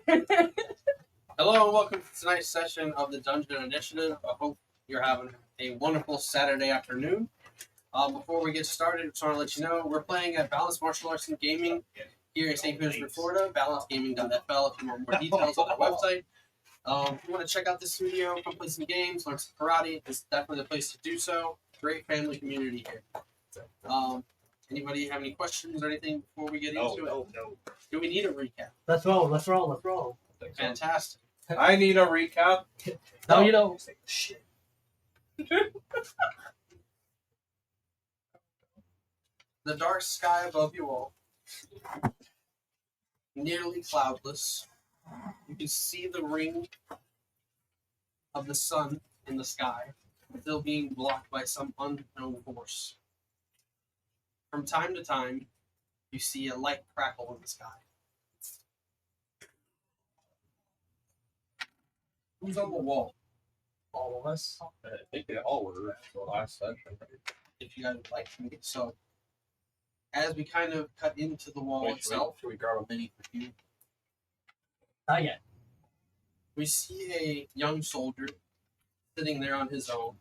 Hello and welcome to tonight's session of the Dungeon Initiative. I hope you're having a wonderful Saturday afternoon. Before we get started, I just want to let you know we're playing at Balanced Martial Arts and Gaming here in St. Petersburg, Florida. BalanceGaming.fl if you want more details on our website. If you want to check out this studio, come play some games, learn some karate, it's definitely the place to do so. Great family community here. Anybody have any questions or anything before we get into it? No. Do we need a recap? Let's roll. Fantastic. I need a recap. No, you don't. Shit. The dark sky above you all, nearly cloudless. You can see the ring of the sun in the sky, still being blocked by some unknown force. From time to time, you see a light crackle in the sky. Who's on the wall? All of us. I think they all were the last session. If you guys would like to. So, as we kind of cut into the wall itself, Should we grab a mini for you? Not yet. we see a young soldier sitting there on his own.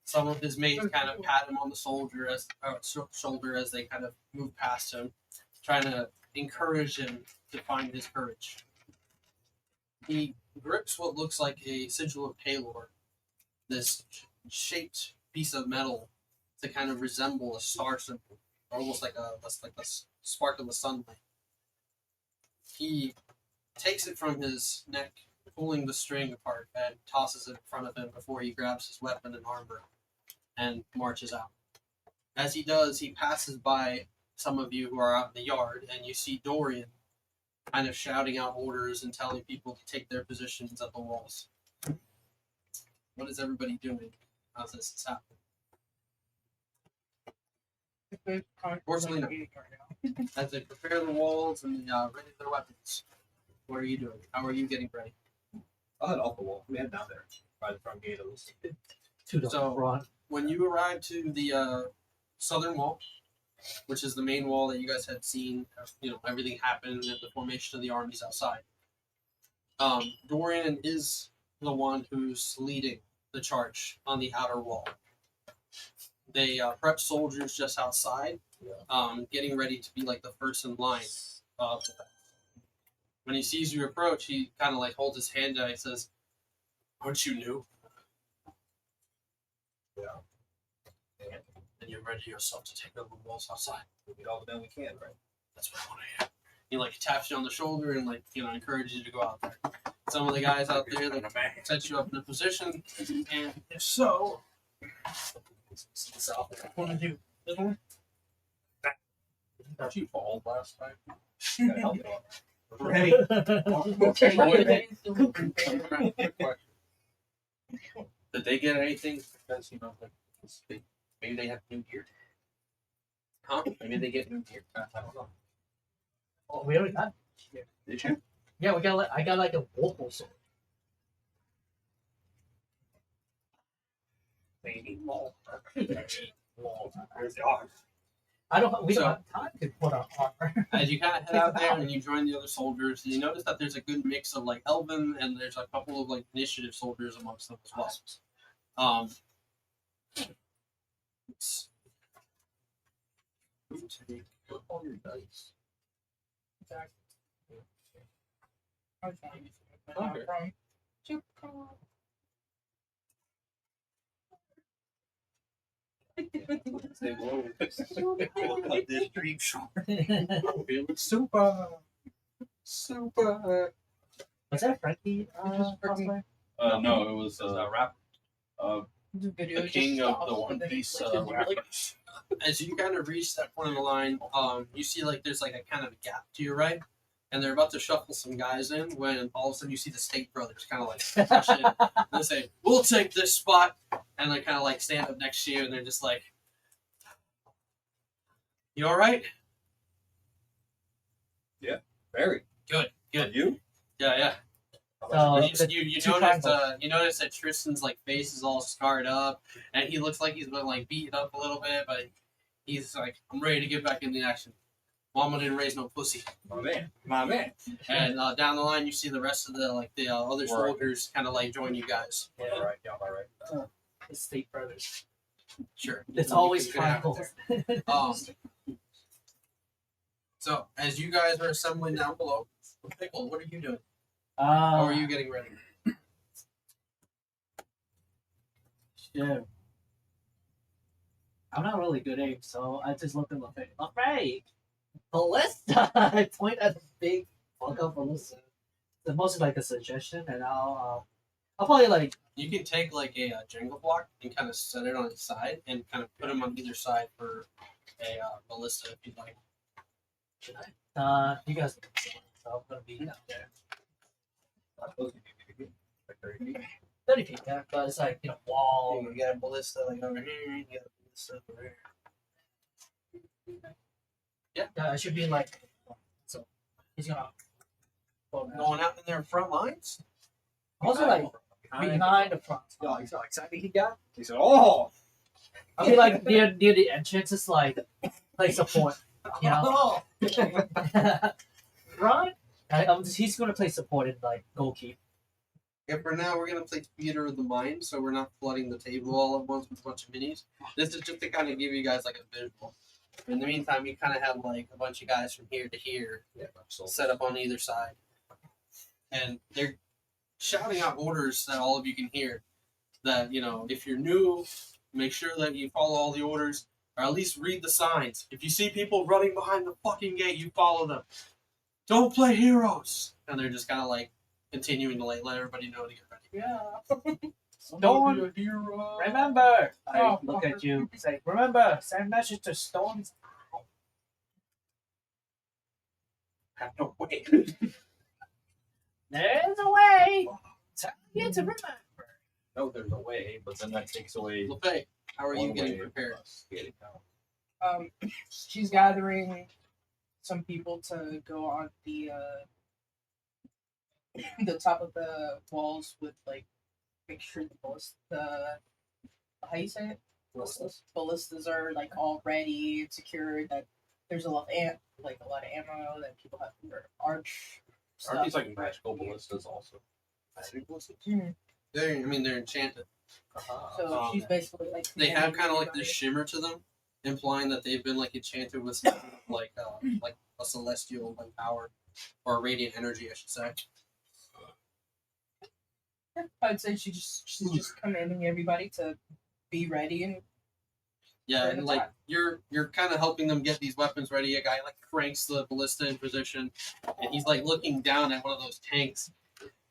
Some of his mates kind of pat him on the shoulder as they kind of move past him, trying to encourage him to find his courage. He grips what looks like a sigil of Palor, this shaped piece of metal to kind of resemble a star symbol, almost like a spark of the sunlight. He takes it from his neck, pulling the string apart, and tosses it in front of him before he grabs his weapon and armor and marches out. As he does, he passes by some of you who are out in the yard, and you see Dorian kind of shouting out orders and telling people to take their positions at the walls. What is everybody doing as this is happening? Fortunately, no. As they prepare the walls and ready their weapons, what are you doing? How are you getting ready? I'll head off the wall. We head down there by the front gate of the So, when you arrive to the southern wall, which is the main wall that you guys had seen, everything happened and the formation of the armies outside. Dorian is the one who's leading the charge on the outer wall. They prep soldiers just outside, getting ready to be like the first in line. When he sees you approach, he kind of like holds his hand out and says, "Aren't you new?" Yeah. And you're ready yourself to take over the walls outside. We get all the men we can, right? That's what I want to hear. He like taps you on the shoulder and encourages you to go out there. Some of the guys out there that set you up in a position, and if so, What to do? This one? Did you fall last time? Gotta help me out. Ready. did they get anything? Because maybe they have new gear. Huh? Maybe they get new gear. I don't know. Oh, we already got. Did you? Yeah, I got like a vocal sword. Maybe more. We don't have time to put on armor. As you kind of head out there and you join the other soldiers, you notice that there's a good mix of like elven and there's a couple of like initiative soldiers amongst them as well. Take all your dice. Say, whoa. We'll cut this dream short. Super. Was that Frankie? No, it was rap. The king of the One Piece rappers. As you kind of reach that point of the line, you see like there's like a kind of a gap to your right, and they're about to shuffle some guys in when all of a sudden you see the State Brothers kind of like push in. And they say, "We'll take this spot," and they kind of like stand up next to you, and they're just like, "You all right?" Very Good. You? Yeah. So, You notice that Tristan's like face is all scarred up, and he looks like he's been like beaten up a little bit, but he's like, "I'm ready to get back in the action." Mama didn't raise no pussy. My man. My man. And down the line, you see the rest of the other soldiers kind of like join you guys. Yeah. All right. Yeah. All right. The State Brothers. Sure. It's You always can have it tribal. there. So as you guys are assembling down below, Pickle, what are you doing? How are you getting ready? Shit. I'm not really good at aim, so I just look at my face. Alright! Ballista! I point at the big fuck up ballista. It's mostly like a suggestion, and I'll probably like. You can take like a Jenga block and kind of set it on its side and kind of put them on either side for a ballista if you'd like. Should I? You guys can see it, so I'm gonna be down there. Like 30 feet. 30 feet, yeah, but it's like, wall. You got a ballista like over here, you got a ballista over here. Yeah, it should be like. So, he's gonna. Going out in their front lines? Also, like, behind the front. Yeah, he's not excited he got. He said, "Oh." I mean, like, near the entrance, it's like, play support. You know? Right? He's gonna play support in, like, goalkeeper. Yeah, for now, we're going to play Theater of the Mind, so we're not flooding the table all at once with a bunch of minis. This is just to kind of give you guys, like, a visual. In the meantime, you kind of have, like, a bunch of guys from here to here Yeah. So set up on either side. And they're shouting out orders that all of you can hear. That, if you're new, make sure that you follow all the orders, or at least read the signs. If you see people running behind the fucking gate, you follow them. Don't play heroes! And they're just kind of, like, continuing to let everybody know to get ready. Yeah. Don't Storm. be a hero. Remember! I Oh, look at you. Say, remember, send message to Storms. have no way. There's a way! Tell you to remember. No, there's a way, but then that takes away. LeFay, how are you one getting way prepared? plus getting out. She's gathering some people to go on the top of the walls with like make sure the how you say it? Ballistas are like all ready, secured, that there's a lot of ammo that people have for arch stuff. Aren't these like magical ballistas also? Mhm. They're enchanted. So she's basically like They have kind of like everybody. this shimmer to them, implying that they've been like enchanted with something like a celestial like power or radiant energy, I should say. I'd say she's just commanding everybody to be ready and Yeah, For and the like time. you're kind of helping them get these weapons ready. A guy like cranks the ballista in position, and he's like looking down at one of those tanks,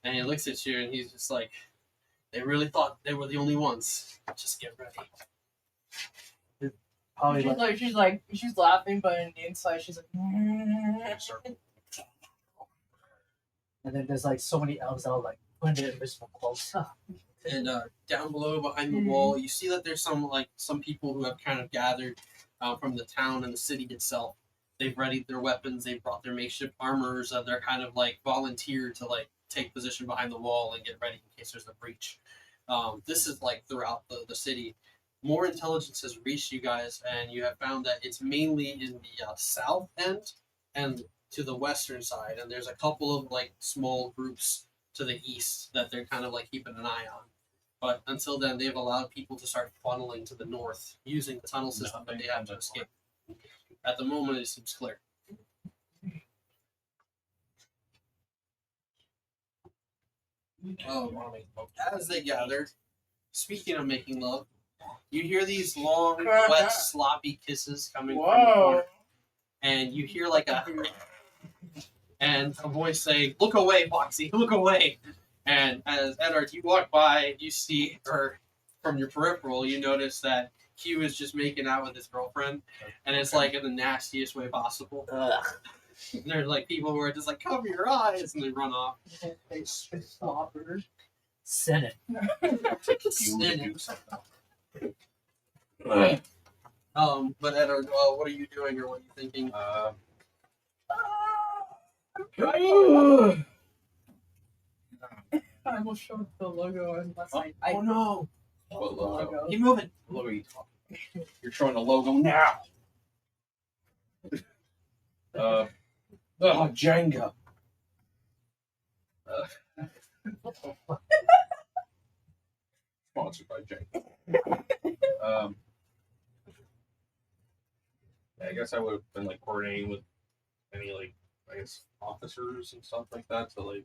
and he looks at you, and he's just like, "They really thought they were the only ones. Just get ready." Probably like, she's laughing, but on the inside she's like and then there's like so many elves that are like putting their invisible cloaks. And down below, behind the wall, you see that there's some people who have kind of gathered from the town and the city itself. They've readied their weapons. They've brought their makeshift armors. They're kind of like volunteered to like take position behind the wall and get ready in case there's a breach. This is like throughout the city. More intelligence has reached you guys, and you have found that it's mainly in the south end and to the western side. And there's a couple of like small groups to the east that they're kind of like keeping an eye on. But until then, they've allowed people to start funneling to the north using the tunnel system that they have to escape. At the moment, it seems clear. As they gather, speaking of making love, you hear these long, wet, sloppy kisses coming from the corner, and you hear like and a voice say, "Look away, Foxy, look away." And as Eddard, you walk by, you see her from your peripheral, you notice that Q is just making out with his girlfriend, and it's like in the nastiest way possible. There's like people who are just like, "Cover your eyes," and they run off. they slobber. Senate. But Eddard, what are you doing or what are you thinking? I will show the logo unless Oh no! What logo? Keep moving. What logo are you talking about? You're showing the logo now. Jenga. Sponsored by Jenga. I guess I would have been like coordinating with any like I guess officers and stuff like that. So like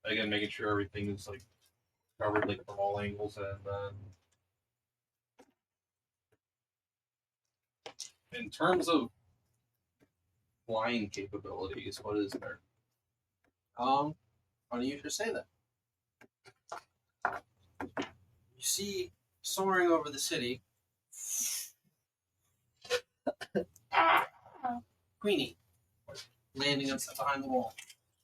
again, making sure everything is like covered like from all angles, and then in terms of flying capabilities, what is there? Funny you should say that. You see, soaring over the city, Queenie, landing up behind the wall.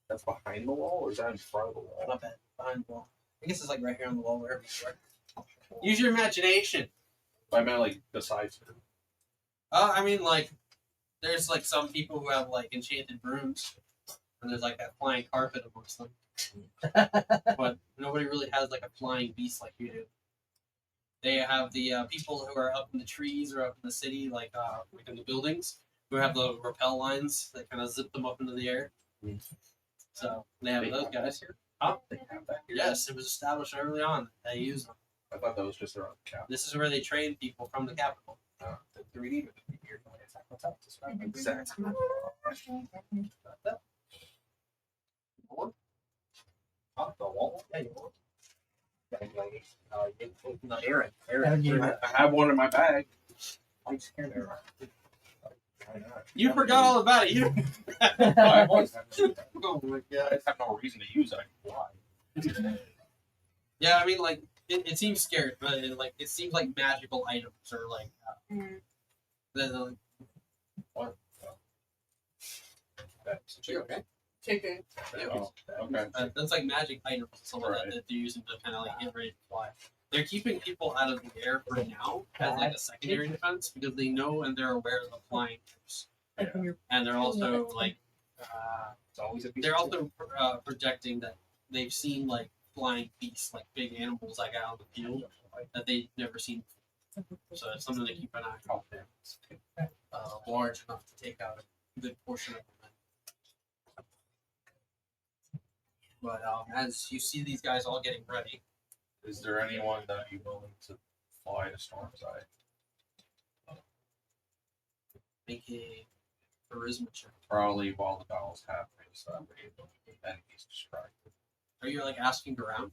That's behind the wall, or is that in front of the wall? Not bad, behind the wall. I guess it's like right here on the wall, wherever you are. Use your imagination. I meant like besides her. I mean, like, there's like some people who have like enchanted brooms, and there's like that flying carpet amongst them. But nobody really has like a flying beast like you do. They have the people who are up in the trees or up in the city, like in the buildings, who have the rappel lines that kind of zip them up into the air. So they have those guys here. Huh? They have that here? Yes, it was established early on. They use them. I thought that was just around the cap. This is where they train people from the capital. The 3D with the here. Exactly. Off the wall. Yeah, you want. Aaron. I have one in my bag. I'm scared. You forgot all about it. You. I was. Oh my I god. have no reason to use it. I can fly. Yeah, I mean, like it seems scary, but it seems like magical items or like the What? okay. Chicken. Oh, okay. That's like magic items, some of that they're using to kind of like get ready to fly. They're keeping people out of the air for now as like a secondary defense because they know and they're aware of the flying troops, and they're also like It's always a piece they're of also projecting that they've seen like flying beasts, like big animals like out on the field that they've never seen. So it's something to keep an eye on. Large enough to take out a good portion of them. But as you see these guys all getting ready, Is there anyone that you're willing to fly to Stormseye? make a charisma check. Probably while the battle's happening, so that way the enemy's distracted. Are you like asking around?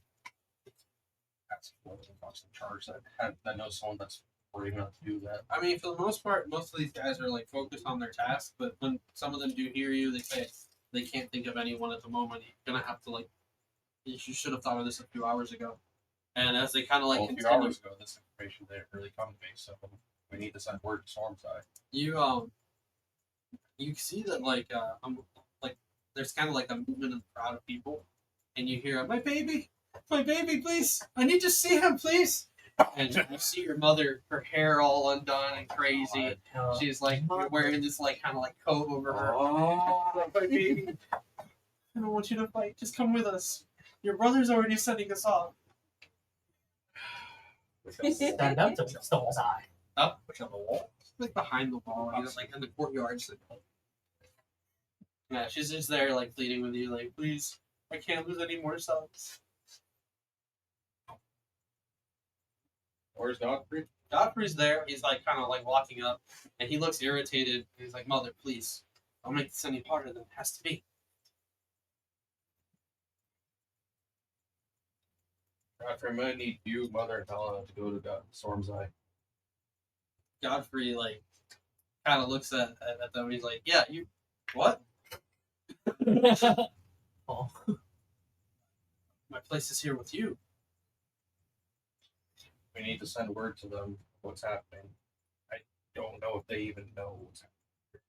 That's what the constant charge that knows someone that's brave enough to do that. I mean, for the most part, most of these guys are like focused on their task. But when some of them do hear you, they say they can't think of anyone at the moment. You're gonna have to like. You should have thought of this a few hours ago. And as they kind of like Well, a few continue, hours ago, this information didn't really come to me, so we need to send word to Stormside. you see that like there's kind of like a movement in the crowd of people, and you hear my baby, please, I need to see him, please. And you see your mother, her hair all undone and crazy. She's like wearing this like kind of like coat over her. Oh, Like, my baby, I don't want you to fight. Just come with us. Your brother's already sending us off. Stand up to Stormseye. Up, push on the wall. like behind the wall, you know, like in the courtyard. Yeah, she's just there, like pleading with you, like, please, I can't lose any more subs. Where's Godfrey? Godfrey's there. He's like kind of like walking up, and he looks irritated. He's like, "Mother, please, don't make this any harder than it has to be." Godfrey, I'm gonna need you, Mother, and Helena to go to Stormseye. Godfrey like kind of looks at them. He's like, "Yeah, you, what? Oh. My place is here with you." We need to send word to them what's happening. I don't know if they even know what's happening.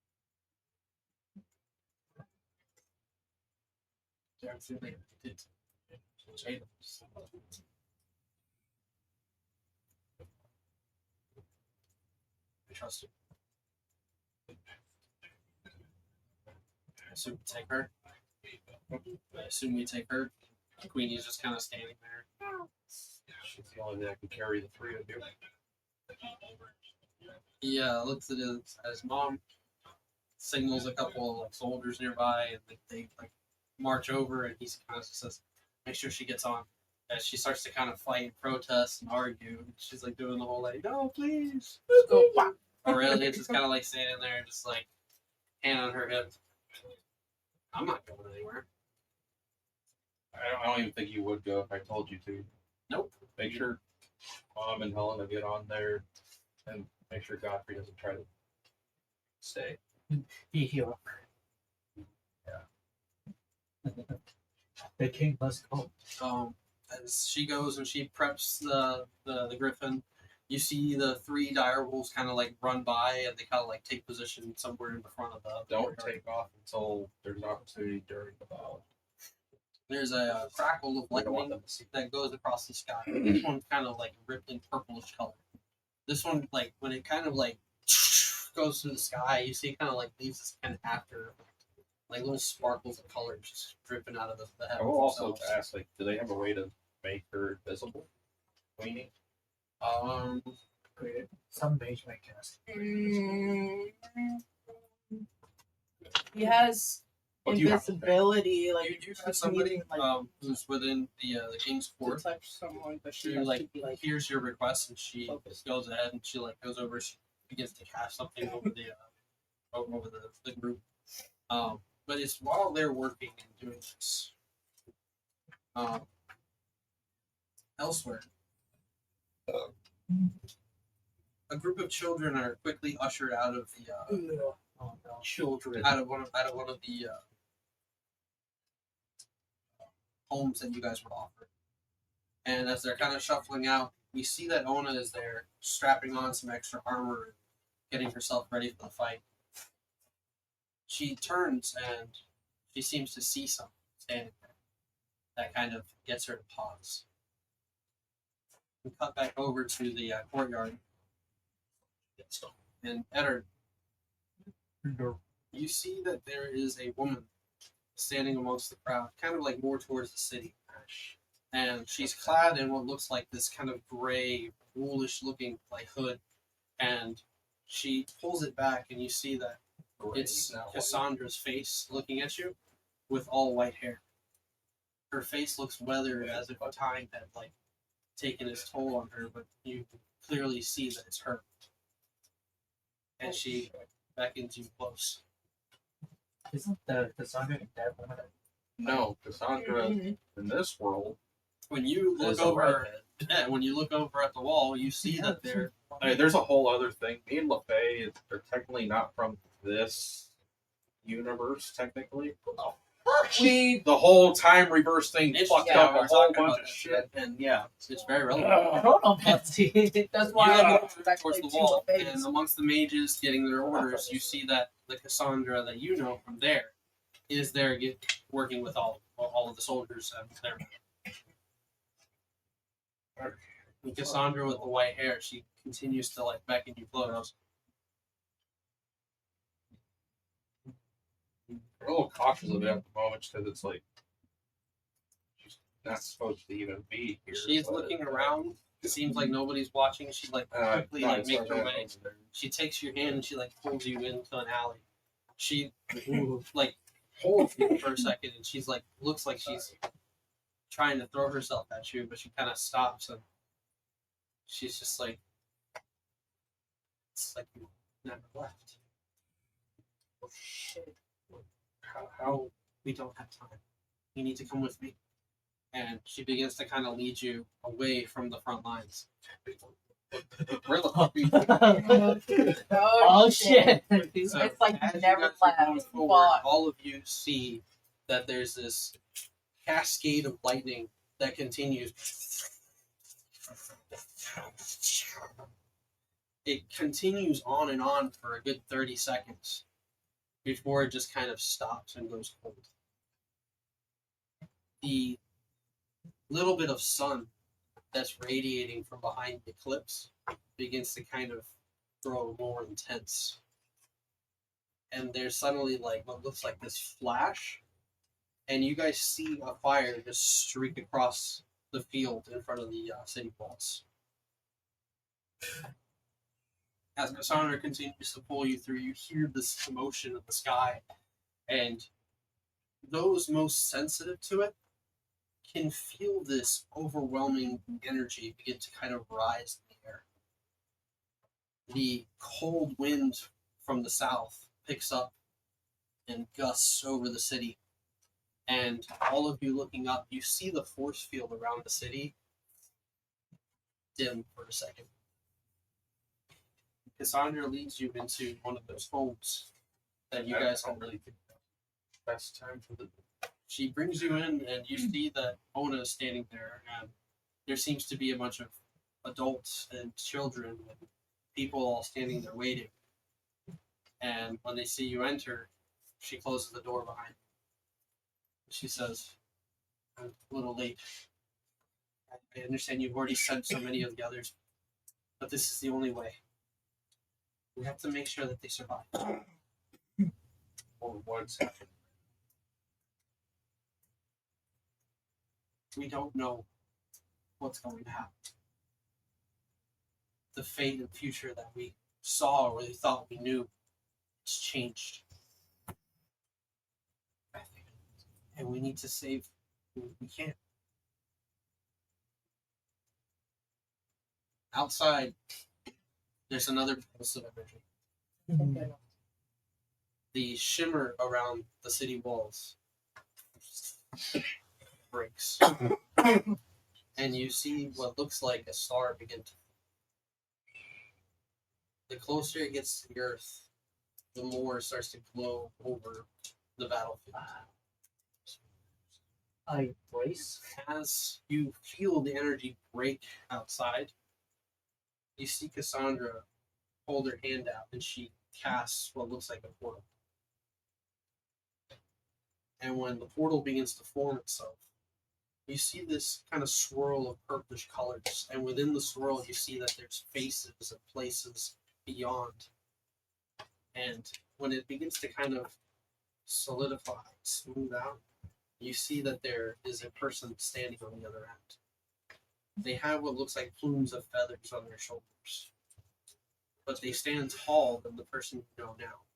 Yeah, I feel like it did. I trust you. I assume we take her. I assume we take her. Queenie's just kind of standing there. She's the only thing that can carry the three of you. He looks at his Mom. signals a couple of like soldiers nearby, and they like march over, and he kind of says, "Make sure she gets on." As she starts to kind of fight, protest, and argue, and she's like doing the whole like, "No, please." Go. Wah. Aurelia's just kind of like standing there, just like hand on her hip. I'm not going anywhere. I don't even think you would go if I told you to. Nope. Make sure Mom and Helena get on there, and make sure Godfrey doesn't try to stay. Be here. The king must go. As she goes and she preps the griffin, you see the 3 dire wolves kind of like run by, and they kind of like take position somewhere in the front of the. Don't take off until there's an opportunity during the battle. There's a crackle of We don't want lightning them to see. that goes across the sky. This one's kind of like ripped in purplish color. This one, like when it kind of like goes through the sky, you see it kind of like leaves this kind of after, like little sparkles of color just dripping out of the I heavens. will also themselves. ask, like, do they have a way to make her visible? Queenie? Great. Some mage might cast. He has What do you have? invisibility, like You you have somebody like who's within the king's to court. touch someone, but she She has like to be like hears your request, and she focused. goes ahead and she like goes over. She begins to cast something over the group. But it's while they're working and doing this. Elsewhere, a group of children are quickly ushered out of the Oh no. Children. out of one of the homes that you guys were offered. And as they're kind of shuffling out, we see that Ona is there, strapping on some extra armor and getting herself ready for the fight. She turns and she seems to see something standing there. That kind of gets her to pause. We cut back over to the courtyard. And Eddard, you see that there is a woman standing amongst the crowd, kind of like more towards the city. And she's clad in what looks like this kind of gray, woolish looking like hood. And she pulls it back, and you see that it's Cassandra's face looking at you with all white hair. Her face looks weathered as if time had like taken its toll on her, but you clearly see that it's her. And she beckons you close. Isn't the Cassandra that woman? No, Cassandra in this world When you is look a over, redhead. when you look over at the wall, you see that there. I mean, there's a whole other thing. Me and LaFay are technically not from this universe, technically. We The whole time reverse thing It's fucked yeah, up we're a whole talking bunch about of that, shit. and yeah, it's very relevant. Chronomancy. that's why Yeah. I moved back Towards like the to wall, the and face. amongst the mages getting their orders, you see that the Cassandra that you know from there is there working with all of the soldiers and there. And Cassandra with the white hair, she continues to like beckon you close. I'm a little cautious of it at the moment because it's like she's not supposed to even be here. She's but, looking around. It seems like nobody's watching. She like quickly like makes her way. She takes your hand and she like pulls you into an alley. She like holds you for a second, and she's like looks like she's trying to throw herself at you, but she kind of stops, and she's just like, it's like you never left. Oh shit! How we don't have time. You need to come with me. And she begins to kind of lead you away from the front lines. Where the fuck are you? Oh shit! So It's like as you never guys are going left. forward, Fuck. all of you see that there's this cascade of lightning that continues. It continues on and on for a good 30 seconds before it just kind of stops and goes cold. The little bit of sun that's radiating from behind the cliffs begins to kind of grow more intense. And there's suddenly like what looks like this flash, and you guys see a fire just streak across the field in front of the city walls. As Cassandra continues to pull you through, you hear this commotion of the sky, and those most sensitive to it can feel this overwhelming energy begin to kind of rise in the air. The cold wind from the south picks up and gusts over the city. And all of you looking up, you see the force field around the city dim for a second. Cassandra leads you into one of those homes that you guys don't have. really think that's the best time for the. She brings you in, and you see that Ona is standing there, and there seems to be a bunch of adults and children and people all standing there waiting. And when they see you enter, she closes the door behind you. She says, "I'm a little late. I understand you've already sent so many of the others, but this is the only way. We have to make sure that they survive." Or what's happening? We don't know what's going to happen. The fate and future that we saw or we thought we knew, it's changed. And we need to save who we can. Outside, there's another pulse of energy. The shimmer around the city walls breaks. And you see what looks like a star begin to. The closer it gets to the earth, the more it starts to glow over the battlefield. I brace. As you feel the energy break outside, you see Cassandra hold her hand out and she casts what looks like a portal. And when the portal begins to form itself, you see this kind of swirl of purplish colors. And within the swirl, you see that there's faces and places beyond. And when it begins to kind of solidify, smooth out, you see that there is a person standing on the other end. They have what looks like plumes of feathers on their shoulders, but they stand taller than the person you know now.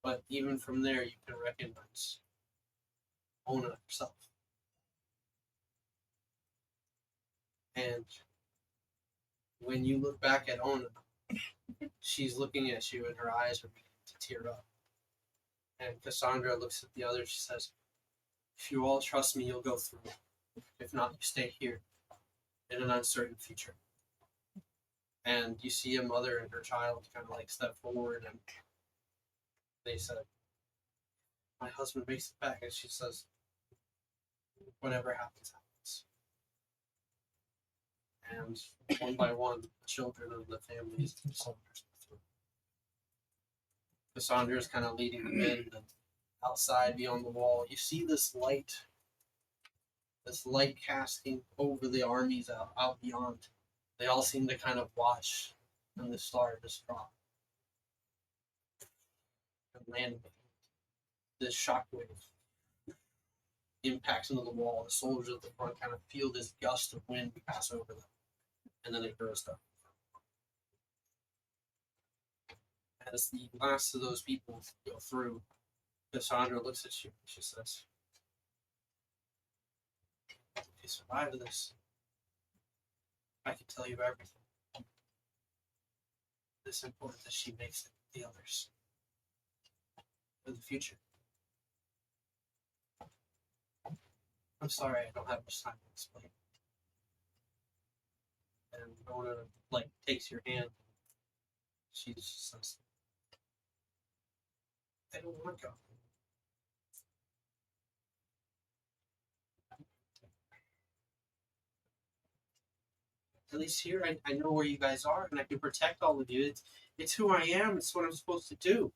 But even from there, you can recognize Ona herself. And when you look back at Ona, she's looking at you and her eyes are beginning to tear up. And Cassandra looks at the others. She says, "If you all trust me, you'll go through. If not, you stay here in an uncertain future." And you see a mother and her child kind of like step forward, and they said, "My husband makes it back." And she says, "Whatever happens, happens." And one by one, the children of the families and soldiers go through. Cassandra is kind of leading them in, and outside beyond the wall, you see this light casting over the armies out beyond. They all seem to kind of watch, and the star just drop and land. This shockwave impacts into the wall. The soldiers at the front kind of feel this gust of wind pass over them, and then it bursts up. As the last of those people go through, Cassandra looks at you and she says, "If you survive this, I can tell you everything. It's important that she makes it with the others for the future." I'm sorry, I don't have much time to explain. And Ona takes your hand. She just says, "I don't want to go." At least here, I know where you guys are, and I can protect all of you. It's who I am. It's what I'm supposed to do.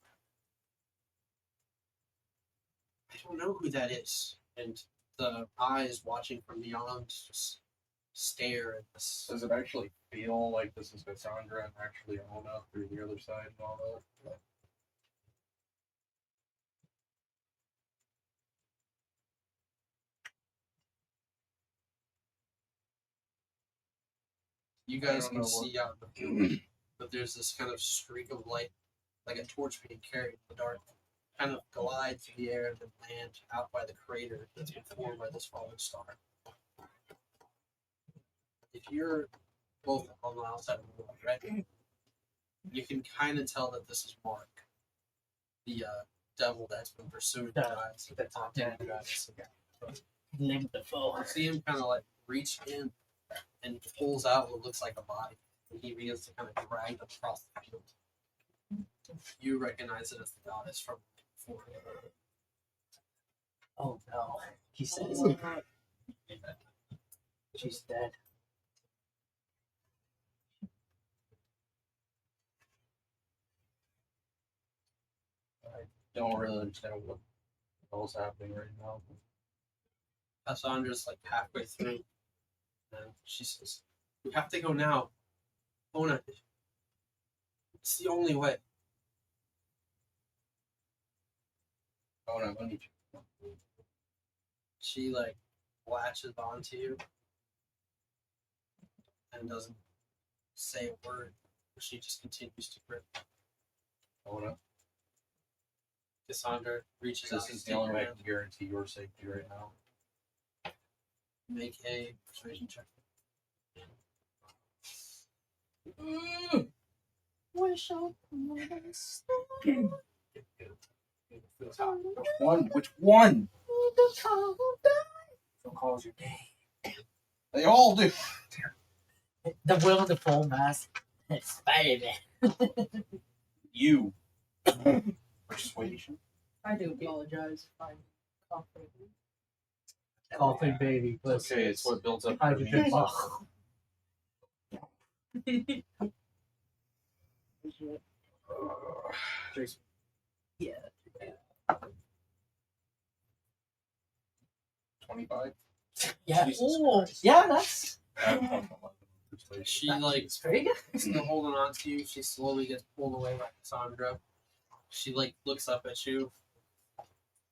I don't know who that is. And the eyes watching from beyond just stare at this. Does it actually feel like this is Cassandra and actually Ona through the other side and all that? You I guys don't can know what- see out the field. but there's this kind of streak of light, like a torch being carried in the dark, kind of glide through the air and then land out by the crater that's been formed by this falling star. If you're both on the outside of the world, right, you can kind of tell that this is Mark, the devil that's been pursuing you guys. The top Yeah, 10. you guys. Name the foe. You see him kind of like reach in and he pulls out what looks like a body. And he begins to kind of drag them across the field. You recognize it as the goddess from before. Oh no. He says she's dead. Don't really understand what the hell's happening right now. Cassandra's like halfway through. And she says, "We have to go now. Ona, it's the only way." Oh no, I need you. She like latches onto you and doesn't say a word. She just continues to grip. Oh no. Cassandra reaches out. This is the only way I can guarantee your safety right now. Make a persuasion check. Wish I Which one? Who calls your name? They all do. The will of the full mask. Spider-Man. You. Persuasion. I do apologize if I'm coughing. Coughing baby. Okay, it's what builds up. Hydrogen bomb. Yeah. 25. Yeah. Jesus Ooh. Christ. Yeah, that's She like it's pretty good. still holding on to you. She slowly gets pulled away by Cassandra. She like looks up at you,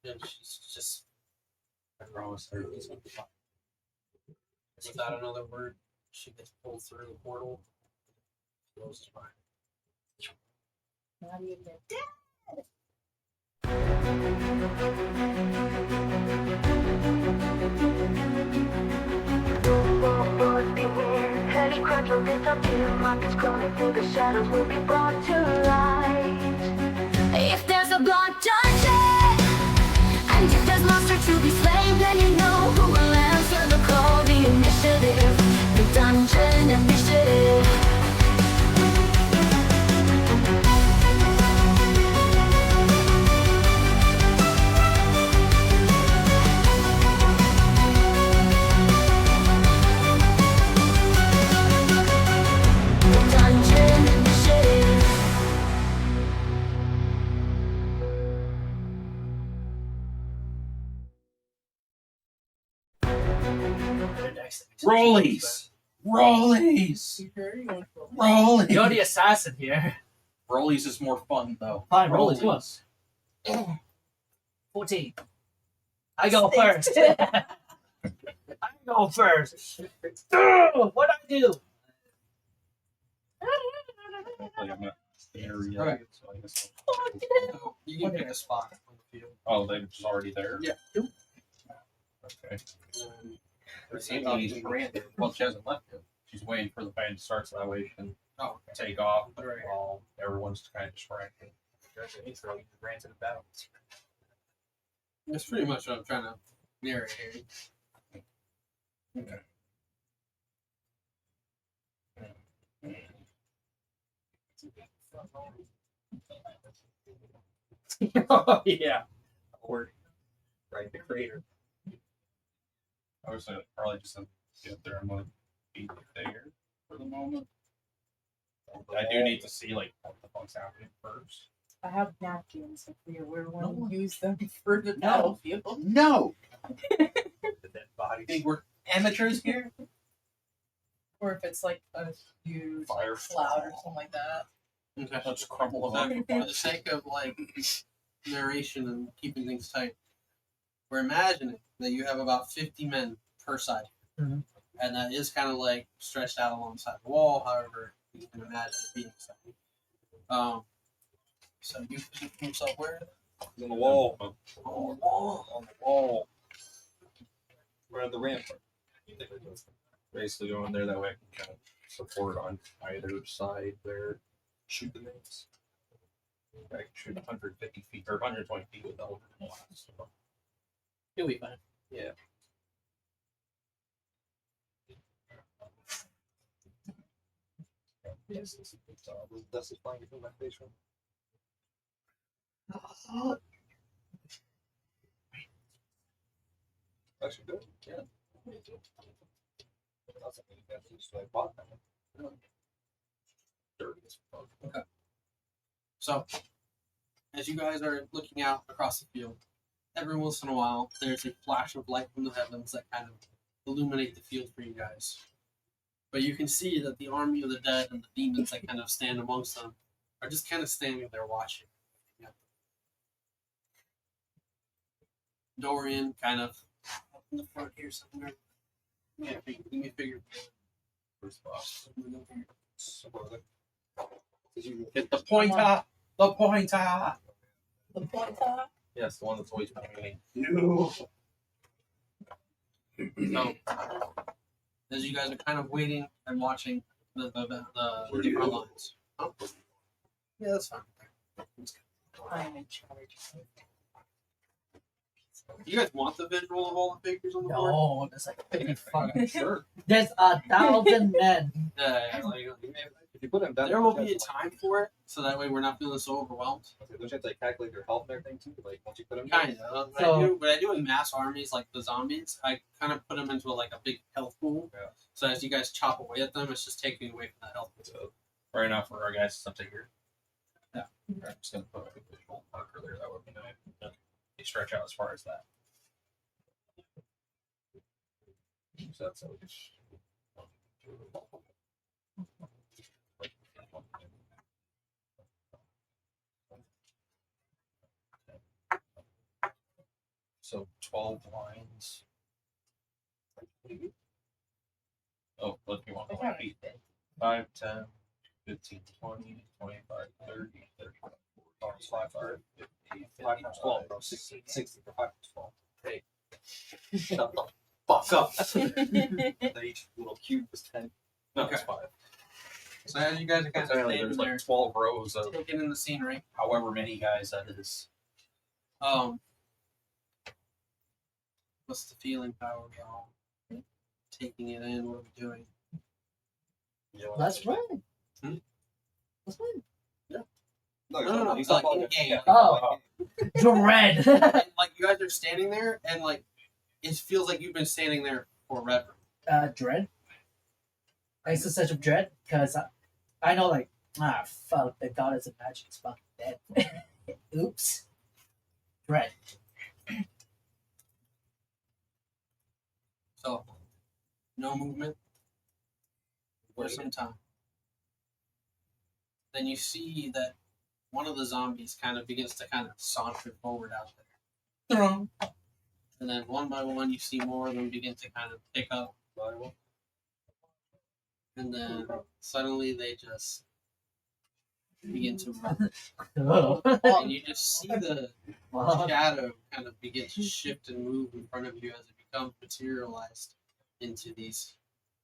and she's just I promise everything's gonna be fine. without another word. She gets pulled through the portal. Closes by. Not even dead. Heavy crunch will disappear, markets crawling through the shadows will be brought to light. If there's a blood dungeon, and if there's monsters to be slain, then you know who will answer the call. The initiative, the dungeon initiative. Dungeon initiative. Rollies! Rollies! You sure you want to go? Rollies! You're the assassin here. Rollies is more fun though. Fine, roll it. What? 14. I go first. I go first. What'd I do? Like, I'm not there yet, Alright. so I guess So you can pick a spot on the field. they're just already there? Yeah. Okay. And She needs well, she hasn't left yet. She's waiting for the band to start so that way she can oh, take off Alright. while everyone's kind of distracted. Granted a battle. that's pretty much what I'm trying to narrate here. Oh yeah. Or right, the creator. I was probably just gonna get there and like be there for the moment. I do need to see like what the fuck's happening first. I have napkins if we ever want to use them for the battlefield. No! The dead body. think we're amateurs here? Or if it's like a huge Fire cloud or something like that. Okay. Let's crumble So them. for the sake of like narration and keeping things tight, we're imagining that you have about 50 men per side, Mhm. and that is kind of like stretched out alongside the wall. However, You can imagine it being exciting. So you keep yourself where? On the wall. On the wall. On the wall. We're at the ramp. Basically going there that way I can kind of support on either side there. Shoot the names. I can shoot 150 feet or 120 feet with the over blast. So, You'll be fine. yeah. Yes, that's just flying through my face. Actually, good. Yeah. That's just like bought them. Dirty as fuck. Okay. So, as you guys are looking out across the field, every once in a while, there's a flash of light from the heavens that kind of illuminate the field for you guys. But you can see that the army of the dead and the demons that kind of stand amongst them are just kind of standing there watching. Yeah. Dorian kind of up in the front here somewhere. Yeah, give me a figure. First boss. Hit the pointer! The pointer! The pointer. Yes, the one that's always pointing. No. So, as you guys are kind of waiting and watching the front lines. Oh. Yeah, that's fine. That's good. I'm in charge. You guys want the visual of all the figures on the board? No, there's like 50 fucking. Sure. There's 1,000 men. Yeah, If you put them down, there will be a time for it, so that way we're not feeling so overwhelmed. Don't you have to like calculate their health and everything too? Like once you put them Kind of. What I do in mass armies like the zombies, I kind of put them into a big health pool. Yeah. So as you guys chop away at them, it's just taking away from that health pool. So, right now for our guys, something here. Yeah. I'm just gonna put a visual marker there. That would be nice. Yeah. They stretch out as far as that. So that's how we just. So 12 lines. Oh, look, you want the line feet. 5, 10, 15, 20, 25, 30, 35, 45, 50, 5 times 12, bro. 60 for 5 times 12. Hey. Shut the fuck up. That each little cube was 10. No, Okay. it's 5. So as you guys are kind of Apparently standing there's there, like 12 rows of taking in the scenery. however many guys that is. What's the feeling? How are we all taking it in? What are we doing? That's right. Hmm? That's right. No, he's like not in on game. Oh. Dread. Like you guys are standing there, and like it feels like you've been standing there forever. Dread. I used to such a dread because I know, like, fuck, the goddess of magic is fucking dead. Oops. Dread. So, no movement for some time. Then you see that one of the zombies kind of begins to saunter forward out there. And then one by one, you see more of them begin to kind of pick up. And then suddenly they just begin to run. Oh. And you just see the shadow kind of begin to shift and move in front of you as it becomes materialized into these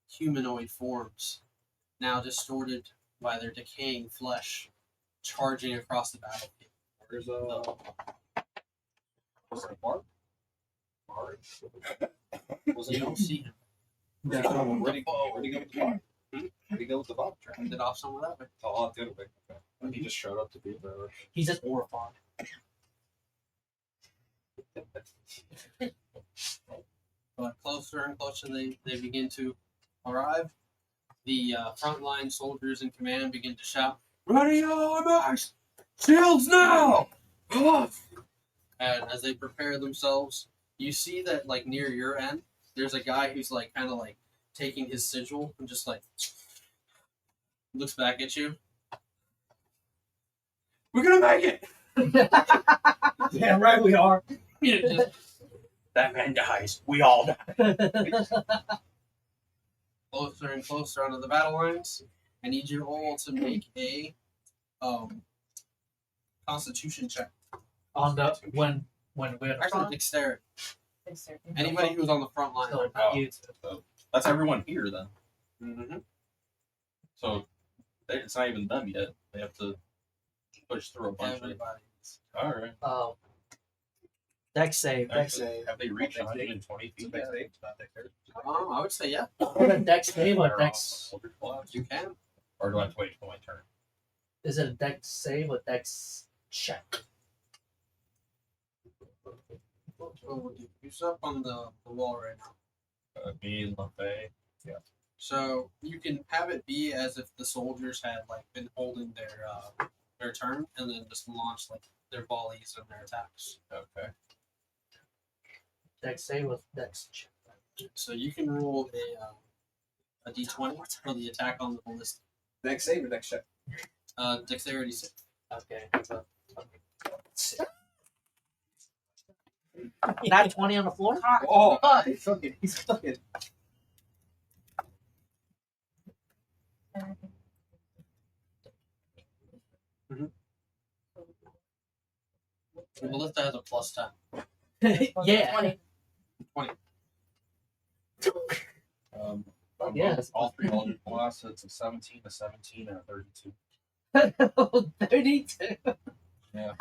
humanoid forms, now distorted by their decaying flesh, charging across the battlefield. There's was it Mark? Mark? Was You it don't see him. Where'd he go with the Bob? Where'd he go with the Bob? Turned it off somewhere that way. Oh, the other way. Okay. He just showed up to be there. He's just horrified. But closer and closer they begin to arrive. The frontline soldiers in command begin to shout, "Ready your marks! Shields now!" And as they prepare themselves, you see that like near your end, there's a guy who's like kind of like taking his sigil and just like looks back at you. We're gonna make it. Yeah, right, we are. That man dies. We all die. Closer and closer onto the battle lines. I need you all to make a Constitution check. On the when we're the Actually, front, dexterity. It's there. Anybody who's on the front line. so Oh. you two. So that's everyone here then. Mm-hmm. So it's not even them yet. They have to push through a bunch of. Everybody. All right. Oh. Dex save, dex Actually, save. have they reached 120 feet? yet? I would say yeah. Is it dex save or Fire dex? off a blast? You can. Or do I have to wait till my turn? Is it a dex save or dex check? Who's up on the wall right now? Me and LaFay. So you can have it be as if the soldiers had like been holding their turn and then just launch like their volleys and their attacks. Okay. Dex save or dex check? So you can roll a d20 for the attack on the ballista. Next save or next check? Dexterity save. Okay. Not 20 on the floor? Oh, he's fucking. He's fucking. The ballista has a +10. Yeah. 20. Yes. All three eldritch blasts. It's a 17, a 17, and a 32. 32. Yeah.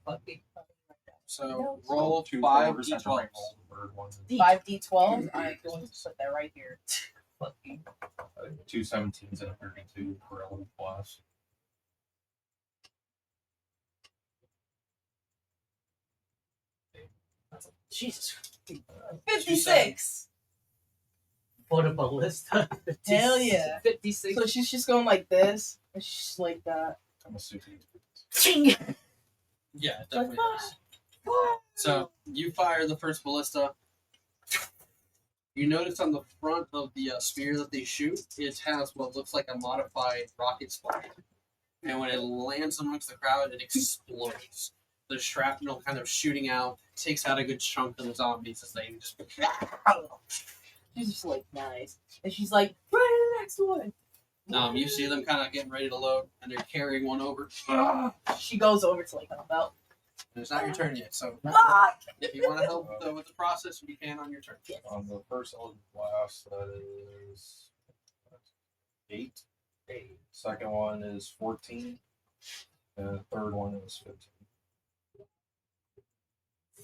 Fucking. So roll Two 5 fours, have to re-roll d12s. the bird one. 5d12. I'm going to put that right here. Fucking. Two 17s and a 32 for eldritch blast. Jesus. 56. For the ballista. 50, Hell yeah. 56. So she's just going like this. And she's like that. I'm assuming. Yeah, it definitely is. So you fire the first ballista. You notice on the front of the spear that they shoot, it has what looks like a modified rocket splash. And when it lands amongst the crowd, it explodes. The shrapnel kind of shooting out, takes out a good chunk of the zombies as they just. She's just like, nice. And she's like, right to the next one. You see them kind of getting ready to load, and they're carrying one over. She goes over to like help out. And it's not your turn yet, so Ah! if you want to help with the process, you can on your turn. On the first eldritch blast, that is 8. Second one is 14. And the third one is 15.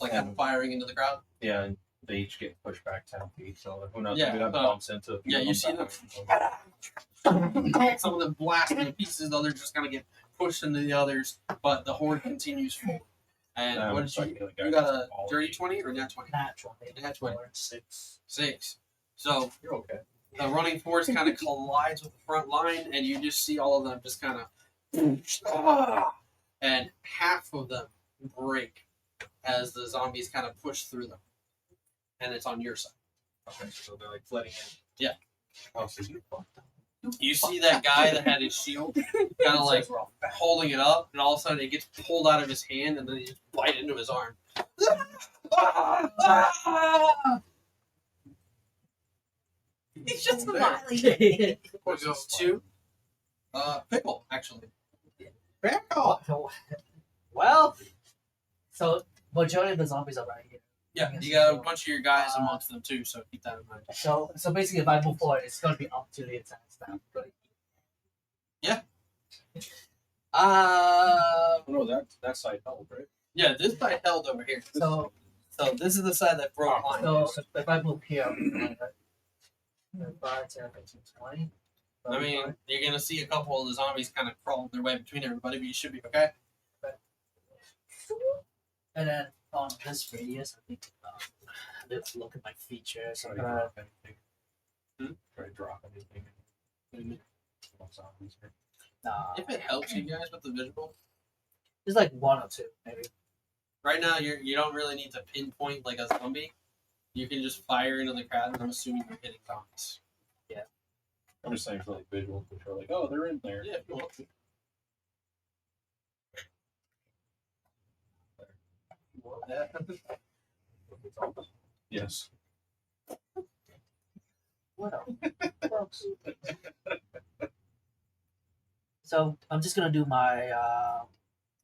Like I'm firing into the crowd. Yeah, and they each get pushed back 10 feet, so who knows? Yeah, Maybe that bumps into a few yeah, of you them see back. Some of them blast into pieces, the others just kind of get pushed into the others, but the horde continues forward. And what did you got a dirty 20 or nat 20? Natural. Nat 20. 6. 6. So You're okay. the running force kind of collides with the front line, and you just see all of them just kind of, and half of them break as the zombies kind of push through them, and it's on your side. Okay, so they're like flooding in. Yeah. Oh, so you You see that guy that had his shield kind of like holding it up, and all of a sudden it gets pulled out of his hand, and then he just bite into his arm. He's just There. smiling. We go to Pickle, actually. Well, so majority of the zombies are right here. Yeah, you got a bunch of your guys amongst them too, so keep that in mind. So basically, if I move forward, it's gonna be up to the attacks now. Yeah. No, that side held, right? Yeah, this side held over here. So this is the side that broke line. so if I move here, 5, 10, 15, 20. I mean, you're gonna see a couple of the zombies kind of crawl their way between everybody, but you should be okay. And then on this radius, I think let's look at my features. Try I'm to gonna drop anything. Try to drop anything. Zombies here. If it helps you guys with the visual, there's like 1 or 2 maybe. right now you don't really need to pinpoint like a zombie. You can just fire into the crowd, and I'm assuming you're hitting zombies. I'm just saying for like visuals, which are like, oh, they're in there. Yeah, if you want to. Yes. What else? So I'm just gonna do my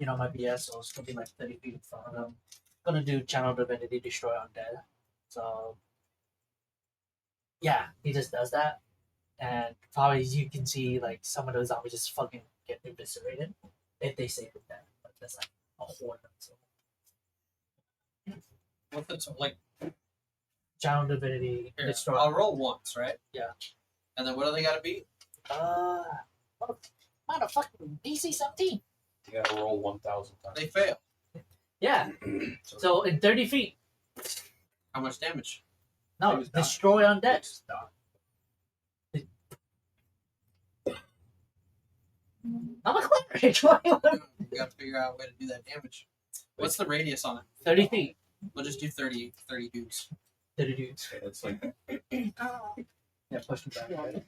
my BS, so it's gonna be like 30 feet in front of them. Gonna do Channel Divinity, Destroy Undead. So yeah, he just does that. And probably you can see like some of those zombies just fucking get eviscerated if they save it dead. But that's like a horde of them. So What's it so, like? Channel Divinity, Here, Destroy. I'll roll once, right? Yeah. And then what do they got to beat? Motherfucking DC 17. You gotta roll 1,000 times. They fail. Yeah. So in 30 feet. How much damage? No, They just die. destroy undead. I'm a cleric. What do you want? You got to figure out a way to do that damage. What's the radius on it? 30 feet. We'll just do 30 dudes. 30 dudes. It's like Yeah, push them back.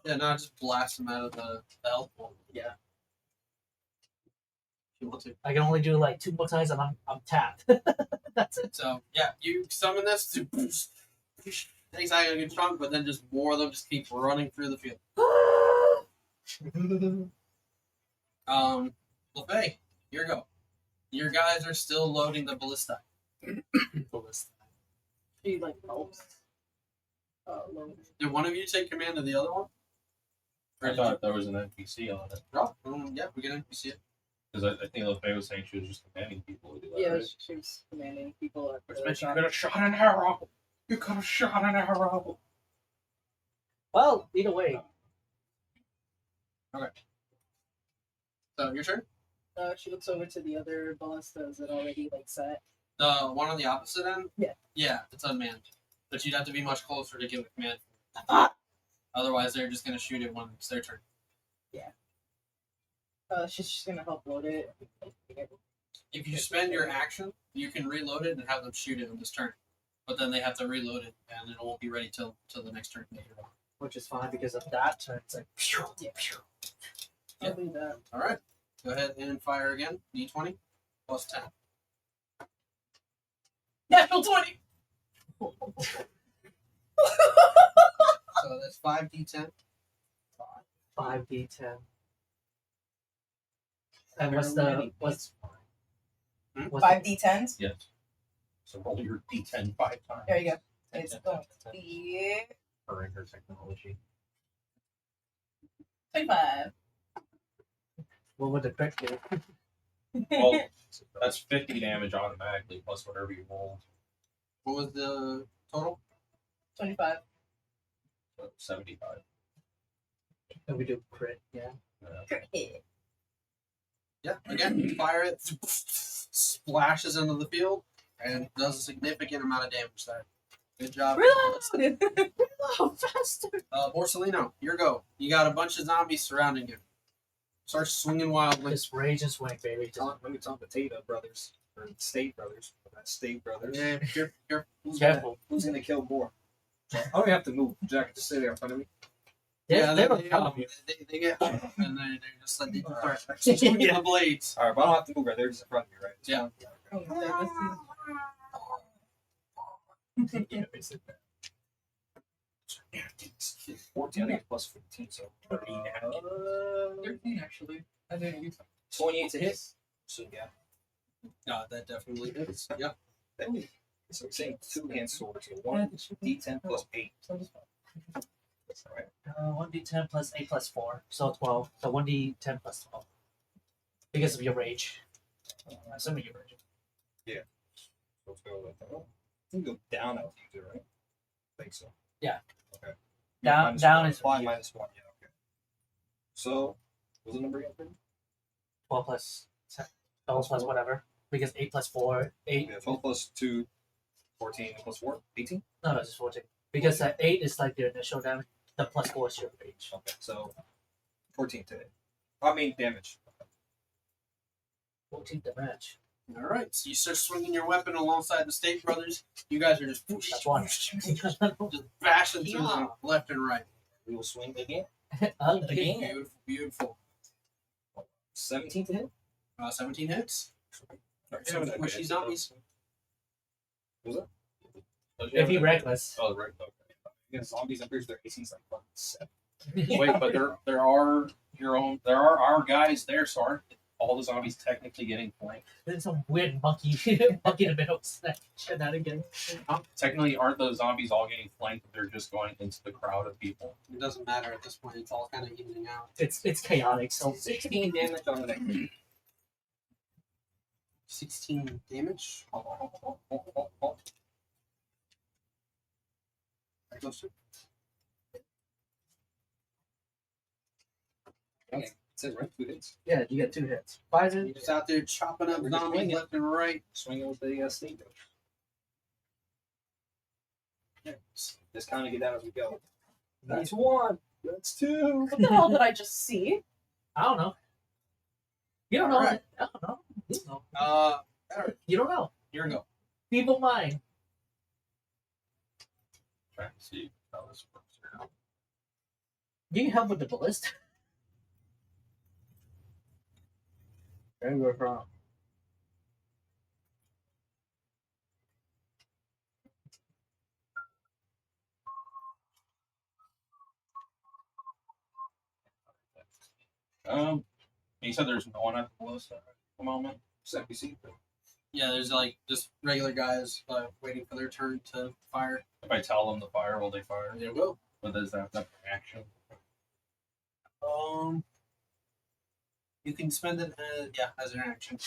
Yeah, no, just blast them out of the health pool. Yeah. If you want to. I can only do like 2 more times and I'm tapped. That's it. So, yeah, you summon this to. Takes out a good chunk, but then just more of them just keep running through the field. LeFay, here you go. Your guys are still loading the ballista. She like helps. Load. Did one of you take command of the other one? Or I did thought there was an NPC on it. Oh, yeah, we can see it. Because I think LeFay was saying she was just commanding people to do that. Yeah, right? she was commanding people at Which the meant you shop. could have shot an arrow. You could have shot an arrow. Well, either way. So, your turn? She looks over to the other ballistas that already like set. The one on the opposite end? Yeah. Yeah, it's unmanned. But you'd have to be much closer to give a command. Otherwise, they're just going to shoot it when it's their turn. She's just gonna help load it. If you spend your action, you can reload it and have them shoot it on this turn. But then they have to reload it, and it won't be ready till the next turn later on. Which is fine because of that turn. It's like, Yeah. I'll do that. All right. Go ahead and fire again. D20 plus 10. Natural 20! So that's 5d10. 5d10. And what's the what's 5d10s. Yes. So roll your D10 5 times. There you go. It's going to be Her and her technology. 25. what would the crit do? Well, that's 50 damage automatically plus whatever you roll. What was the total? 25. So 75. And we do crit, yeah. Yeah, again, you fire it, splashes into the field, and does a significant amount of damage there. Good job. Reload! Oh, faster! Borsellino, your go. You got a bunch of zombies surrounding you. Start swinging wildly. Just rage and swing, baby. Just Maybe it's on Potato Brothers or State Brothers. Not State Brothers. Yeah, careful. Who's gonna kill more? I don't have to move. Jack, just stay there in front of me. Yeah, They they, were they, coming. they get and they're just like they start swinging the blades. All right, but I don't have to move right there. Just in front of me, right? Yeah. Oh, my God, Yeah, basically. 14, I think it's plus 15, so 13. 13 actually. I didn't use them. 28 to hit. So yeah. No, that definitely is. Yeah. Then so we're saying 2-hand swords. So 1d10 plus 8. That's all right. 1d10 plus 8 plus 4. So 12. So 1d10 plus 12. Because of your rage. Assuming your rage. So let's go with that. Oh, you can go down out you do, right? I think so. Yeah. Okay. Down- Minus down one. is- Apply minus 1. Yeah. Okay. So what's the number again? 12 plus 12 plus whatever. Because 8 plus 4. 8. Yeah, 12 plus 2, 14 plus 4, 18. No, just 14. Because 8 is like your initial damage. The plus 4 is your rage. Okay, so 14 to hit. I mean damage. 14 damage. All right. So you start swinging your weapon alongside the State Brothers. You guys are just That's one. just bashing through them left and right. We will swing again. Again. Beautiful, beautiful. 17 to hit. 17 hits. Alright, So squishy zombies. Was it? If he reckless. Oh, right. Okay. Yeah, zombies, I'm pretty sure their AC's like fucking 7. Wait, but there are your own. There are our guys there, so aren't all the zombies technically getting flanked? Then some weird monkey monkey in the middle shenanigans. Technically, aren't those zombies all getting flanked? They're just going into the crowd of people. It doesn't matter at this point. It's all kind of evening out. It's chaotic. So 16 damage on the next. 16 damage. That goes to Okay. It says right 2 hits. yeah, you get 2 hits. Bison. He's out there chopping up We're just zombies swinging. left and right. Swinging with the sneak. Yeah. Just kind of get down as we go. That's 1. That's 2. What the hell did I just see? I don't know. You don't know. Alright. I don't know. You don't know. Eric, You don't know. here we go. Feeble mind. Trying to see how this works here. You can help with the ballista. Where we're from. You said there's no one at the list at the moment. So you see. Yeah, there's like just regular guys waiting for their turn to fire. If I tell them to fire, will they fire? There we go. But is that an action? You can spend it as an action.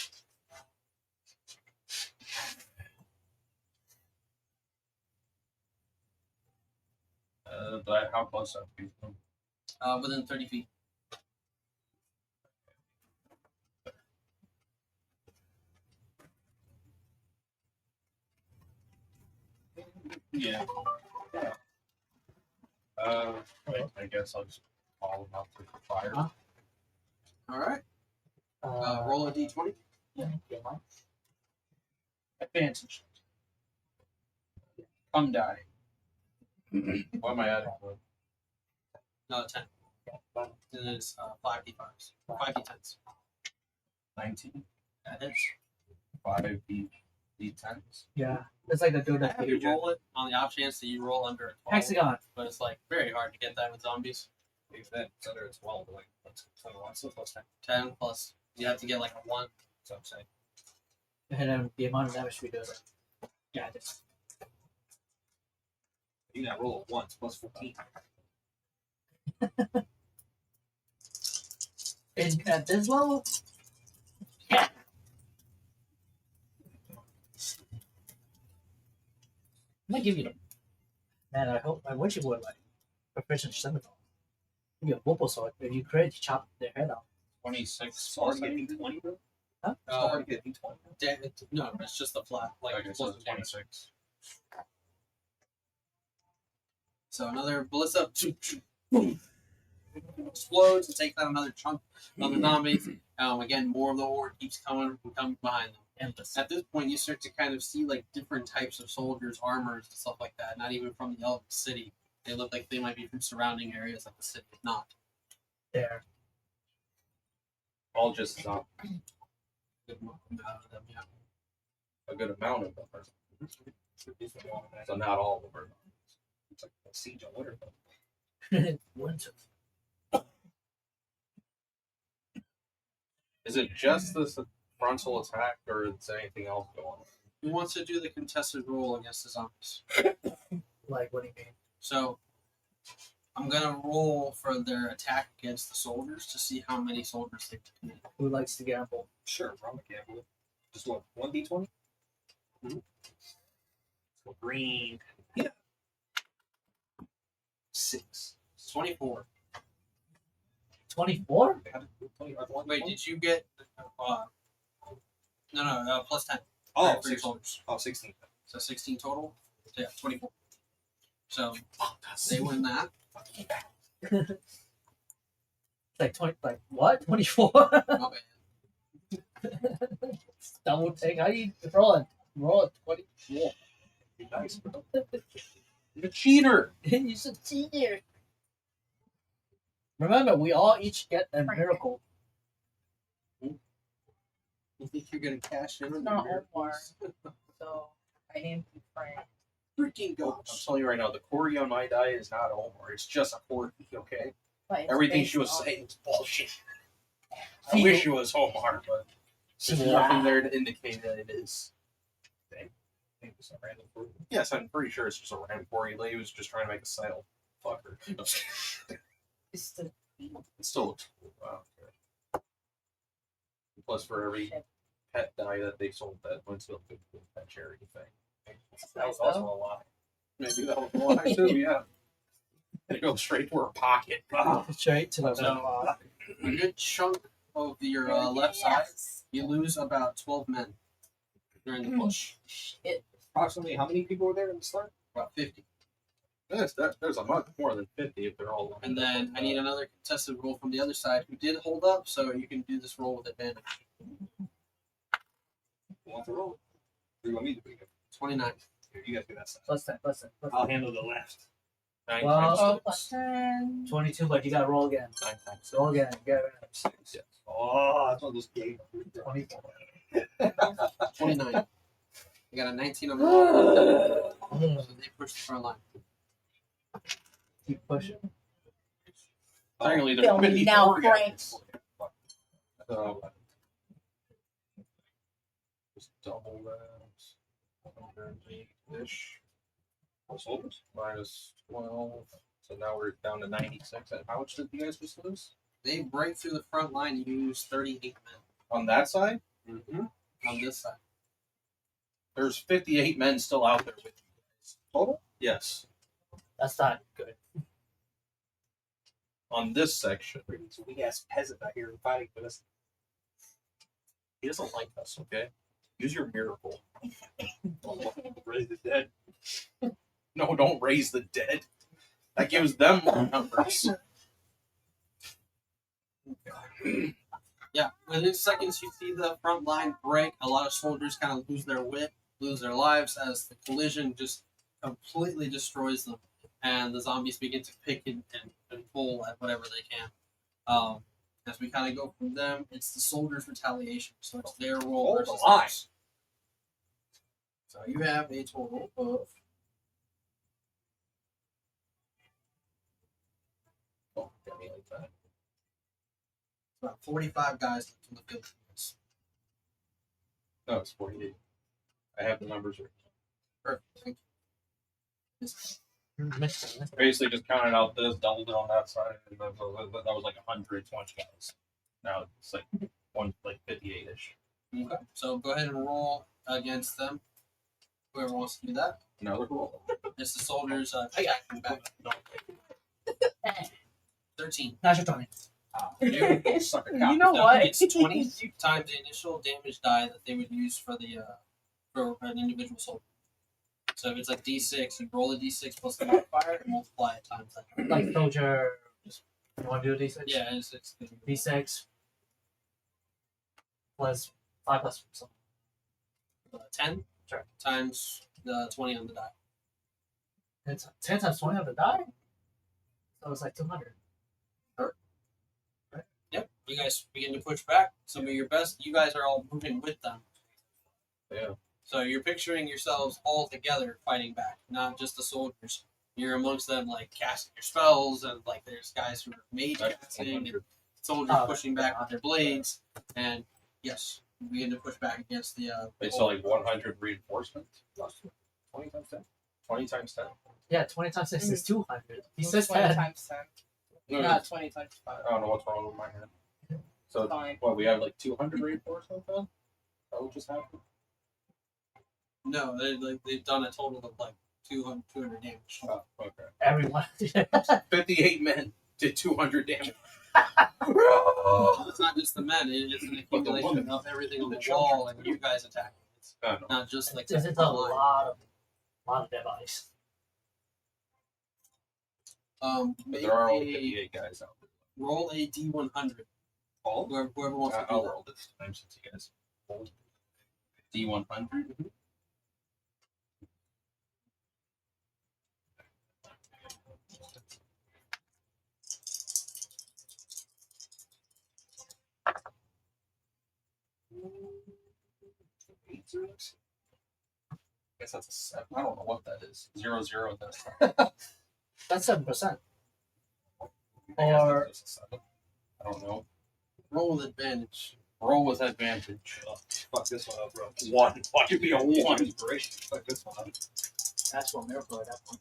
But how close are you? Within 30 feet. Yeah. I guess I'll just follow them out to the fire. Huh? All right. Roll a d20. Yeah, get mine. Advantage. Come die. Why am I adding? No, 10. And it's 5d5s. 5d10s. 19. That hits. 5 D10s. Yeah, it's like the dude I that have you roll it on the off chance that you roll under a 12. hexagon. But it's like very hard to get that with zombies. If that it's under 12, like that's 21, so plus 10. 10 plus. You have to get like a 1. So I'm saying. And then the amount of damage we do. Yeah, just You gotta roll it once plus 14. is at this level. Yeah. I'm gonna give you them. Man, I wish you would like proficient scimitar. Give you a bubble sword. If you crit, you chop their head off. 26. It's hard to get D20, bro. Huh? It's hard to get D20. No, it's just the flat. Like Okay, so plus it's 26. 26. So another ballista boom, explodes and takes out another chunk of the zombies. Again, more of the horde keeps coming behind them. Endless. At this point, you start to kind of see like different types of soldiers, armors, and stuff like that. Not even from the Elk City. They look like they might be from surrounding areas like the city. Not. There. All just not Good amount of them, yeah. a good amount of them. So not all of them. It's like a siege on winter. Winter. Is it just this frontal attack, or is anything else going on? Who wants to do the contested roll against the zombies? Like, what do you mean? So, I'm gonna roll for their attack against the soldiers to see how many soldiers they can hit. Who likes to gamble? Sure, I'm a gambler. Just what, 1d20? Mhm. So green. 6. 24. 24? Wait, did you get? No, plus 10. Oh, for your soldiers. 16. So 16 total. So yeah, 24. So they win that. Like 20, like what? 24? Not bad. Double take. How you roll it? Roll it 24. Be nice, bro. You're a cheater! You should see here. Remember, we all each get a miracle. You think you're gonna cash in on Not your Omar. miracles? So I named him Frank. Freaking I'm gosh. telling you right now, the Corey on my die is not Omar. It's just a Corey, okay? But it's Everything based she was on- saying was bullshit. I wish it was Omar, but There's nothing there to indicate that it is. I think it's a random group. Yes, I'm pretty sure it's just a random quarry. He was just trying to make a sale. Fuck her. It's still It still looks cool. Wow. Okay. Plus, for every pet die that they sold, that went to that charity thing. That was also a lie. Maybe that was a lie too. Yeah. It goes straight to her pocket. Ah. Straight to the So, a good chunk of your left side, you lose about 12 men during the push. Shit. Approximately how many people were there in the start? About 50. There's a much more than 50 if they're all. And then I need another contested roll from the other side who did hold up, so you can do this roll with advantage. You want to roll? Or you want me to pick it? 29. Here, you guys do that side. Plus 10, plus 10. I'll handle the left. 9 Well- times Oh, 6. plus 10. 22, but you gotta roll again. 9 times Roll again. You gotta 6. Yes. Oh, that's what this game. 24. 29. You got a 19 on the roll. So they push the front line. Keep pushing. Technically, there's Bill, 54 now guys. Franks. So, just double that. 108-ish. Minus 12. So now we're down to 96. And how much did you guys just lose? They break through the front line. You lose 38 On that side? men. Mm-hmm. On this side. There's 58 men still out there with you guys. Total? Yes. That's not good. On this section. It's a weak ass peasant out here fighting with us. He doesn't like us, okay? Use your miracle. Raise the dead. No, don't raise the dead. That gives them more numbers. Yeah, within seconds you see the front line break. A lot of soldiers kind of lose their wit, lose their lives as the collision just completely destroys them. And the zombies begin to pick and pull at whatever they can. As we kind of go from them, it's the soldiers' retaliation. So it's their roll Hold versus the line. theirs. So you have a total of Oh, got me like that. about 45 guys left in the field. No, it's 48. I have the numbers right. Perfect. Thank you. Yes. Basically, just counted out this, doubled it on that side, and that was like 120 guys. Now it's like 58-ish. Okay. So go ahead and roll against them. Whoever wants to do that. Another roll. It's the soldiers attacking back. 13. Natural 20. You suck a cock. You know So what? it's 20 times the initial damage die that they would use for the for an individual soldier. So if it's like D6, you roll a D6 plus the modifier and multiply it times that. Like soldier. You want to do a d6? Yeah, it's D6 plus 5 plus something. 10 Sure. times the 20 on the die. It's 10 times 20 on the die? So it's like 200. Yep. You guys begin to push back. Some of your best. You guys are all moving with them. Yeah. So you're picturing yourselves all together fighting back, not just the soldiers. You're amongst them, like casting your spells, and like there's guys who are mage casting, and soldiers pushing back with their blades. And yes, you begin to push back against the. They saw like 100 reinforcements. 20 times 10? 20 times 10? Yeah, 20 times 6 is 200. He It's says 20 10. times 10. No, Not 20 times 5. I don't know what's wrong with my head. So, Fine. what, we have like 200 reinforcements then? That what just happened? No, they've done a total of like 200 damage. Oh, okay. Everyone. 58 men did 200 damage. It's not just the men; it's an accumulation of everything on the wall, and you guys attacking. It's I know. not just like This the is a front line. lot of dead bodies. But Make there are only a 58 guys out there. roll a D100. All? Whoever wants to do I'll that. roll this time since you guys rolled. D100. Guess that's a 7. I don't know what that is. 0, 0. That's That's 7%. Or I don't know. Roll with advantage. Roll with advantage. Oh, fuck this one up, bro. One. Watch it be a one. Inspiration. Fuck this one up. that's one miracle at that point.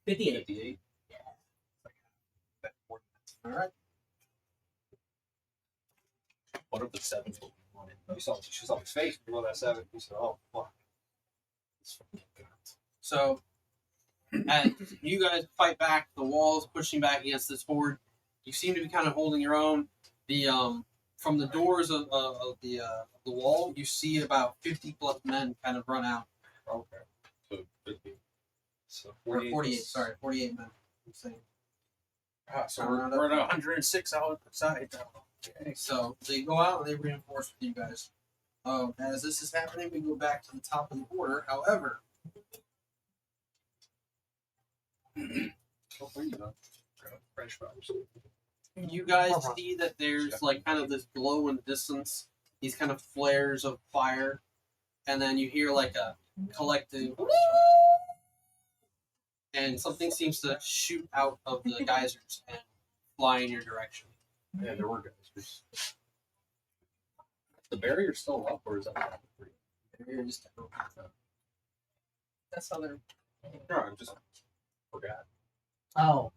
58. 58. All right. What if the 7 is what we wanted? She saw his face below that 7. He said, oh, fuck. So, as you guys fight back, the walls pushing back against this horde. You seem to be kind of holding your own. The from the doors of the wall, you see about 50 plus men kind of run out. Okay. So 50. So Or 48. 48, sorry, 48 men. I'm saying. So we're at 106 outside now. Okay, so they go out and they reinforce with you guys. As this is happening, we go back to the top of the order. However, Oh, you know. French fries. you guys see that there's like kind of this glow in the distance, these kind of flares of fire, and then you hear like a collective, and something seems to shoot out of the geysers and fly in your direction. Yeah, there were guys. The barrier's still up, or is that free? That's how they're. No, I just forgot. Oh.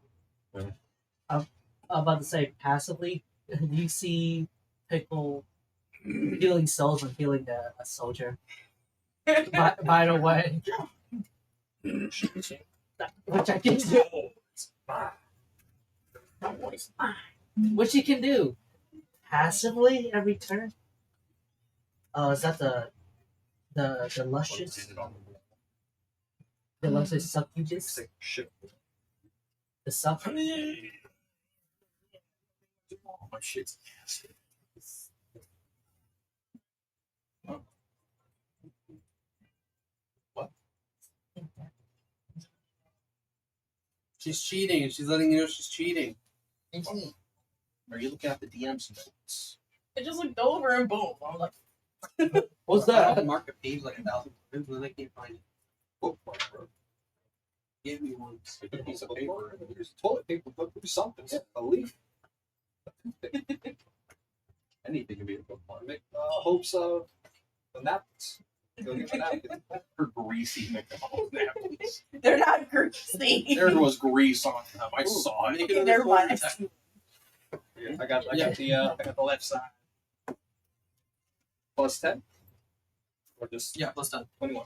Yeah. I'm about to say passively, you see Pickle healing souls and healing a soldier. By the way, which I can do. Which you can do passively every turn. Oh, is that the luscious? The luscious succubus? Shit. The suck. Oh, my shit's nasty. What? She's cheating. She's letting you know she's cheating. Are you looking at the DM's notes? I just looked over and boom. I'm like, What's I had to that? mark a page like 1,000 times, and then I can't find it. Bookmark, bro. Give me one. It's a piece of paper. There's toilet paper, but there's something. A leaf. Anything can be a bookmark. Hopes of the napkins. Go get your napkins. Her greasy McDonald's napkins. they're not greasy. There was grease on them. I saw it. Okay, never mind. I got the left side. Plus 10? Or just Yeah, plus 10. 21.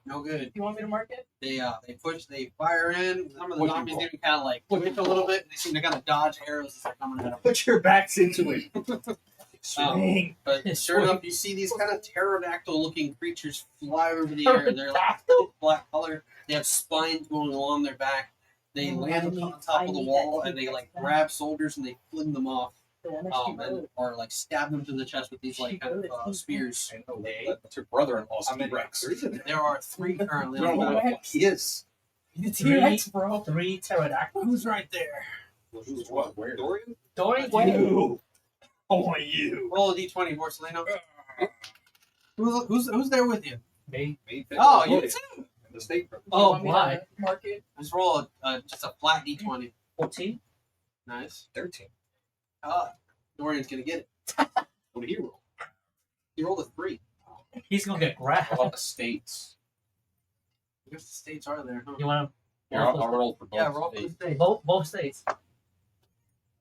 No good. You want me to mark it? They push, they fire in. Some of the zombies even kind of like twitch a little bit. They seem to kind of dodge arrows as they're coming at them. Put your backs into it. But sure enough, you see these kind of pterodactyl-looking creatures fly over the air. They're like black color. They have spines going along their back. They land on top of the wall and they like grab soldiers and they fling them off, or like stab them to the chest with these like kind of spears. I know, that's your brother-in-law's I'm in T-Rex. There are 3 currently. We don't know on what the the fuck he is. T-Rex, bro. 3 pterodactyls. Who's right there? Who's what? Where? Dorian? Dorian, You. Only you. Roll a d20, Porcelino. Who's there with you? me. Oh, you too. The state. Oh, Want me to why? Mark it. Just roll just a flat d20. 14. Nice. 13. Dorian's gonna get it. What did he roll? He rolled a 3. He's gonna get grabbed. How about the states? I guess the states are there, huh? You want Here, I'll roll for both Yeah, roll for the states. states. both states? That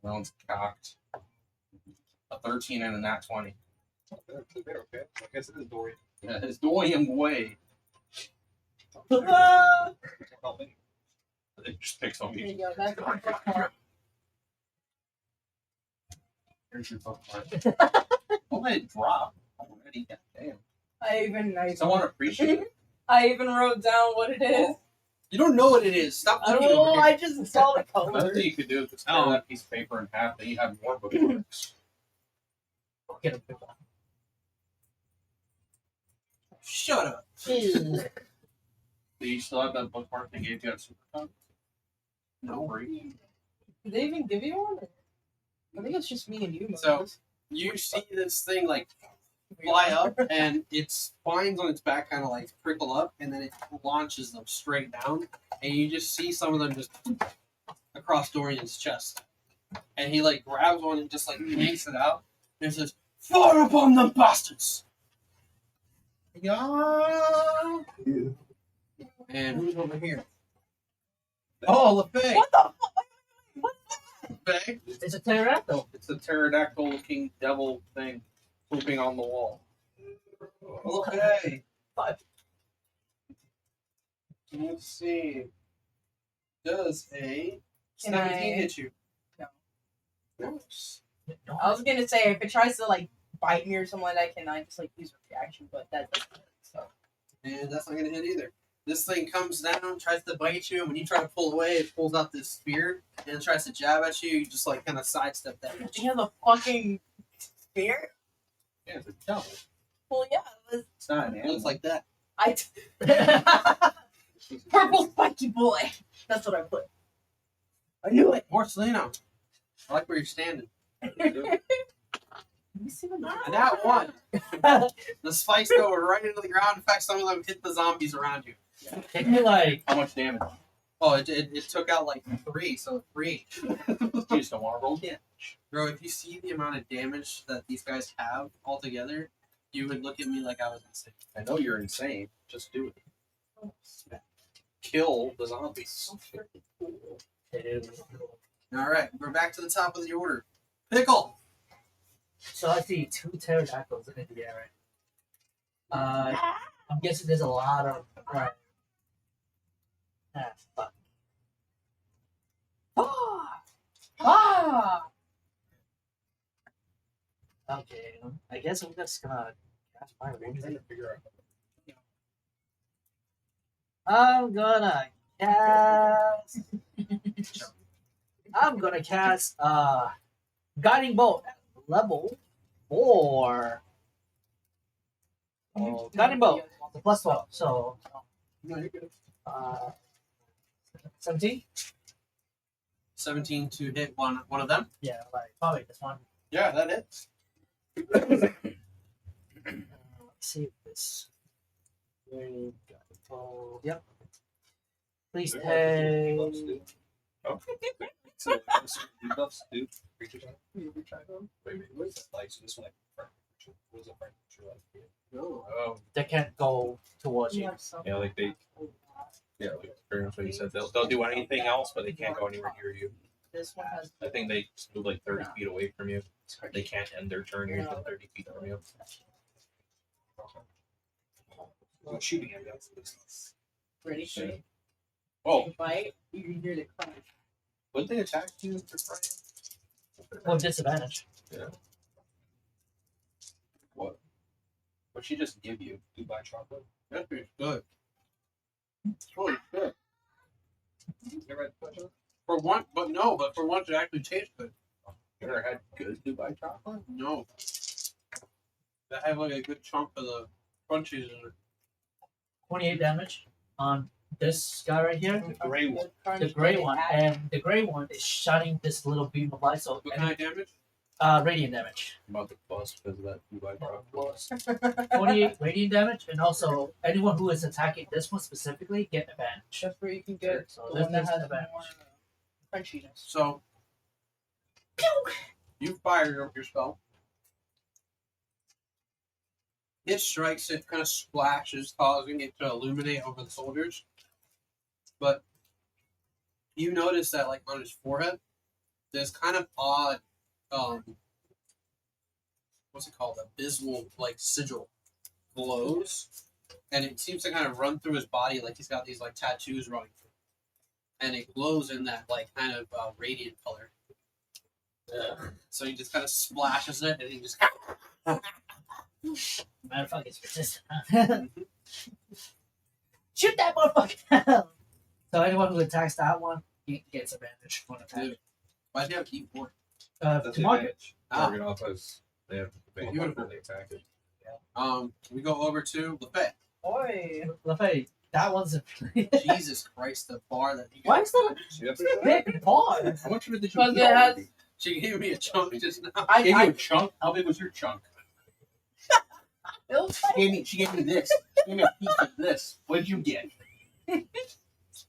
one's cocked. A 13 and a nat 20. They're okay. I guess it is Dorian. Yeah, it's Dorian way. Help me. It just picks on There you me. go. That's my bookmark. Here's your bookmark. Don't let it drop already. Damn. I Someone appreciate it. even wrote down what it is. You don't know what it is. Stop I looking don't know. over I here. just saw the Another color. thing you could do is just tear that piece of paper in half, then you have more bookmarks. Get him. Shut up. Do you still have that bookmark they gave you at SuperCon? No. Free? Did they even give you one? I think it's just me and you. So- Moses. You see this thing like fly up, and its spines on its back kind of like prickle up, and then it launches them straight down, and you just see some of them just across Dorian's chest, and he like grabs one and just like yanks it out, and says, "Fire upon them bastards!" Yeah. And Who's over here? oh, LeFay, What the fuck? LeFay, It's a pterodactyl. it's a pterodactyl-looking devil thing pooping on the wall. Okay. Five. Let's see. Does a Can 17 I- hit you? No. Nice. I was gonna say if it tries to like bite me or something like that, can I just like use a reaction? But that doesn't work, so. And that's not gonna hit either. This thing comes down, tries to bite you, and when you try to pull away, it pulls out this spear and it tries to jab at you. You just like kind of sidestep that. Do you have the fucking spear? Yeah, it's a devil. Well, yeah. It's not an It animal. looks like that. Purple spiky boy. That's what I put. I knew it. Porcelino. I like where you're standing. Let me see what And that one. The spikes go right into the ground. In fact, some of them hit the zombies around you. Can you like? How much damage? Oh, it took out like 3, so 3. You just don't want to roll damage. Bro, if you see the amount of damage that these guys have altogether, you would look at me like I was insane. I know you're insane. Just do it. Kill the zombies. Alright, we're back to the top of the order. Pickle! So I see 2 pterodactyls in the air. I'm guessing there's a lot of. Right. Ah, fuck. Ah! Okay, I guess I'm just gonna cast my bravery. I'm gonna cast. I'm gonna cast guiding bolt at level 4. Oh, guiding bolt, the plus 12. So No, you're good. 17. 17 to hit one of them. Yeah, like probably this one. Yeah, that hits. Let's see if this. Oh, yep. Please take. Oh. So, debuffs do creatures on it? Wait, what is that like? So this one, like, friend creature. What is a friend creature like? Oh. They can't go towards You you. have some. Yeah, like they. Yeah, like pretty much what you said. They'll do anything else, but they can't go anywhere near you. This one has. I think they just move like 30 feet away from you. They can't end their turn within 30 feet from you. Well, shooting at that. Ready, straight. Oh, Bite. You can hear the crunch. wouldn't they attack you for free? With disadvantage. What? What'd she just give you? Dubai chocolate? That's pretty good. Holy shit. You ever had Dubai chocolate? For once it actually tastes good. You ever had good Dubai chocolate? No. That have like a good chunk of the crunchies in it. 28 damage on this guy right here. The gray one. The gray one. And the gray one is shutting this little beam of light. So, What kind of damage? radiant damage. I'm about to bust because of that Dubai chocolate. 28 radiant damage. And also, anyone who is attacking this one specifically get advantage. That's where you can get So the one that this has is more advantage. crunchiness. So, you fire your spell. It strikes, it kind of splashes, causing it to illuminate over the soldiers. But you notice that, like, on his forehead, there's kind of odd, what's it called? Abysmal, like, sigil glows. And it seems to kind of run through his body like he's got these, like, tattoos running through. And it glows in that, like, kind of radiant color. So he just kind of splashes it, and he just... Matter of fact, it's resistant. Shoot that motherfucker! So anyone who attacks that one, he gets advantage on attack. Why do you have to eat more? To market. Target off as they have Beautiful. when they attack it. We go over to LeFay. Boy. Lefay, that one's a Jesus Christ, the bar that you Why is that See, that's a big bar? How much of it did you Because eat it has- already? She gave me a chunk just now. I gave you a chunk? How big was your chunk? She gave me this. She gave me a piece of this. What did you get?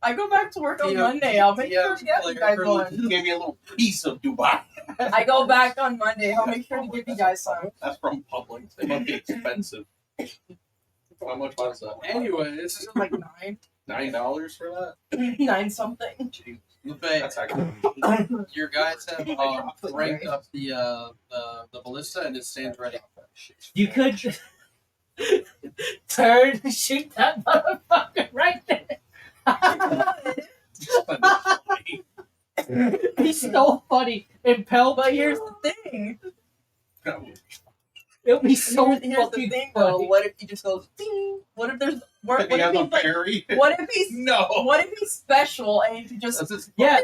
I go back to work on Yeah. Monday. I'll make Yeah, sure to get you like, guys really- one. You gave me a little piece of Dubai. I go back on Monday. I'll make sure to give you guys some. That's from Publix. They must be expensive. How much was that? Anyway, this is Like $9 for that? 9 something. Jeez. Buffet. That's actually. Your guys have ranked up the ballista and it stands ready. You could turn and shoot that motherfucker right there. He's so funny. Impel, But here's the thing. it'll be so Here's the fucking thing, though. funny. What if he just goes ding? What if there's what If he if has a he's like, parry? what if he's No. what if he's special and he just That's just Yeah,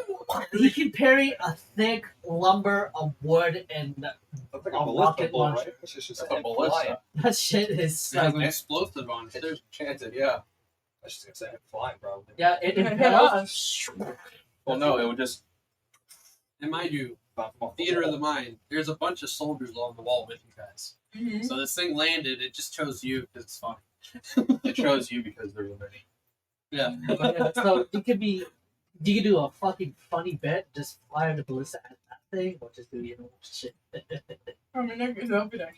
he can parry a thick lumber of wood and that's like a a rocket ballista, launcher. right? It's just That's a a ballista. that shit is It has so an explosive on it. Too. Chanted, yeah. I was just gonna say flying probably. yeah, it Hit impels. us. Well, no, it would just. And mind you, theater of the mind, there's a bunch of soldiers along the wall with you guys. Mhm. So this thing landed, it just chose you because it's fun. It chose you because there's a many. Yeah. Yeah, so you could do a fucking funny bit, just fire the ballista at that thing, or just do shit. I mean, I guess I'll be there.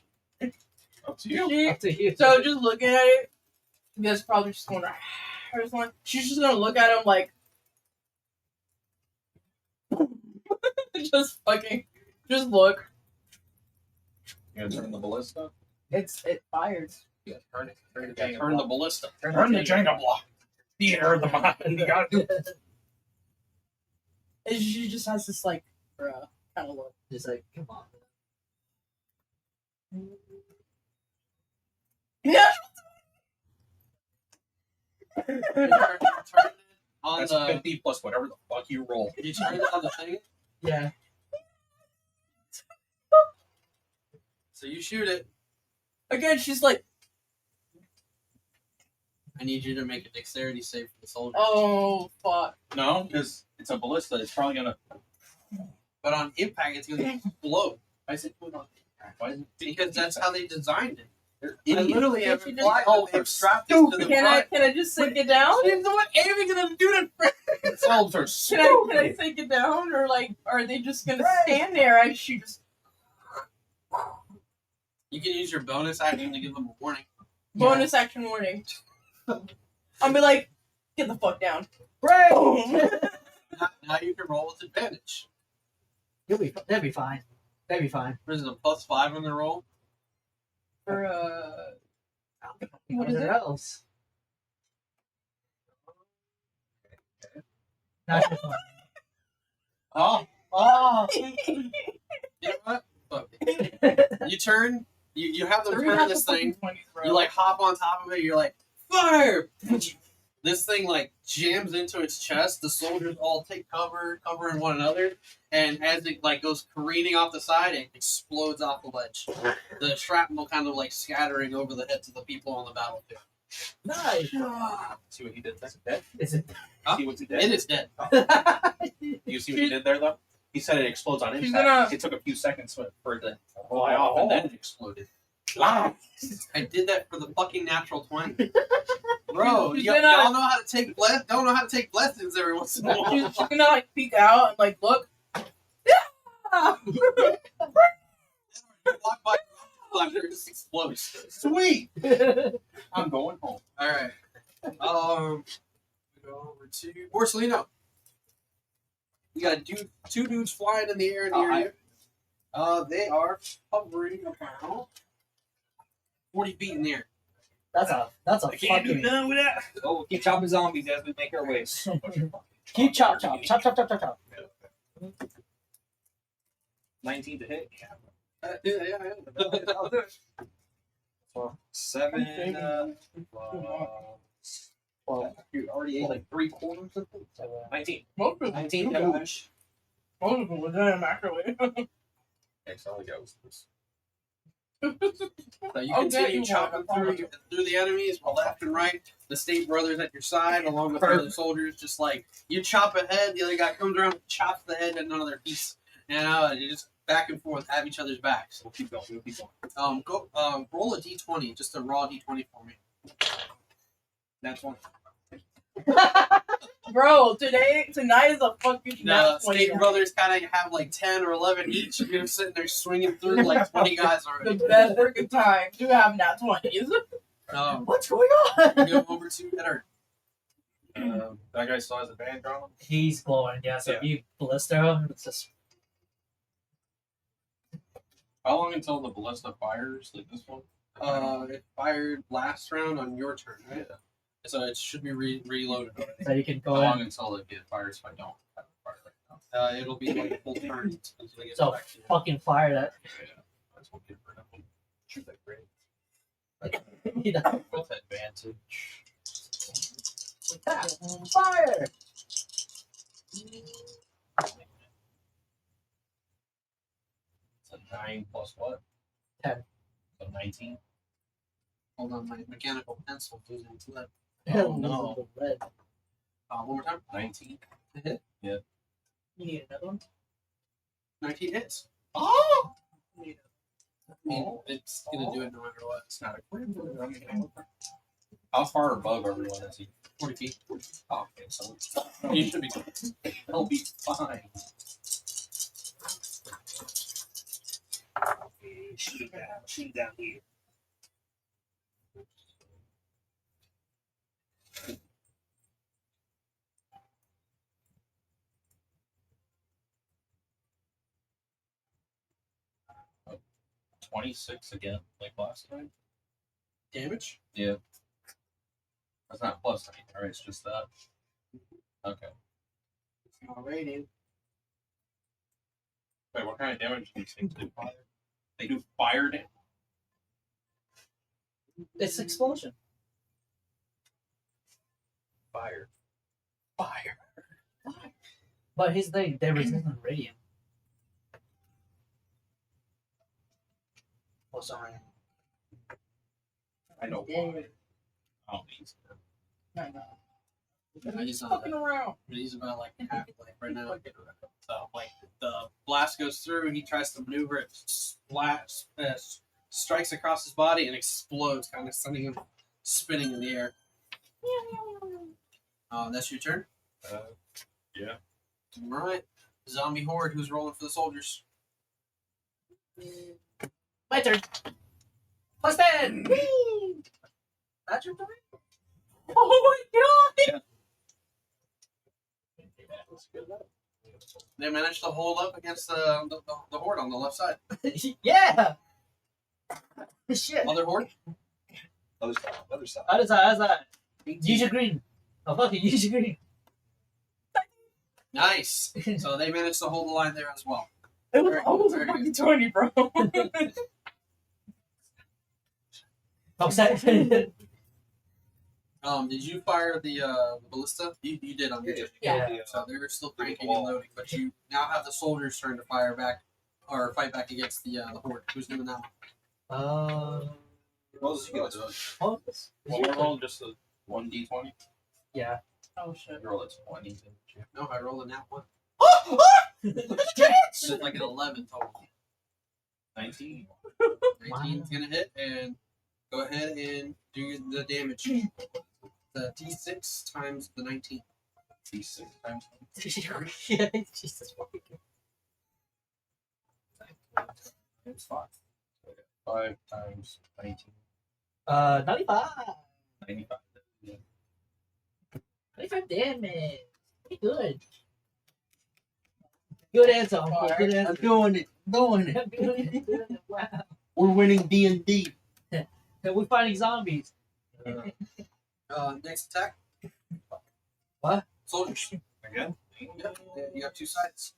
Up to you. She- Up to you. So just looking at it, you guys probably just going to. She's just gonna look at him like, just look. You gonna turn the ballista? It fires. Yeah, turn it. Turn it. Yeah, turn the ballista. Turn the Jenga block. Theater of the mind. You gotta do it. And she just has this like, bruh kind of look. Just like, come on. No. You turn it on That's the 50 plus whatever the fuck you roll. you turn it on the thing, Yeah. so you shoot it. Again, she's like, I need you to make a dexterity save for the soldier. oh fuck. No, because it's a ballista. It's probably gonna. But on impact, it's gonna explode. I said put it on impact. Why is it? Because that's how they designed it. They're I idiots. literally Can't have you implied just- that they've strapped this to the Can I front. just sink it down? She's the one aiming gonna do it. Soldiers are Can stupid. I sink it down, or like, are they just gonna stand there as she just You can use your bonus action to give them a warning. bonus action warning? I'll be like, get the fuck down. Right. Now you can roll with advantage. That'd be fine. That'd be fine. What is it, a +5 on the roll? For What is it? else? Natural one. Oh, You know what? Fuck it. You turn. You have them turn this thing. You like hop on top of it. You're like fire. This thing like jams into its chest. The soldiers all take covering one another, and as it like goes careening off the side, it explodes off the ledge. The shrapnel kind of like scattering over the heads of the people on the battlefield. Nice. see what he did there? Is it? Huh? See what he did? It is dead. You see what he did there, though? He said it explodes on She's impact. gonna- It took a few seconds for it to fly off, and then it exploded. I did that for the fucking natural 20. Bro, She's y'all gonna- know how to take don't know how to take lessons every once in a while. She's gonna like peek out and like look. Yeah! Walk by, it just explodes. Sweet! I'm going home. All right. We go over to Borsellino. You got two dudes flying in the air near you. They are hovering about 40 feet in the air. That's a fucking. none with that. Oh, we'll keep chopping zombies as we make our way. Keep chop. 19 to hit. Yeah. Well, 7. Well, You already ate like 3/4 of it? 19. Most people 19 do that. damage. Most people was in a microwave. Okay, so all I got was this. So you I'll continue get you chopping one. through the enemies, left and right. The state brothers at your side, along with the other soldiers, just like you chop a head, the other guy comes around, chops the head, and another piece. And you just back and forth, have each other's backs. We'll keep going. We'll keep going. Roll a d20, just a raw d20 for me. That's one. Bro, tonight is a fucking The nat 20. State Brothers kind of have like 10 or 11 each. You're sitting there swinging through like 20 guys The already. best freaking time to have nat 20s. What's going on? Go over to Eddard. That guy still has a band on him. He's glowing, yeah. So if you blister him, it's just How long until the ballista fires? Like this one? It fired last round on your turn, right? So it should be reloaded already. so you can How go long in. until it fires if I don't have a fire right now? It'll be like a full turn until it gets So back to you. fucking fire that. Yeah. That's what good for him. Shoot that great. You know, With advantage. fire. It's a 9 plus what? 10. So 19. Hold on, my mechanical pencil losing its lead. Oh, no. Red. One more time. 19. Hit. You need another one? 19 hits. Oh! I mean, it's gonna do it no matter what. It's not a crit. How far above everyone is he? 40 feet. Oh, okay, so he should be. He'll be fine. Shoot down here. Oh, 26 again, like last time. Damage. Yeah. That's not plus anything, right? It's just that. Okay. Alrighty. Wait, what kind of damage do these things do? Fire? They do fire damage. It's explosion. Fire. Fire. But here's the thing, they're resistant radiant. Oh, sorry. I know Yeah. why. I don't need to. I know. He's Fucking around. about like half life right now. So like the blast goes through, he tries to maneuver it, strikes across his body and explodes, kind of sending him spinning in the air. That's your turn. Yeah. All right, zombie horde. Who's rolling for the soldiers? My turn. Plus 10! Whee! That's your turn? Oh my god! They managed to hold up against the horde on the left side. Yeah! Shit. Other horde. Other side. Other side. Other side. Use your green. Oh, fuck it, use your green. Nice. So they managed to hold the line there as well. It was Very almost a good. fucking 20, bro. Oh, sorry. Did you fire the ballista? You did on your turn. Yeah. So they're still cranking and loading, but you now have the soldiers turn to fire back or fight back against the horde. Who's doing that one? What else you guys doing? Oh, Well, we're rolling just a 1d20. yeah. Oh shit. You roll a 20. didn't you? No, I rolled a nat one. Shit! It's like an 11 total. 19. 19's gonna hit, and go ahead and do the damage. The d6 times the 19. D6 times. Yeah, Jesus fucking. It's 5. 5 times 19. 95. 95. Yeah. 95 damage. Pretty good. Good answer, Uncle. Good answer. I'm doing it. Doing it. Good. Wow. We're winning D&D. We're fighting zombies. Next attack. What? Soldiers. Again? Yep. You got two sides.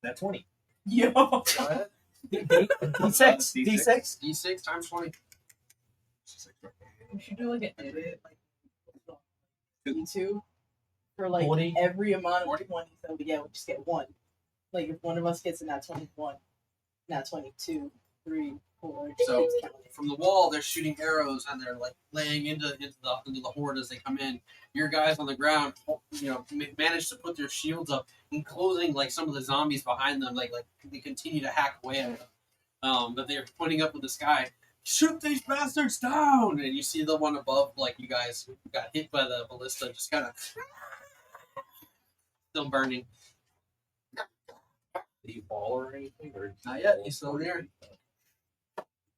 That's 20. Yo. Go ahead. D6. D6. D6 times 20. We should do like an edit, like 2 for like 40. every amount of 40? 20s that we get, we just get one. Like if one of us gets in that 21, not 22, 3, 4. So from the wall, they're shooting arrows and they're like laying into the horde as they come in. Your guys on the ground, manage to put their shields up, enclosing like some of the zombies behind them. Like they continue to hack away at them. But they're pointing up at the sky. Shoot these bastards down! And you see the one above, like you guys got hit by the ballista, just kind of still burning. Did you fall or anything? Or Not yet. He's still there.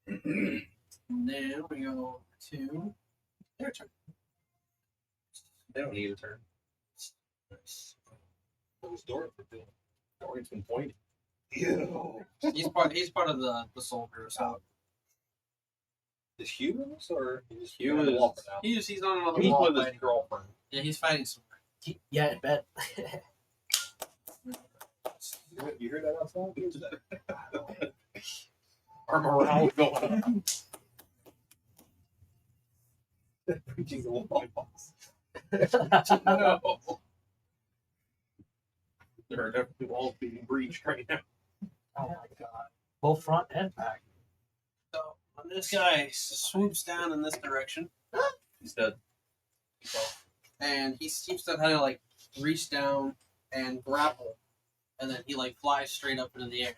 And then we go to their turn. They don't need a turn. What was Dorian doing? Dorian's been pointing. He's part of the soldier. So Is humans or he's Hugh is- walking out? he's on another He's wall with his fighting. girlfriend. Yeah, he's fighting somewhere. Yeah, I bet. You hear that outside? Who's that? Our morale going up. Preaching the walls. No. There are definitely walls being breached right now. Oh my god. Both front and back. So when this guy swoops down in this direction, He's dead. and he seems to kind of like reach down and grapple, and then he like flies straight up into the air.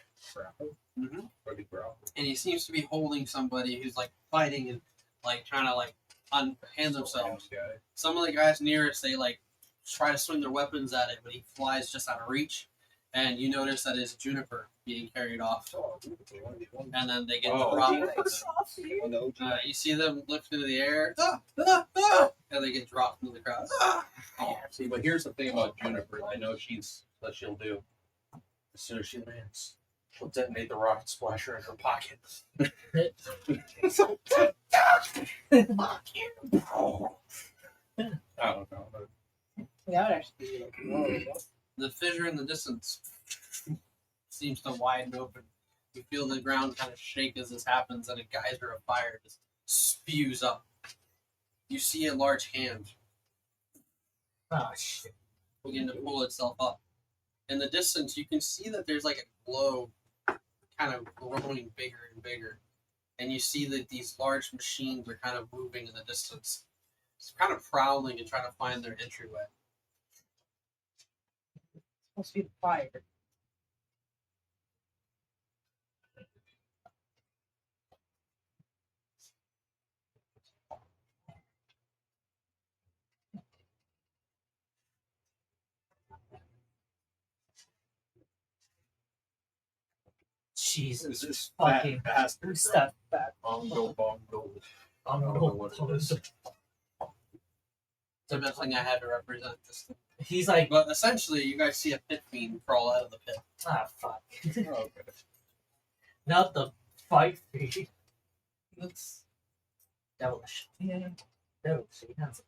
Mm-hmm. Where did he growl? And he seems to be holding somebody who's like fighting and like trying to like unhand themselves. Guy. Some of the guys nearest, they like try to swing their weapons at it, but he flies just out of reach. And you notice that it's Juniper being carried off, Oh, and then they get Oh, dropped. no. You see them lift into the air, and they get dropped into the crowd. See, but here's the thing about Juniper. I know what she'll do. As soon as she lands, she'll detonate the rocket splasher in her pocket. I don't know. That would actually be like, whoa. The fissure in the distance seems to widen open. You feel the ground kind of shake as this happens, and a geyser of fire just spews up. You see a large hand Oh shit. begin to pull itself up. In the distance, you can see that there's like a globe kind of growing bigger and bigger. And you see that these large machines are kind of moving in the distance. It's kind of prowling and trying to find their entryway. Supposed to be the fire. Jesus This fucking fat bastard. step back. Bongo. I'm don't know what it is. It's the best thing I had to represent this. He's like, But essentially, you guys see a pit fiend crawl out of the pit. ah, fuck. Okay. Not the fight fiend. Looks. Devilish. Yeah. Devilish. He has it.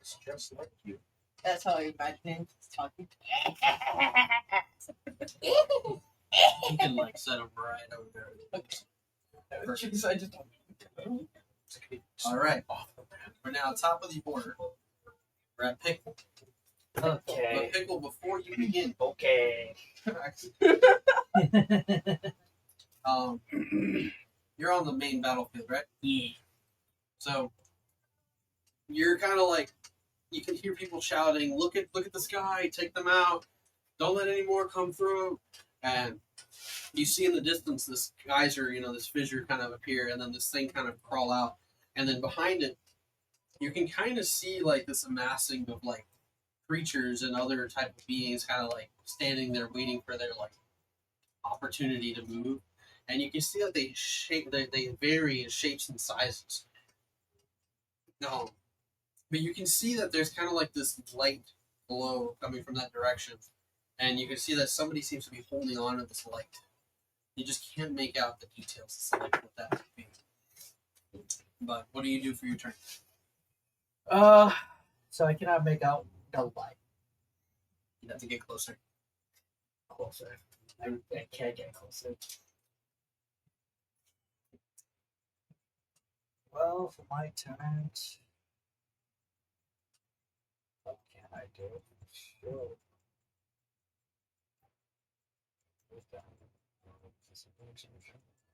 It's just like you. That's how I imagine him talking. You can like set him right over there. Jeez, I just. All right. We're now top of the order. We're at Pickle. Okay. But Pickle, before you begin, Okay. you're on the main battlefield, right? Yeah. So you're kind of like, you can hear people shouting, "Look at the sky! Take them out! Don't let any more come through!" And you see in the distance this geyser, this fissure kind of appear, and then this thing kind of crawl out, and then behind it, you can kind of see like this amassing of like creatures and other type of beings, kind of like standing there waiting for their like opportunity to move, and you can see that they vary in shapes and sizes. No, but you can see that there's kind of like this light glow coming from that direction, and you can see that somebody seems to be holding on to this light. You just can't make out the details to select what that would be. But what do you do for your turn? So I cannot make out the light. You have to get closer. Closer. I can't get closer. Well, for my turn, what can I do? Sure.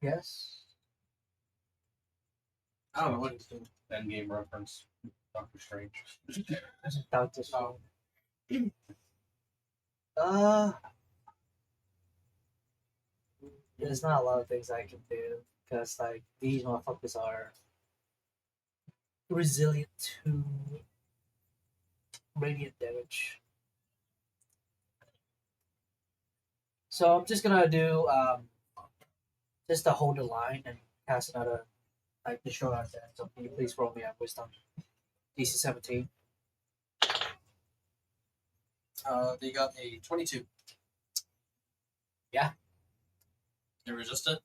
Yes. I don't know what he's doing. Endgame reference. Doctor Strange. Doctor Oh. Strange. There's not a lot of things I can do because like these motherfuckers are resilient to radiant damage. So I'm just gonna do just to hold the line and cast another like the short out there. So can you please roll me up wisdom? DC 17. They got a 22. Yeah. They resistant.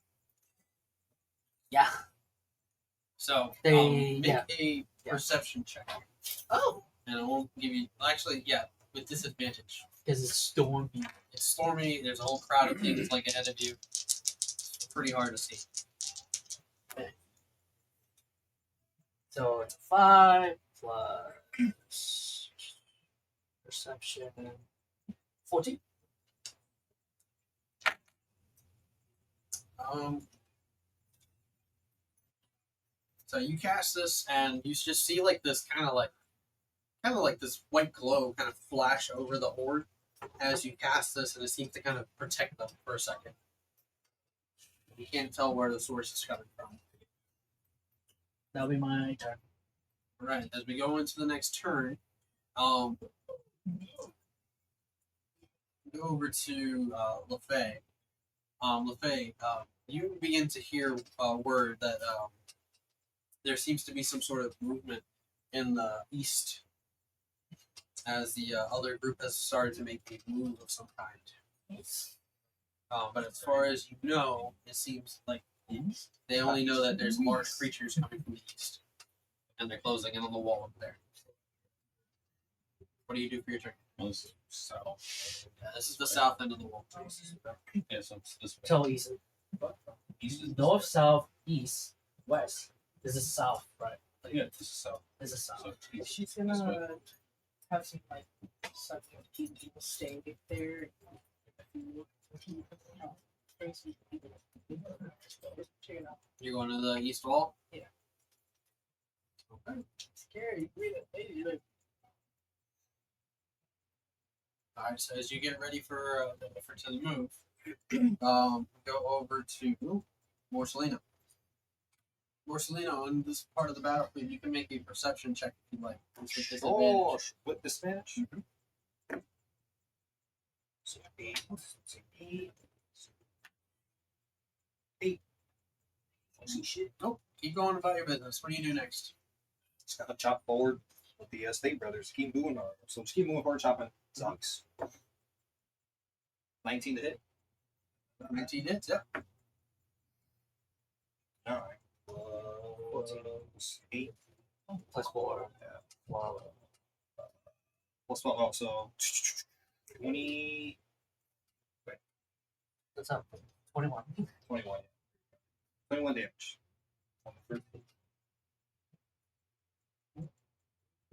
Yeah. So They- make yeah. a perception check, Oh, and I won't give you. Actually, yeah, with disadvantage. because it's stormy. It's stormy. There's a whole crowd of things like ahead of you. It's pretty hard to see. So it's 5 plus perception 14. So you cast this, and you just see like this kind of like this white glow kind of flash over the horde as you cast this, and it seems to kind of protect them for a second. You can't tell where the source is coming from. That'll be my turn. All right, as we go into the next turn, go over to LaFay. LaFay, you begin to hear word that there seems to be some sort of movement in the east as the other group has started to make a move of some kind. But as far as you know, it seems like they only know that there's large creatures coming from the east, and they're closing in on the wall over there. What do you do for your turn? South. Yeah, this is the south end of the wall. Yeah, so it's this way. So east. East is North, south, east, west. This is south, right? Yeah, this is south. This is south. So east. She's This way. gonna have some like something people stay there. You're going to the east wall? Yeah. Okay. Scary. Alright, so as you get ready for the move, go over to Morcelino. Morcelino, on this part of the battlefield, you can make a perception check if you'd like. With disadvantage. Oh, with disadvantage? So 8. See shit. Nope. Keep going about your business. What do you do next? Just gotta chop forward with the State Brothers. Keep moving hard. So just keep moving forward, chopping. Sucks. 19 to hit. 19 hits, yep. Alright. 14 plus 8. Plus 4. Yeah. Wow. Plus 12. Oh, so 20. What's up? 21. 21. 21 damage. On the first.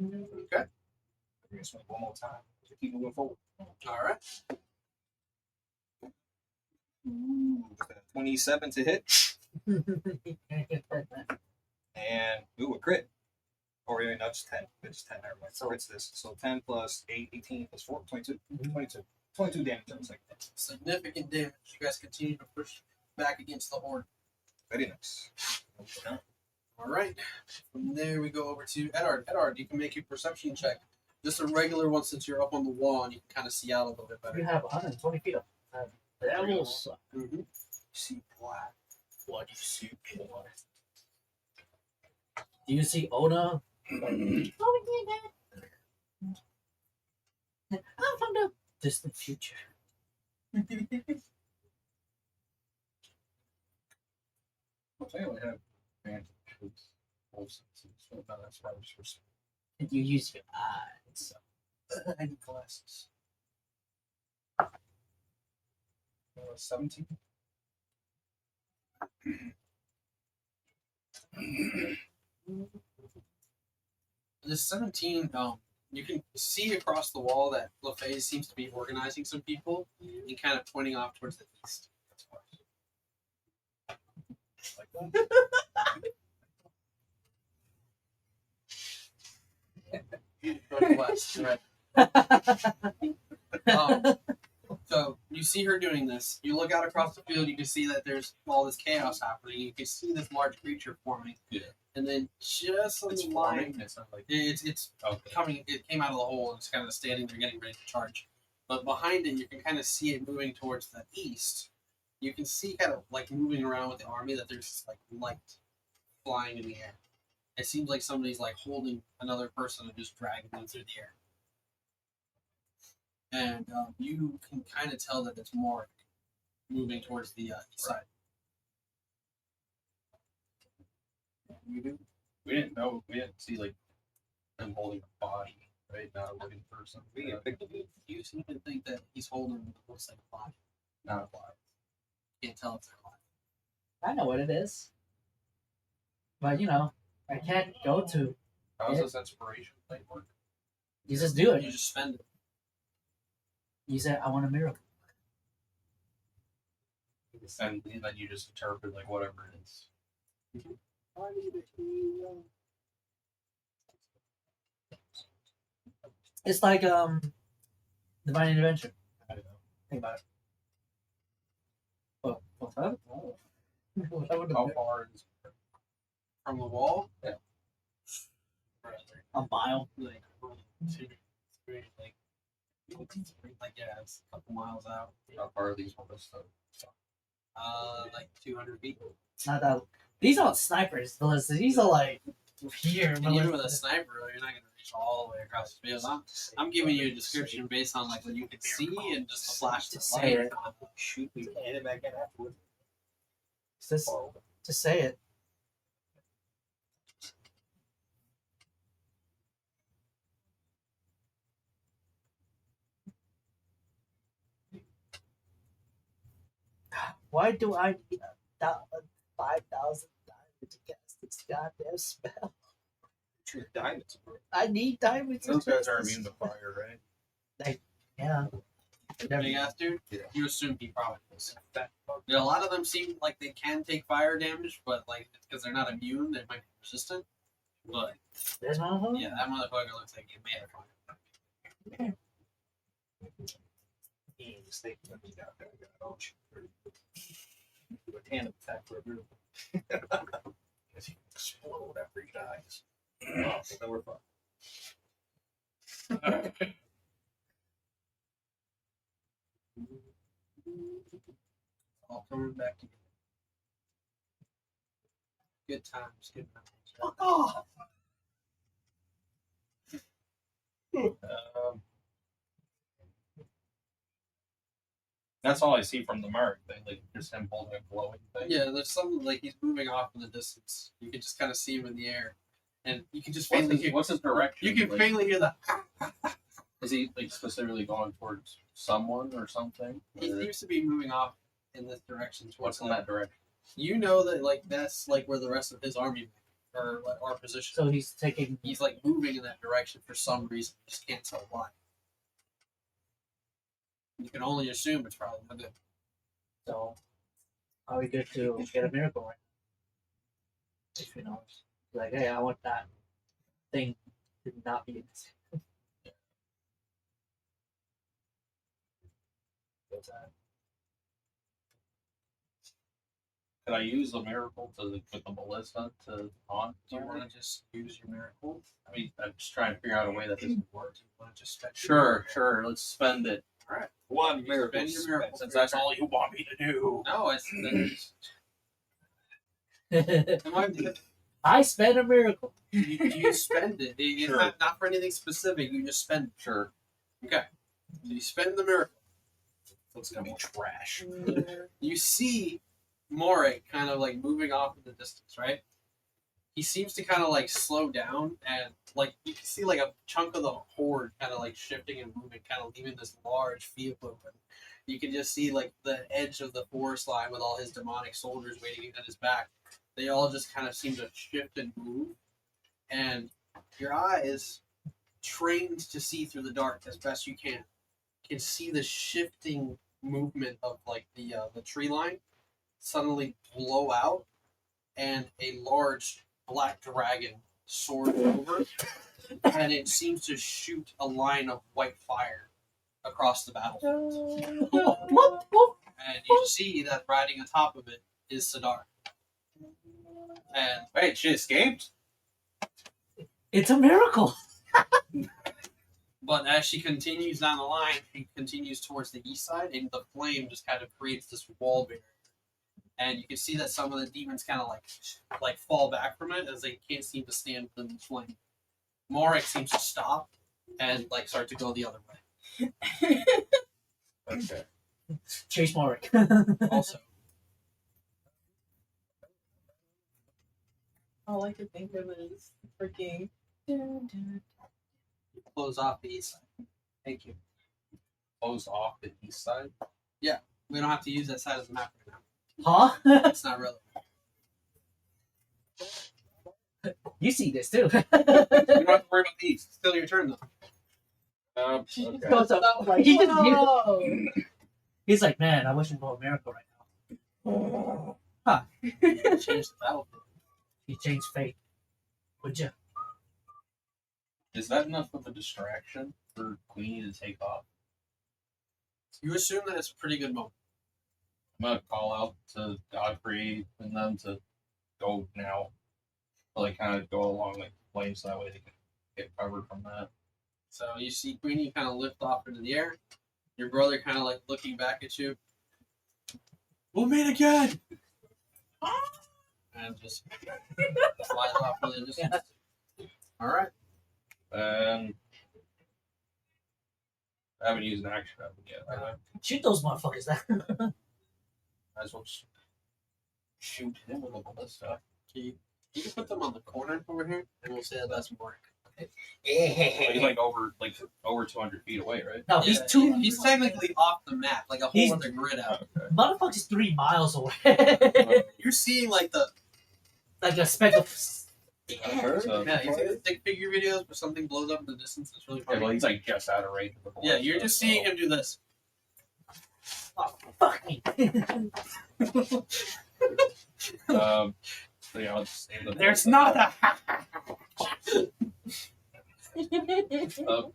Okay. We're gonna swing one more time. So keep moving forward. Alright. 27 to hit. And ooh, a crit. Or no, just 10. It's 10. Never mind. So crits this. So 10 plus 8, 18 plus 4, 22. 22. 22 damage. I was like, Significant damage. You guys continue to push back against the horde. very nice. Alright. From there, we go over to Edard. Edard, you can make a perception check. Just a regular one since you're up on the wall and you can kind of see out a little bit better. You have 120 feet of that will suck. Mm-hmm. See black. What do you see black? Do you see Ona? I'm from the distant future. I'll tell you what I have advantage with wolves. So not as far as And you use your eyes. I need glasses. 17. This 17, you can see across the wall that LaFaze seems to be organizing some people and kind of pointing off towards the east. Northwest, right. So you see her doing this. You look out across the field. You can see that there's all this chaos happening. You can see this large creature forming. Yeah. And then just on It's the forming. line, It's not like it's okay. coming. It came out of the hole and it's kind of standing there, getting ready to charge. But behind it, you can kind of see it moving towards the east. You can see kind of like moving around with the army that there's this, like light flying in the air. It seems like somebody's like holding another person and just dragging them through the air. And you can kind of tell that it's more moving towards the east side. You do? We didn't know. We didn't see like him holding a body, right? Not a living person. We get picked up. You seem to think that he's holding what looks like a body. Not a body. Can't tell if they're alive. I know what it is. But you know, I can't go to. How's Yeah. this inspiration thing work? You just do it. You just spend it. You said, I want a miracle. And then you just interpret like whatever it is. It's like divine intervention. I don't know. Think about it. Oh, what's that? Oh. That would How have far is From the wall? Yeah. a mile. Like, 1, 2, 3, like yeah, it's a couple miles out. how far are these ones? Like 200 feet. Not that. These aren't snipers, Melissa. These are like here. And even with a sniper, you're not gonna reach all the way across the field. I'm giving you a description based on like what you can see and just the flash of Just the say light. it. Shoot me and it back in afterwards. Just say it. Why do I need 5,000 diamonds to cast this goddamn spell? Shoot diamonds, bro. I need diamonds. to Those guys cast are this immune to fire, right? Yeah. Big ass dude. Yeah. You assume he probably is. Yeah, a lot of them seem like they can take fire damage, but like because they're not immune, they might be resistant. But There's one of them. yeah, that motherfucker looks like he made it fire. Mistake. Oh, shoot. Do a tandem attack for a miracle. Because he can explode after he dies. Oh, so then we're fine. All coming back together. Good times, good times. Oh. That's all I see from the mark thing, like just him holding a glowing thing. Yeah, there's some like he's moving off in the distance. You can just kind of see him in the air, and you can just What's faintly his, hear. what's his direction? You can Like, faintly hear the. is he like specifically going towards someone or something? He Or seems to be moving off in this direction. what's Towards in like, that direction? You know that like that's like where the rest of his army or like our position. So he's taking. He's like moving in that direction for some reason. You just can't tell why. You can only assume it's probably not good. So, are we good to get a miracle right now? If you know, like, hey, I want that thing to not be. Could I use the miracle to put the ballista to on? Do you want to just use your miracle? I mean, I'm just trying to figure out a way that this would work. Do you want to just spend Sure. Let's spend it. All right. One miracle. Spend your miracle. Since that's all you want me to do. No, I spent a miracle. you spend it. It's Sure. not for anything specific. You just spend it. Sure. Okay. So you spend the miracle. It's gonna be trash. You see Morik kind of like moving off in the distance, right? He seems to kind of like slow down and like you can see like a chunk of the horde kind of like shifting and moving, kind of leaving this large field open. You can just see like the edge of the forest line with all his demonic soldiers waiting at his back. They all just kind of seem to shift and move. And your eyes trained to see through the dark as best you can see the shifting movement of like the tree line suddenly blow out, and a large black dragon soars over, and it seems to shoot a line of white fire across the battlefield. And you see that riding atop of it is Sidar. And Wait, she escaped? It's a miracle. but as she continues down the line, she continues towards the east side, and the flame just kind of creates this wall barrier. And you can see that some of the demons kind of like fall back from it as they can't seem to stand within the flame. Morik seems to stop and like start to go the other way. Okay. Chase Morik. Also, All I could think of is freaking. close off the east side. Thank you. Closed off the east side. We don't have to use that side of the map right now. Huh? It's not relevant. You see this too. We don't have to worry about the east. It's still your turn though. Okay. Goes up, like, he just- Whoa. he's like, man, I wish it were a miracle right now. Change the battlefield. He changed fate. Would you? Is that enough of a distraction for Queenie to take off? You assume that it's a pretty good moment. I'm gonna call out to Godfrey and them to go now. Like kind of go along like the flames so that way they can get covered from that. So you see Queenie kind of lift off into the air. Your brother kind of like looking back at you. We'll meet again. And just flies off really distance. All right. And I haven't used an action weapon yet. have I? Shoot those motherfuckers. Might as well just shoot him with a ballista. You can put them on the corner over here, and we'll say that that's more. He's like over 200 feet away, right? No, he's Yeah, two. He's technically off the map, like a whole He's- other grid out. Okay. Motherfucker's 3 miles away. You're seeing like the Like a speck of. So, yeah. You see the stick figure videos where something blows up in the distance. It's really yeah, funny. well, he's like just out of range of the bullet. Yeah, you're just seeing him do this. Oh, fuck me. So yeah, I'll just save the There's not a.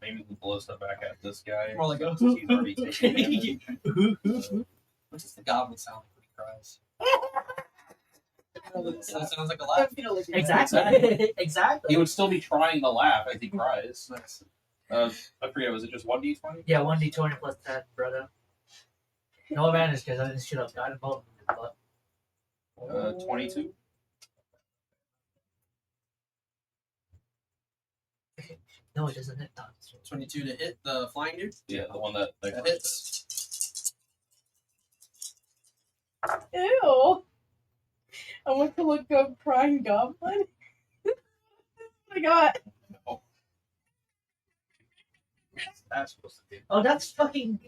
maybe the ballista back at this guy. More like a. He's already taking damage. What does the goblin sound like when he cries? So it sounds like a laugh. Exactly. Exactly. He would still be trying to laugh as he cries. I forget, was it just 1d20? Yeah, 1d20 plus 10, brother. No advantage because I didn't shoot up. I didn't vote. But 22? no, it doesn't hit. No. 22 to hit the flying dude. Yeah, the one that That hits. Ew. I went to look up crying goblin. Oh my god. That's supposed to be. Oh, that's fucking.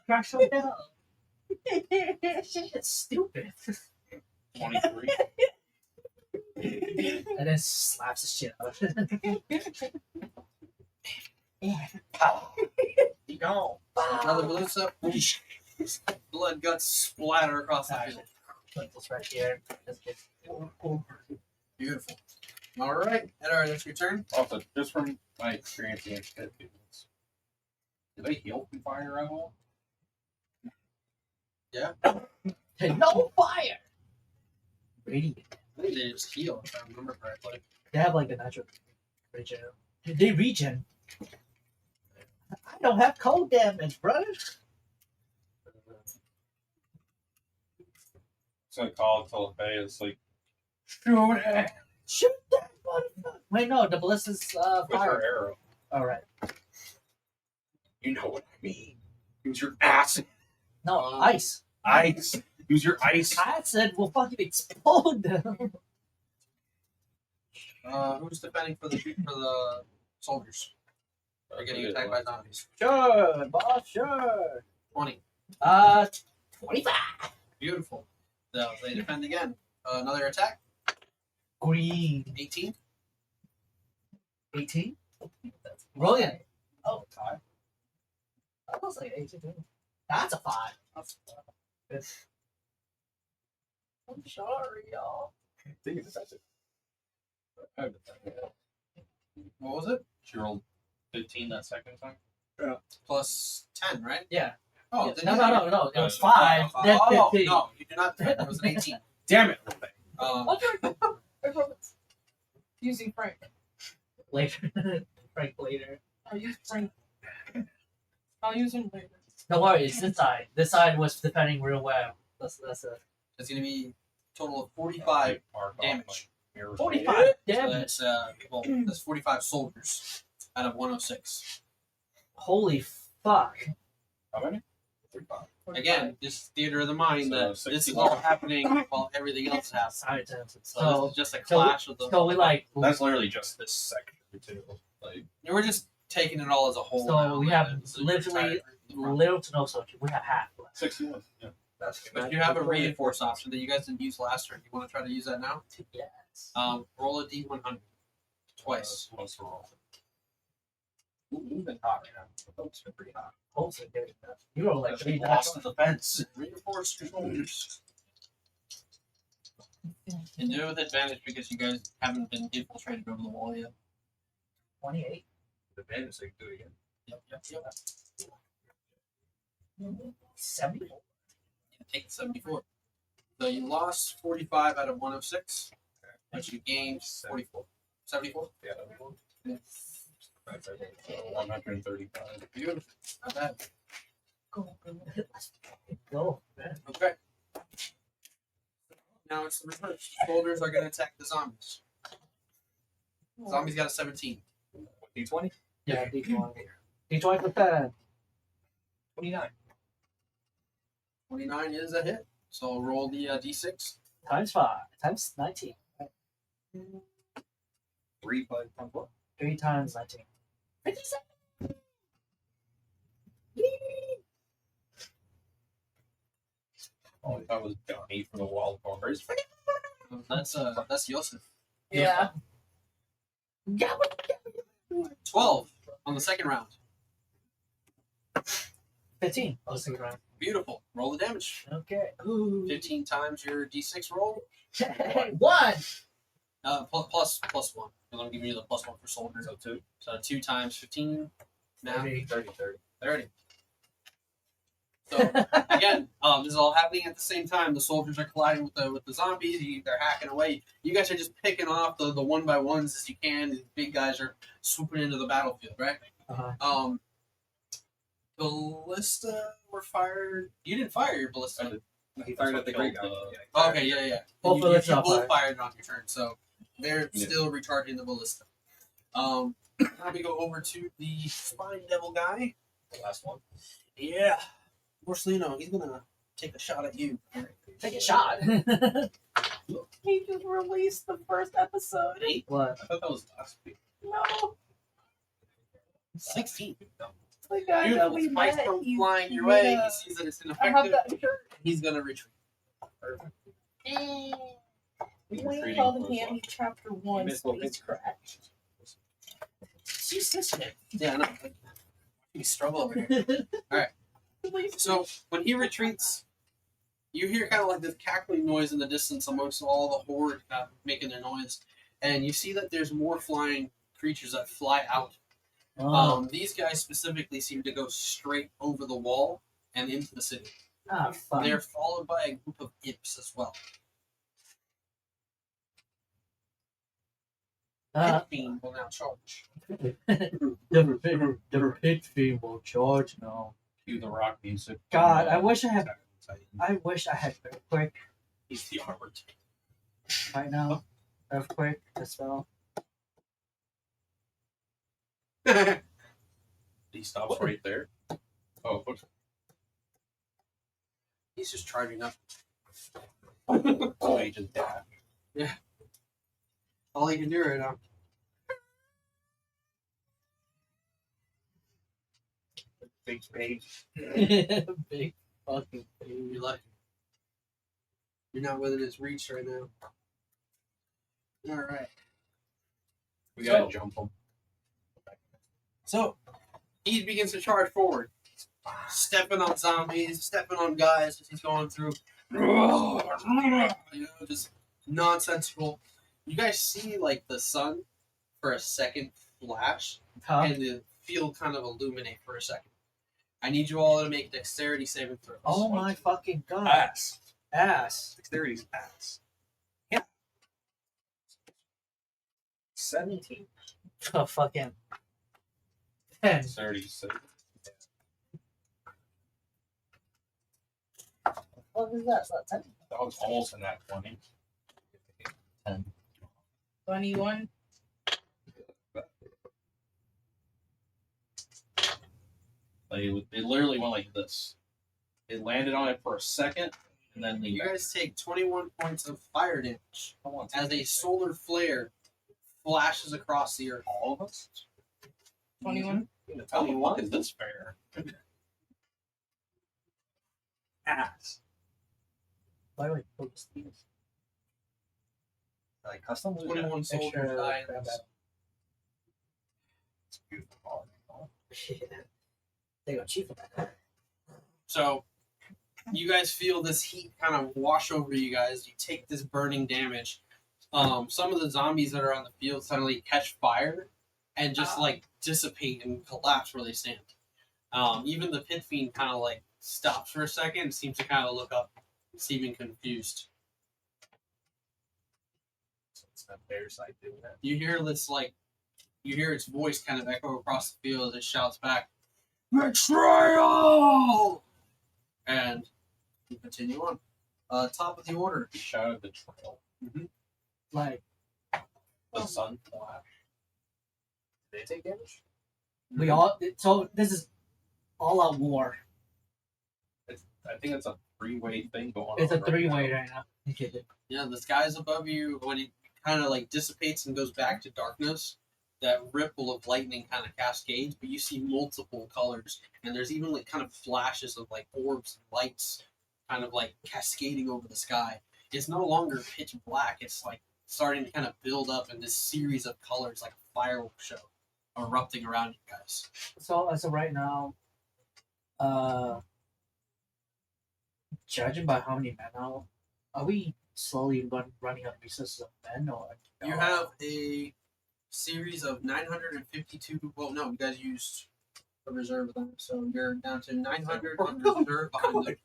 Crash on down. Shit, stupid. 23. And then slaps the shit out of it. He gone. Another ballista. Blood guts splatter across the field. Put this right here. That's good. Beautiful. All right, Edar, that's your turn. Also, just from my experience against dead dudes, do they heal from fire at all? Hey, no fire! Radiant. I think they just heal, if I remember correctly. They have like a natural regen. They regen. I don't have cold damage, brother. So I call until Faye is like, Shoot it! Shoot that motherfucker! Wait, no, the ballista's with her fire. arrow. Alright. You know what I mean. Use your ass. No, ice. Ice. Use your ice. I said we'll fucking explode them. Who's defending for the soldiers? They're getting attacked by zombies. Sure, boss, sure. 20. 25. Beautiful. So they defend again. Another attack. Green. 18. 18. Brilliant. Oh, I was like 18. That's a 5. I'm sorry, y'all. I think it's defensive. What was it? She rolled 15 that second time. Plus 10, right? Yeah. Oh, Yeah. then No, you no, have- no, no. It was 5, then Oh, 15. no, you do not. It was an 18. Damn it! Using Frank. Later. Frank later. I'll use Frank. I'll use him later. Don't worry, it's this side. This side was defending real well. That's it. It's going to be a total of 45 Mark off damage. my mirror. 45 So damage. that's, that's 45 soldiers out of 106. Holy fuck. How many? Again, this theater of the mind So that this is 60. all happening while everything else is happening. Sorry, Tenson. So this is just a so- clash of the. So we like. That's literally just this section too. Like We're just taking it all as a whole. So now, we have and so literally we're tired. little to no soldier. We have half left. 61. Yeah. But you have a reinforce option that you guys didn't use last turn. You want to try to use that now? Yes. Roll a d100 twice. Once to roll. We've been hot right now. It's been pretty hot. Hopefully, good enough. You roll like 3 Lost dice. the defense. Reinforce your soldiers. And do it with advantage because you guys haven't been infiltrated over the wall yet. 28. The advantage, they can do it again. Yep. 74. Take 74. So you lost 45 out of 106, but you gained 44. 74? Yeah, that'd be cool. Yeah. Right. 135. Beautiful. Not bad. Go, man. Okay. Now it's the reverse. Soldiers are going to attack the zombies. Zombies got a 17. D20? Yeah, D20. D20 for 10. 29. 29 is a hit. So roll the d6. Times 5. Times 19. 3 times what? 3 times 19. 57. Oh, that was Johnny from the Wild Cars. That's Yosef. Yeah. 12 on the second round. 15. Oh, second round. Beautiful. Roll the damage. Okay. Ooh. 15 times your d6 roll. 1. Plus 1. And I'm giving you the plus 1 for soldiers. So 2. So 2 times 15. Now 30. 30. So again, this is all happening at the same time. The soldiers are colliding with the zombies. They're hacking away. You guys are just picking off the one by ones as you can. These big guys are swooping into the battlefield, right? Uh-huh. Ballista were fired. You didn't fire your ballista. He fired at the great guy. Oh, okay, yeah. Both You ballistas are both fired. fired on your turn, so they're Yeah. still recharging the ballista. Now we go over to the spine devil guy. The last one. Yeah. Borsellino, he's gonna take a shot at you. Take a shot. He just released the first episode. What? I thought that was last week. No. 16. The guy that Beautiful. we Spice met. comes he- flying he your made way. a- He sees that it's I have ineffective. that shirt. He's gonna retreat. We Retreating called him close Handy watch. Chapter 1 missed Space Crash. She's this shit. Yeah, I know. You struggle over here. So when he retreats, you hear kind of like this cackling noise in the distance amongst all the horde making their noise, and you see that there's more flying creatures that fly out. Oh. These guys specifically seem to go straight over the wall and into the city. Fuck. They're followed by a group of imps as well. Pit Fiend will now charge. The pit fiend will charge now. Cue the rock music. God, I wish I had. Attack on Titan. I wish I had earthquake He's the armored. right now. Earthquake as well. He stops right there. Oh, what? He's just charging up. So he just dash. All he can do right now. Big spade. Big fucking You're lucky. You're not within his reach right now. All right. We gotta So- jump him. So he begins to charge forward, stepping on zombies, stepping on guys as he's going through. Just nonsensical. You guys see like the sun for a second flash, Huh? and the field kind of illuminate for a second. I need you all to make dexterity saving throws. Oh my fucking god. Ass. Ass. Dexterity's ass. 17. Oh, fucking 10. 36. What is that? Is that 10? That was almost in that 20. 10. 21. Like, they literally went like this. They landed on it for a second, and then You they guys take 21 points of fire damage come on, as a solar flare flashes across the earth. all of us. 21. How the fuck is this fair? Ass. Why do I focus these? Like custom? 21 soldiers Extra die in grab this. It's beautiful. They got cheap for that. So, you guys feel this heat kind of wash over you guys. You take this burning damage. Some of the zombies that are on the field suddenly catch fire and just like dissipate and collapse where they stand. Even the pit fiend kind of like stops for a second and seems to kind of look up, seeming confused. It's not bear side doing that. You hear this like, you hear its voice kind of echo across the field as it shouts back, "Betrayal!" And you continue on. Top of the order. Shadow betrayal. Like, The sun flash. Did they take damage? we all. So, this is all out war. I think it's a three-way thing going on. It's a right three-way now. right now. Okay. Yeah, the skies above you, when it kind of like dissipates and goes back to darkness, that ripple of lightning kind of cascades, but you see multiple colors, and there's even like kind of flashes of like orbs and lights kind of like cascading over the sky. It's no longer pitch black, it's like starting to kind of build up in this series of colors like a fireworks show erupting around you guys. So, as of right now, judging by how many men now, are we slowly running out of resources of men, or You have a series of 952. Well, no, you guys used a reserve of them, so you're down to 900 in reserve behind them.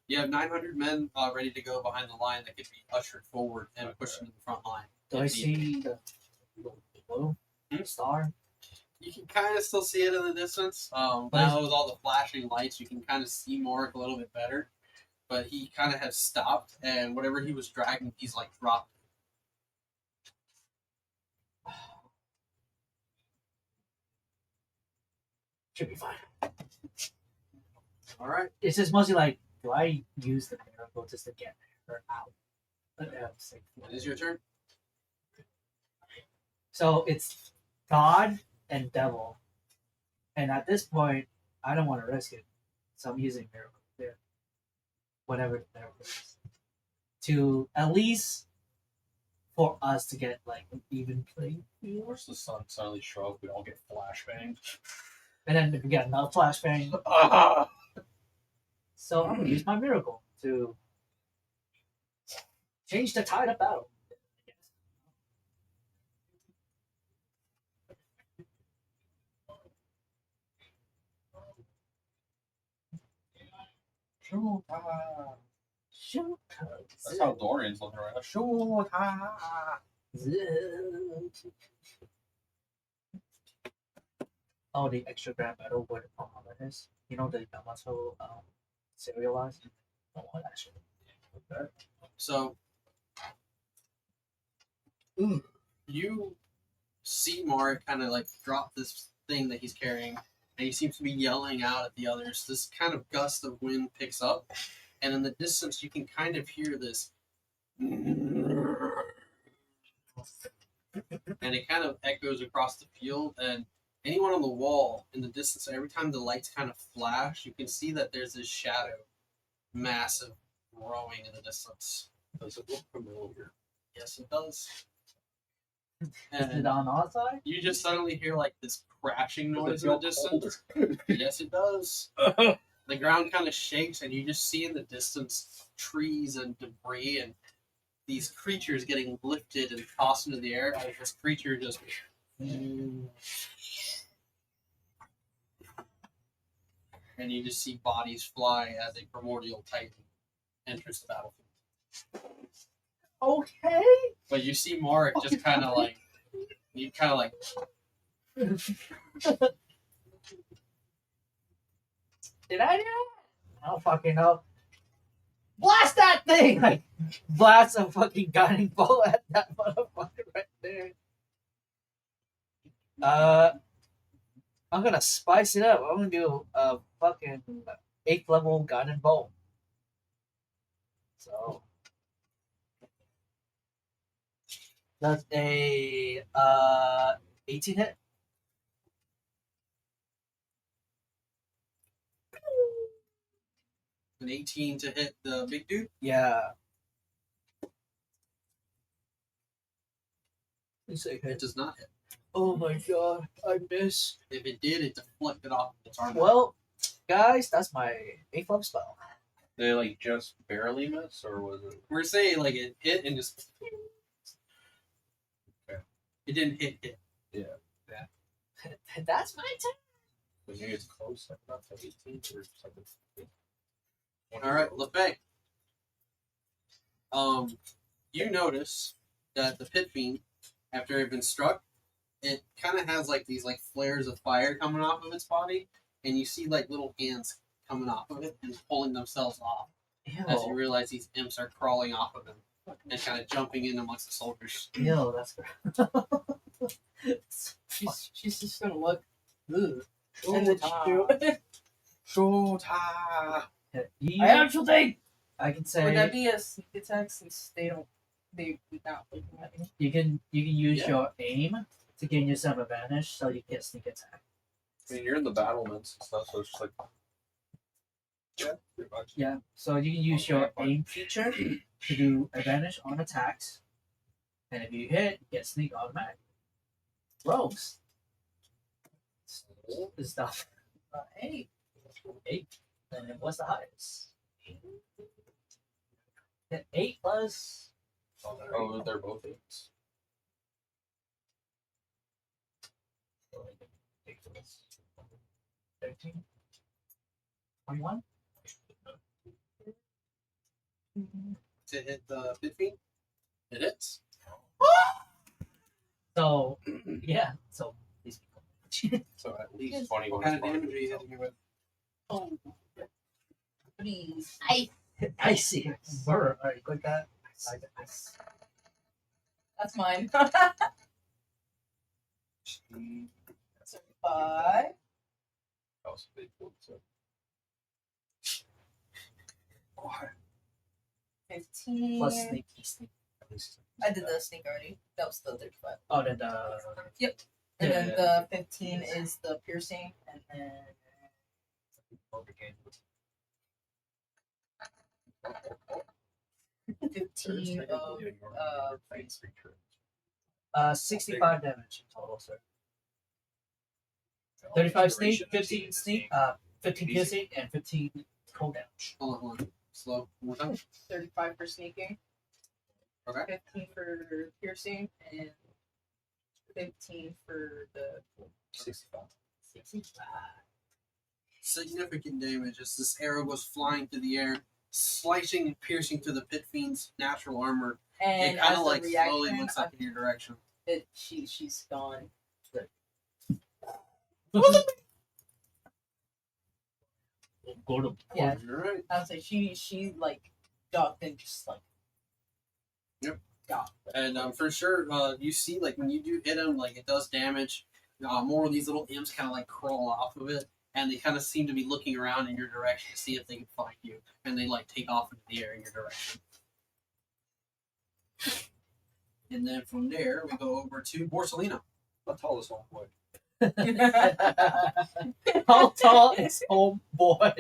You have 900 men ready to go behind the line that could be ushered forward and pushed into the front line. do I see the blue star? You can kind of still see it in the distance. Now with all the flashing lights, you can kind of see Mark a little bit better. But he kind of has stopped, and whatever he was dragging, he's like dropped. Should be fine. All right. It's just mostly like, do I use the miracle just to get her out? It is your turn. So it's God and devil, and at this point, I don't want to risk it, so I'm using miracle there, whatever the miracle is, to at least for us to get like an even playing field. Where's the sun suddenly show up? We all get flashbanged. And then if we get another flashbang, Ah! so I'm gonna use my miracle to change the tide of battle. Shoot! Shoot. That's how Dorian's looking right now. Shoot! Oh, the extra grand battle where the problem is. You know the Yamato serialized? Oh, that shit. So you see Mark kind of like drop this thing that he's carrying, and he seems to be yelling out at the others. This kind of gust of wind picks up, and in the distance you can kind of hear this, and it kind of echoes across the field. And anyone on the wall in the distance, every time the lights kind of flash, you can see that there's this shadow, massive, growing in the distance. Does it look familiar? Yes, it does. Is And it on our side? you just suddenly hear like this crashing noise Does it in the feel distance. Yes, it does. The ground kind of shakes, and you just see in the distance trees and debris and these creatures getting lifted and tossed into the air. Like this creature just. And you just see bodies fly as a primordial titan enters the battlefield. Okay. But you see Marek just kind of like. You kind of like. Did I do that? I don't fucking know. Blast that thing! Like, blast a fucking guiding bolt at that motherfucker right there. I'm gonna spice it up. I'm gonna do a fucking 8th level guiding bolt. So that's a 18 hit. An 18 to hit the big dude. Yeah. Let's see. It does not hit. Oh my god, I miss. If it did, it deflected off its armor. Well, guys, that's my 8th level spell. They like just barely miss, or was it? We're saying like it hit and just. Okay. It didn't hit. That's my turn. Maybe it's close, like not to 18 or something. All right, LeFay. You notice that the pit fiend, after it had been struck, it kind of has like these like flares of fire coming off of its body, and you see like little hands coming off of it and pulling themselves off as you realize these imps are crawling off of him and kind of jumping in amongst the soldiers. Ew, that's great. She's just gonna look. Ugh. And then shoot. Shota! I have something. I can say Would that be a sneak attack since they're not looking at me? you can use Yeah. your aim to gain yourself advantage, so you get sneak attack. I mean, you're in the battlements and stuff, so it's just like. Yeah, pretty much. Yeah, so you can use your aim feature to do advantage on attacks, and if you hit, you get sneak automatic. Rogues. Is stuff. 8. 8. And then what's the highest? 8 plus. Oh, they're both 8s. 13. 21. To hit the pit fiend? It hits. So, yeah. So, these people. So at least 21. What kind of damage are you hitting me with? Oh. Please. I see. Burr. Alright, click that. That's mine. She- So 5. Oh, so they pulled, so. 15. Plus sneak. At least. I did the sneak already. That was the 35. Oh, then And then Yeah. the 15 is the piercing, and then 15 of 65 damage in total, sir. 35 sneak, 15 sneak, 15 piercing, and 15 cold damage. Hold on. Slow. One more time. 35 for sneaking, Okay. 15 for piercing, and 15 for the 65. 65. Significant damage as this arrow goes flying through the air, slicing and piercing through the pit fiend's natural armor. And It kind as of a like slowly reaction, looks up in your direction. she's gone. Go to Yeah. You're right. I would say she like ducked and just like. Yep. Ducked. And for sure, you see like when you do hit him, like it does damage. More of these little imps kind of like crawl off of it, and they kind of seem to be looking around in your direction to see if they can find you, and they like take off into the air in your direction. And then from there, we go over to Borsalino. How tall is one boy? How tall is oh boy?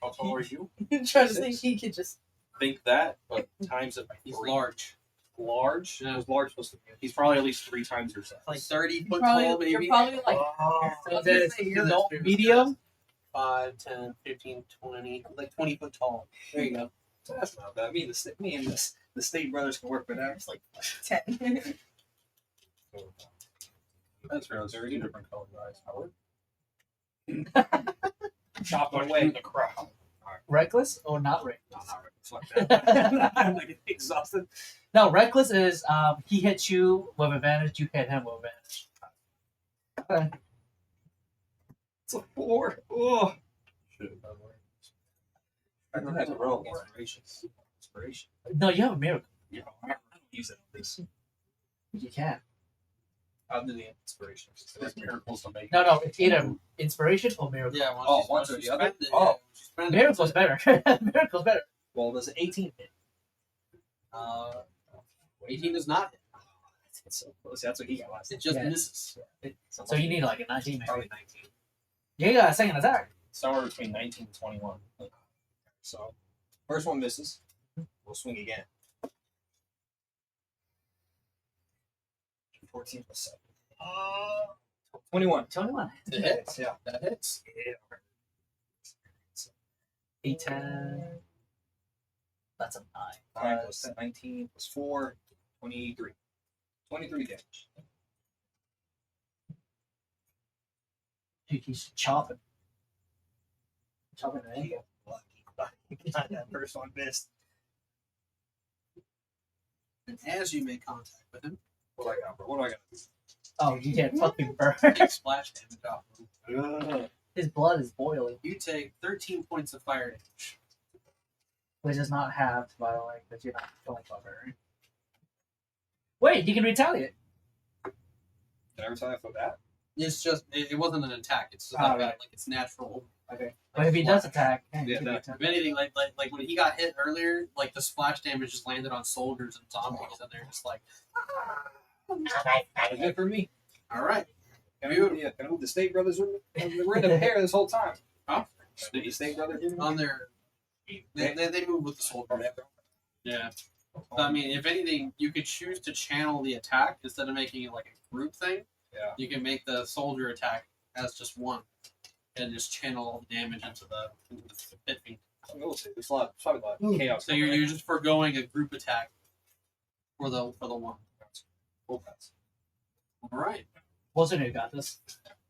How tall are you? Trying to think he could just. Think that, but times it by He's 3. large. large. Yeah. Was large supposed to be? He's probably at least 3 times your size. Like 30 foot Probably, tall, maybe. you're probably like So Let's there's say you're no, this big. medium. 5, 10, 15, 20, like 20 foot tall. There you go. So that's not bad. Me and the state brothers can work with that. there's like 10. That's real. There are 2 different colored eyes. Howard. Chop away the crowd. Reckless or not reckless? No, not really. Fuck that. I'm like exhausted. No, reckless is he hits you with advantage, you hit him with advantage. It's a 4. Oh. Shit. I don't have to roll inspiration. No, you have a miracle. Yeah, I don't use it on this. You can. I'll do the inspiration. There's miracles to make. No, it's either inspiration or miracle. Yeah, Once or the other? spend it, Oh. once you spend it, Miracle's better. Miracle's better. Well, does 18 hit? 18 does not hit. It's so close. That's what he got last It just Yeah. misses. So you need like a 19 maybe. probably 19. You got a second attack. Somewhere between 19 and 21. So, first one misses. We'll swing again. 14 plus 7. 21. 21. It hits. Yeah. That hits. Yeah. 8, 10. That's a 9. 9 plus 19 plus 4. 23. 23 damage. Dude, he's chopping. Chopping an ankle. God, that first one missed. And as you make contact with him, What do I got, bro? What do I got? Oh, you get fucking burned. take splash damage off him. His blood is boiling, You take 13 points of fire damage. which is not halved, by the way, because you're not going cover. Wait, you can retaliate. Did I ever tell you for that? It's just, it wasn't an attack. It's just Oh, like, right. like it's natural. Okay. But if he does attack, Yeah, you can that- retaliate. If anything, like when he got hit earlier, like the splash damage just landed on soldiers and zombies, and they're just like, That was it for me. all right. Can I move the state brothers with me? We're in the pair this whole time. Huh? The state brothers with me? On their, they move with the soldiers. Yeah. So, I mean, if anything, you could choose to channel the attack instead of making it like a group thing. Yeah. You can make the soldier attack as just one, and just channel all the damage into the pit fiend. We'll see. There's probably a lot of chaos. So you're just foregoing a group attack for the one. Full pass. All right. Wilson, you got this.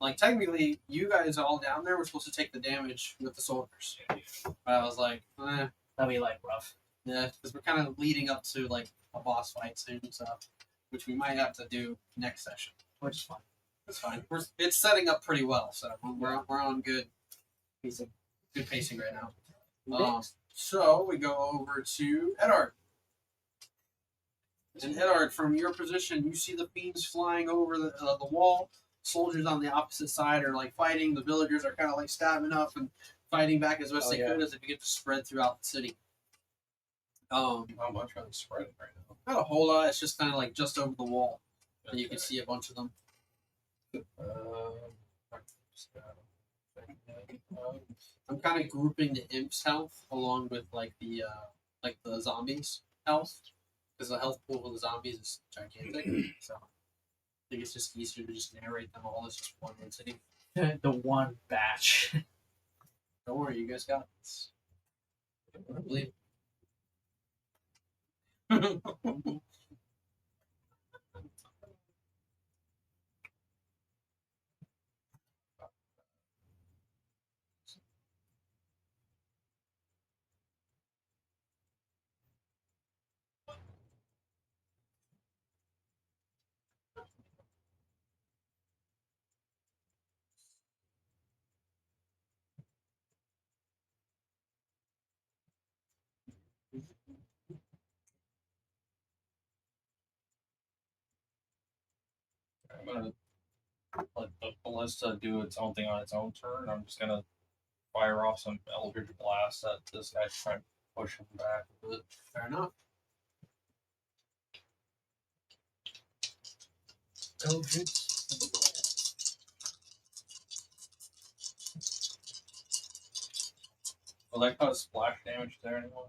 Like technically, you guys all down there were supposed to take the damage with the soldiers. But I was like, That'd be like rough. yeah, because we're kind of leading up to like a boss fight soon, so which we might have to do next session. Which is fine. That's fine. It's setting up pretty well, so we're on good Pacing. pacing right now. So we go over to Edard. And Edard, from your position, you see the fiends flying over the wall. Soldiers on the opposite side are like fighting. The villagers are kind of like stabbing up and fighting back as best Oh, they yeah. could as they begin to spread throughout the city. How much are they spreading right now? Not a whole lot. It's just kind of like just over the wall, and you can see a bunch of them. I'm kind of grouping the imps' health along with like the zombies' health, because the health pool of the zombies is gigantic. So I think it's just easier to just narrate them all as just one entity. The one batch. Don't worry, you guys got this. I believe. I'm gonna let the ballista do its own thing on its own turn. I'm just gonna fire off some eldritch blast at this guy, trying to push him back. Fair enough. Will that cause splash damage there anymore?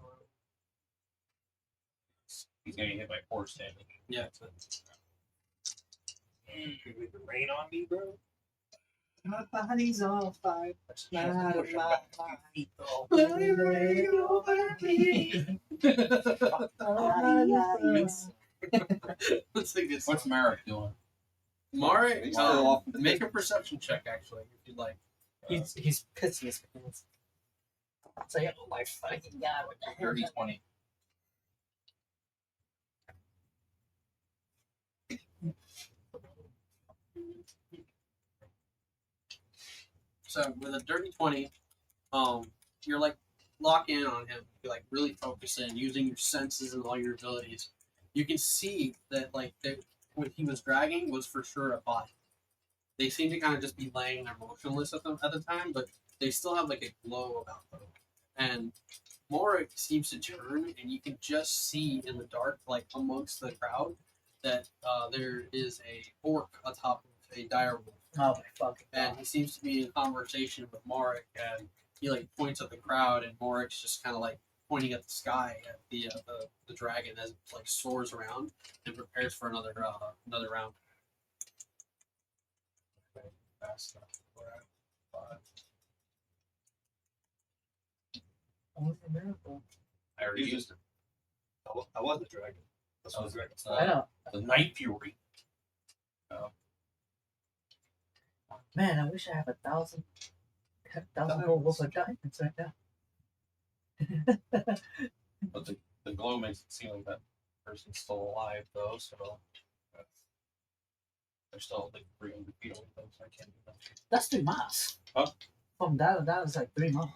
He's gonna get hit by force damage. Yeah. With the rain on me, bro. My body's on fire. Push him back a few feet, though. That's a good song. What's Marek doing? Marek, He's still off. make a perception check, actually, if you'd like. He's pissing his pants. It's like, oh my fucking god, what the hell? 30, 20. So with a dirty 20, you're like lock in on him. You're like really focus in, using your senses and all your abilities. You can see that what he was dragging was for sure a body. They seem to kind of just be laying there motionless at the time, but they still have like a glow about them. And Morik seems to turn, and you can just see in the dark, like amongst the crowd, that there is a orc atop of a dire wolf. Oh my fucking And god. he seems to be in conversation with Morik, and he like points at the crowd, and Morik's just kind of like pointing at the sky at the dragon as it like soars around and prepares for another round. Fast enough. We're at 5. Oh, it's a miracle. I already used it. I was the dragon. That's what the dragon. I know. The Night Fury. Man, I wish I had 1,000 gold worth of diamonds right now. But the glow makes it seem like that person's still alive, though, so they're still like 300 feet away, so I can't do that. That's 3 miles. Huh? From that is like 3 miles.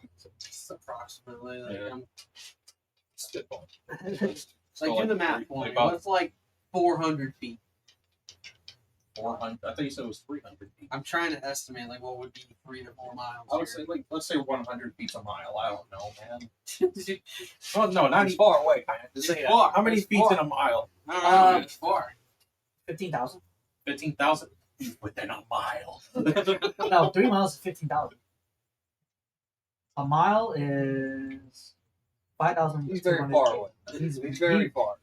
It's approximately like, Yeah. Spitball. Still like do the like math for me. about What's like 400 feet? 400. I thought you said it was 300 feet. I'm trying to estimate like what would be 3 to 4 miles. I would here. say like let's say 100 feet's a mile. I don't know, man. It's Well, no, not He's even. far away, man. Just say that. How many It's feet's far. in a mile? I don't know, it's far. 15,000. 15,000. Within a mile. No, 3 miles is 15,000. A mile is 5,000. He's very far away. He's very far.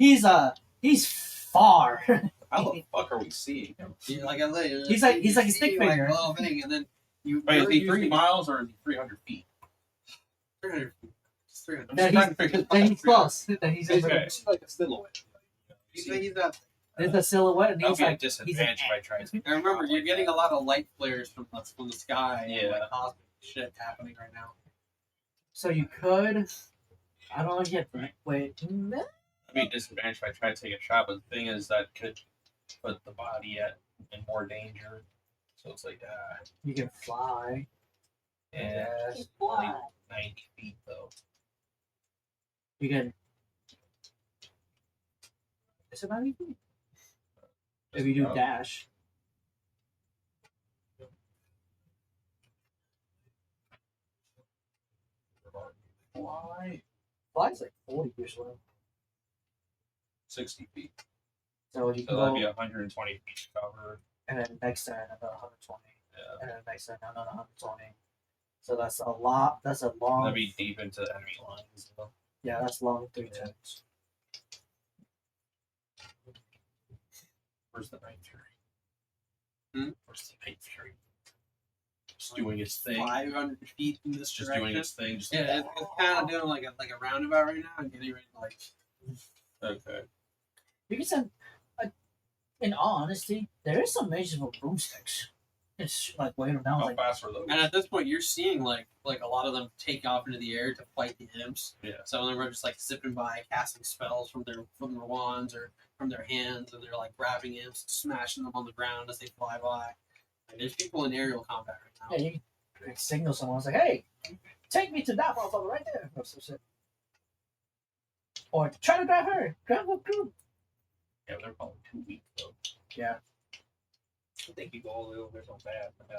He's far. How the fuck are we seeing him? Yeah, like I say, He's like- he's like a you stick see, figure. a little thing, and then you. Wait, is you're he 3 using miles or is he 300 feet? 300 feet. It's 300. I'm Then just trying to figure Then he's close. Then he's Okay. It's like a silhouette. He's got. There's the silhouette, and That would he's be a like, disadvantage if I tried to. And remember, you're getting a lot of light flares from the sky. Yeah. And, like, cosmic shit happening right now. so you could. I don't know yet. Wait. I'd be a disadvantage if I tried to take a shot, but the thing is that could put the body in more danger. So it's like, You can fly. yeah, Yes. only 90 feet though. You can. Is it 90 feet? If you do dash. Why? Fly's like 40 usually. 60 feet. So you So can that'd go, be 120 feet cover. and then next turn another 120, Yeah. and then next turn another 120. So that's a lot. That's a long. That'd be deep into enemy lines. Though. Yeah, that's long 3 Yeah. turns. Where's the Night Fury? Where's the Night Fury? Just doing his thing. 500 feet in this Just direction. doing his thing. Just Yeah, it's kind of doing like a roundabout right now and getting ready to like. okay. You can send. In all honesty, there is some mages with broomsticks. It's like waiting down. How Like fast were those? And at this point, you're seeing like a lot of them take off into the air to fight the imps. Yeah. Some of them are just like zipping by, casting spells from their wands or from their hands, and they're like grabbing imps, smashing them on the ground as they fly by. Like, there's people in aerial combat right now. yeah, you can signal someone. It's like, hey, take me to that motherfucker right there. Or some shit. Or try to grab her. Grab her group. Yeah, they're probably 2 weak though. Yeah. I think you go all the way over there so bad. Okay.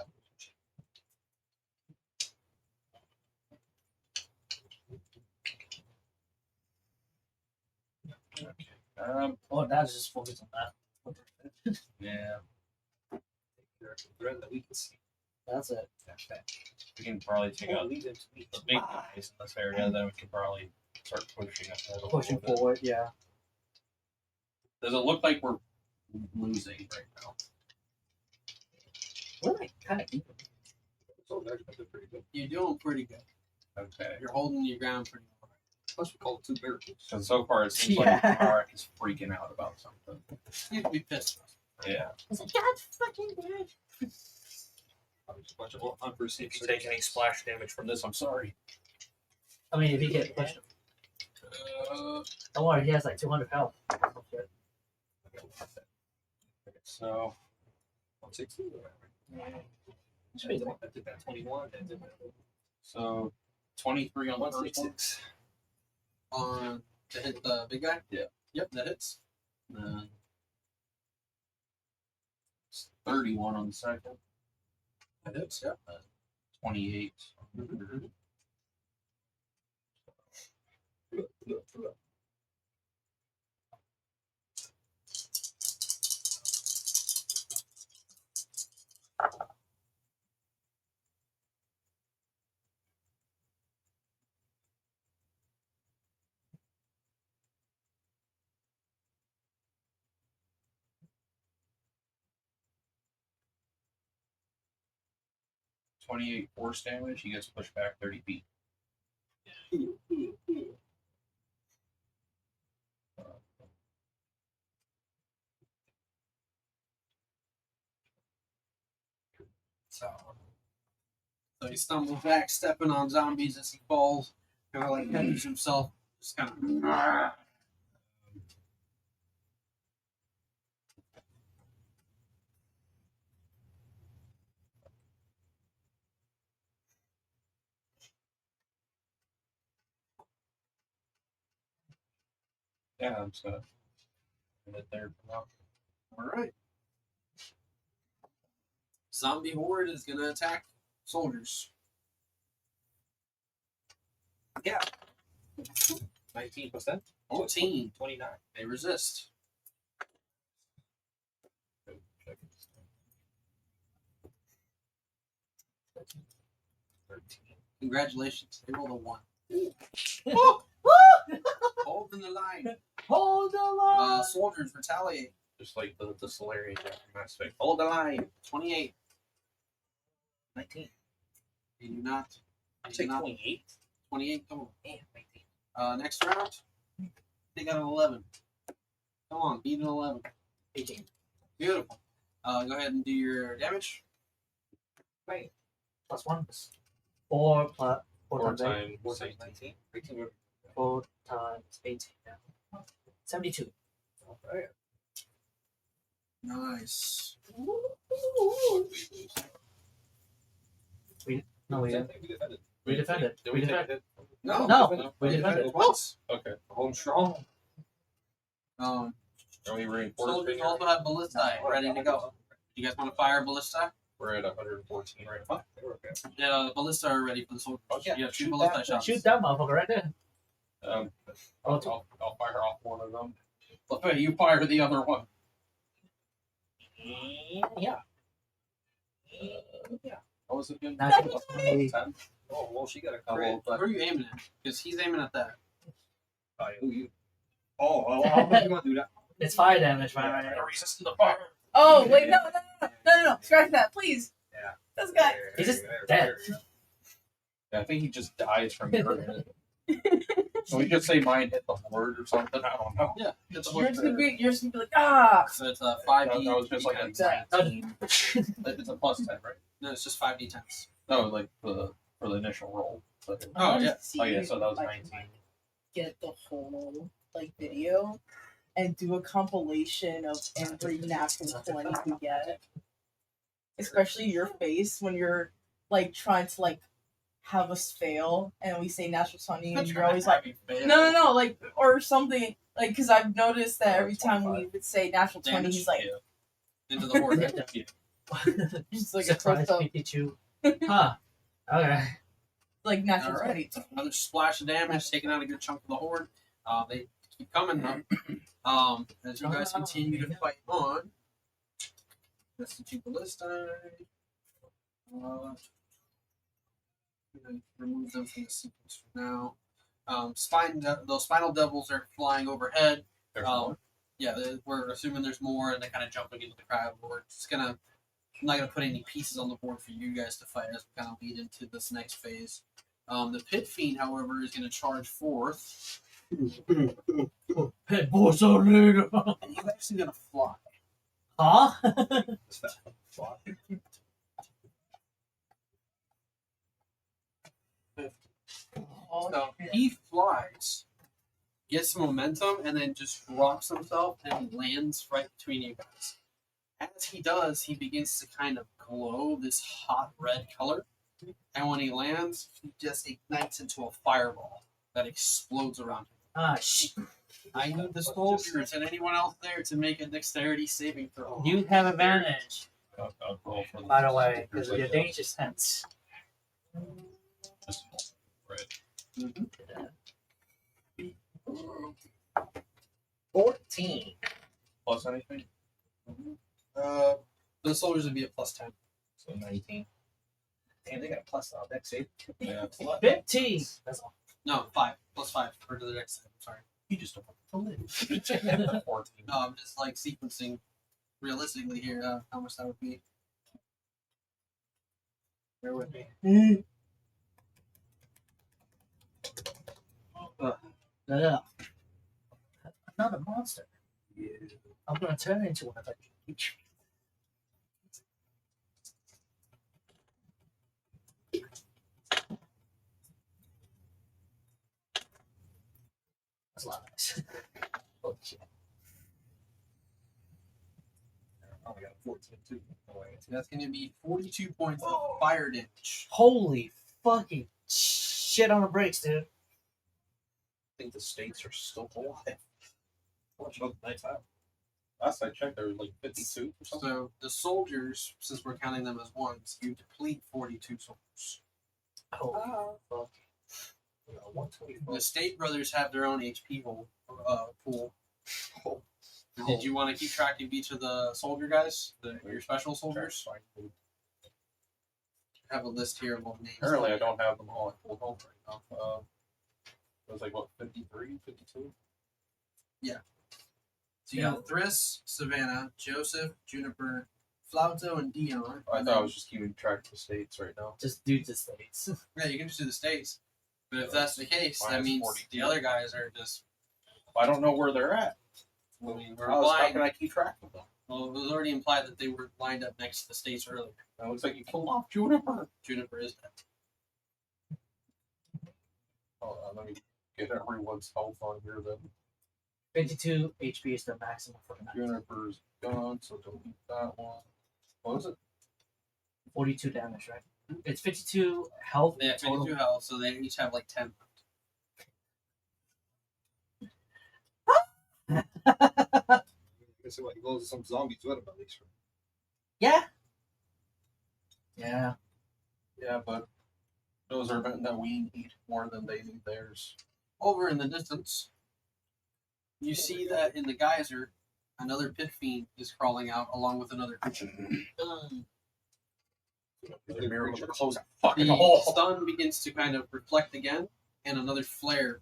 Oh, that's just focus on that. Yeah. There's a thread that we can see. That's it. We can probably take out Lead them to me. the big guys in this area, then we can probably start pushing ahead a Pushing little bit. forward, yeah. Does it look like we're losing right now? We're like kind of even. So that's pretty good. You're doing pretty good. Okay. You're holding your ground pretty well. Plus we call it 2 miracles. So so far it seems Yeah. like Marek is freaking out about something. You'd be pissed. Yeah. It's like, God fucking damn it. There's a bunch of unforeseen. If you take any splash damage from this, I'm sorry. I mean, if you get pushed, don't worry, he has like 200 health. Okay. So 160. Should be I did that 21. And did that so 23 on the first one. 166. On to hit the big guy? Yeah. Yep, that hits. And then 31 on the second. That hits, yep. 28 on the third. $28 force damage. He gets pushed back 30 feet. So he stumbles back, stepping on zombies as he falls, kind of like catches himself, just kind of. Yeah, I'm just gonna end it there for now. All right. Zombie horde is gonna attack soldiers. 19%. 14. 29. They resist. Congratulations. They rolled a 1. Holding the line. Hold the line. Soldiers retaliate. Just like the Solarian guy from Mass Effect. Hold the line. 28. 19. They do not. I They take do not. 28. 28 total. Damn, 19. Next round, they got an 11. Come on, beat an 11. 18. Beautiful. Go ahead and do your damage. Wait. Plus 1. 4 plus 4 4 times 8. times 4 times 18. 19. 18. 4 times 18. Yeah. 72. Alright. Nice. No, we didn't. We defended. We defended. Did We take defended. it? No, we defended. Once. Okay. Home strong. Are we reinforced? Soldiers also have ballista ready to go. You guys want to fire ballista? We're at 114 right now. Yeah, ballista are ready for the soldiers. Oh, yeah. You have 2 Shoot ballista that- shots. Shoot that motherfucker right there. I'll fire off one of them. Okay, you fire the other one. Yeah. What was it again? Natural 20. 10? Oh, well, she got a Oh, crit. well, Who are you aiming at? Because he's aiming at that. Who you? Oh, how much you want to do that? It's fire damage, man. resisting the fire. Oh wait, no! Scratch that, please. Yeah. This guy. He's just dead. Yeah, I think he just dies from hurt. So we just say mine hit the horde or something. I don't know. Yeah, it's a You're horde. just gonna be like, ah. So it's a 5d. That was just like a That. 19. It's a plus 10, right? No, it's just 5d10s. No, like for the initial roll. But, Oh, yeah. oh yeah, so that was I 19. might Get the whole video and do a compilation of every natural 20 we get. Especially your face when you're like trying to like have us fail and we say natural 20 and you're always like no, like or something like because I've noticed that every time we would say natural 20 he's like into the horde. just like a Surprise close up Pikachu. Huh. Okay. like natural All 20. right. Another splash of damage, taking out a good chunk of the horde. They keep coming though. As you guys continue to fight on. That's the 2 ballista. Remove them from the sequence for now. Those spinal devils are flying overhead. There's Um, one. we're assuming there's more, and they're kind of jumping into the crowd. We're just gonna. I'm not gonna put any pieces on the board for you guys to fight as we kind of lead into this next phase. The Pit Fiend, however, is gonna charge forth. Pit boss on later. And he's actually gonna fly. Huh? Is that fly? So he flies, gets some momentum, and then just drops himself and lands right between you guys. As he does, he begins to kind of glow this hot red color. And when he lands, he just ignites into a fireball that explodes around him. Ah, shit. I need the soldiers and anyone else there to make a dexterity saving throw. You have advantage, I'll roll for by the way, because of your danger sense. Just red. 14. Plus anything? The soldiers would be a plus 10. So 19. Damn, they got a plus on deck save. Yeah. 15. That's all. No, 5. Plus 5 for the next save. I'm sorry. You just don't want to live. 14. No, I'm just like sequencing realistically here how much that would be. Bear with me. No. I'm not a monster. Yeah. I'm gonna turn into one of each. That's a lot of nice. Oh, shit. I only got 14 too. Oh, wait. That's going to be 42 points of fire damage. Holy fucking shit on the brakes, dude. I think the states are still alive. Watch out, nice out. Last I checked, there was like 52 or something. So the soldiers, since we're counting them as ones, you deplete 42 soldiers. Holy Oh. fuck. Yeah, 124. The State Brothers have their own HP pool. Oh. Did you want to keep track of each of the soldier guys, your special soldiers? I have a list here of all the names. Apparently, I don't have them all at full health right now. It was like, what, 53, 52? So you got Thriss, Savannah, Joseph, Juniper, Flauto, and Dion. I thought I was just keeping track of the states right now. Just do the states. Yeah, you can just do the states. But if that's the case, that Minus means 42. the other guys are just. I don't know where they're at. I mean, we're How blind. can I keep track of them? Well, it was already implied that they were lined up next to the states earlier. It looks like you killed off Juniper. Juniper is dead. Hold on, let me get everyone's health on here then. 52 HP is the maximum for the night. Juniper's gone, so delete that one. What was it? 42 damage, right? It's 52 health. They have 52 health, so they each have like 10. I guess it goes some zombies with them at least. Yeah. Yeah. Yeah, but those are men that we need more than they need theirs. Over in the distance, you see that in the geyser, another pit fiend is crawling out along with another creature. They're able to close that fucking The hole. sun begins to kind of reflect again, and another flare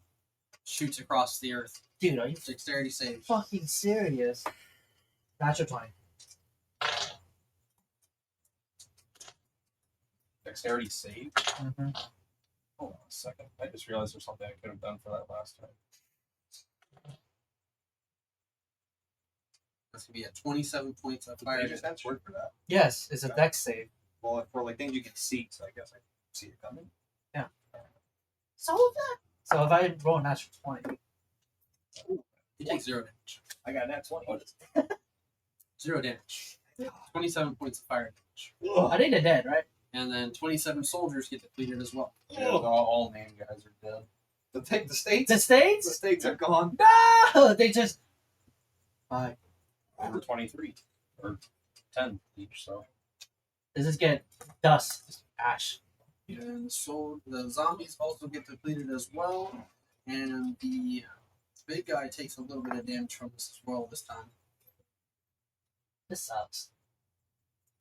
shoots across the earth. Dude, are you Dexterity save. fucking serious? Natural 20. Dexterity save. Mm-hmm. Hold on a second. I just realized there's something I could have done for that last time. That's gonna be at 27 points of fire. That's word for that. Yes, it's a dex save. Well, for like things you can see, so I guess I see it coming. So if I roll a natural 20, You take 0 damage. I got that 20. 0 damage. 27 points of fire damage. I think they're dead, right? And then 27 soldiers get depleted as well. Yeah, all named guys are dead. To take the states. The The states? states are gone. No, they just. Bye. Over 23 or 10 each. So They just get dust, just ash. And so the zombies also get depleted as well. And the big guy takes a little bit of damage from this as well this time. This sucks.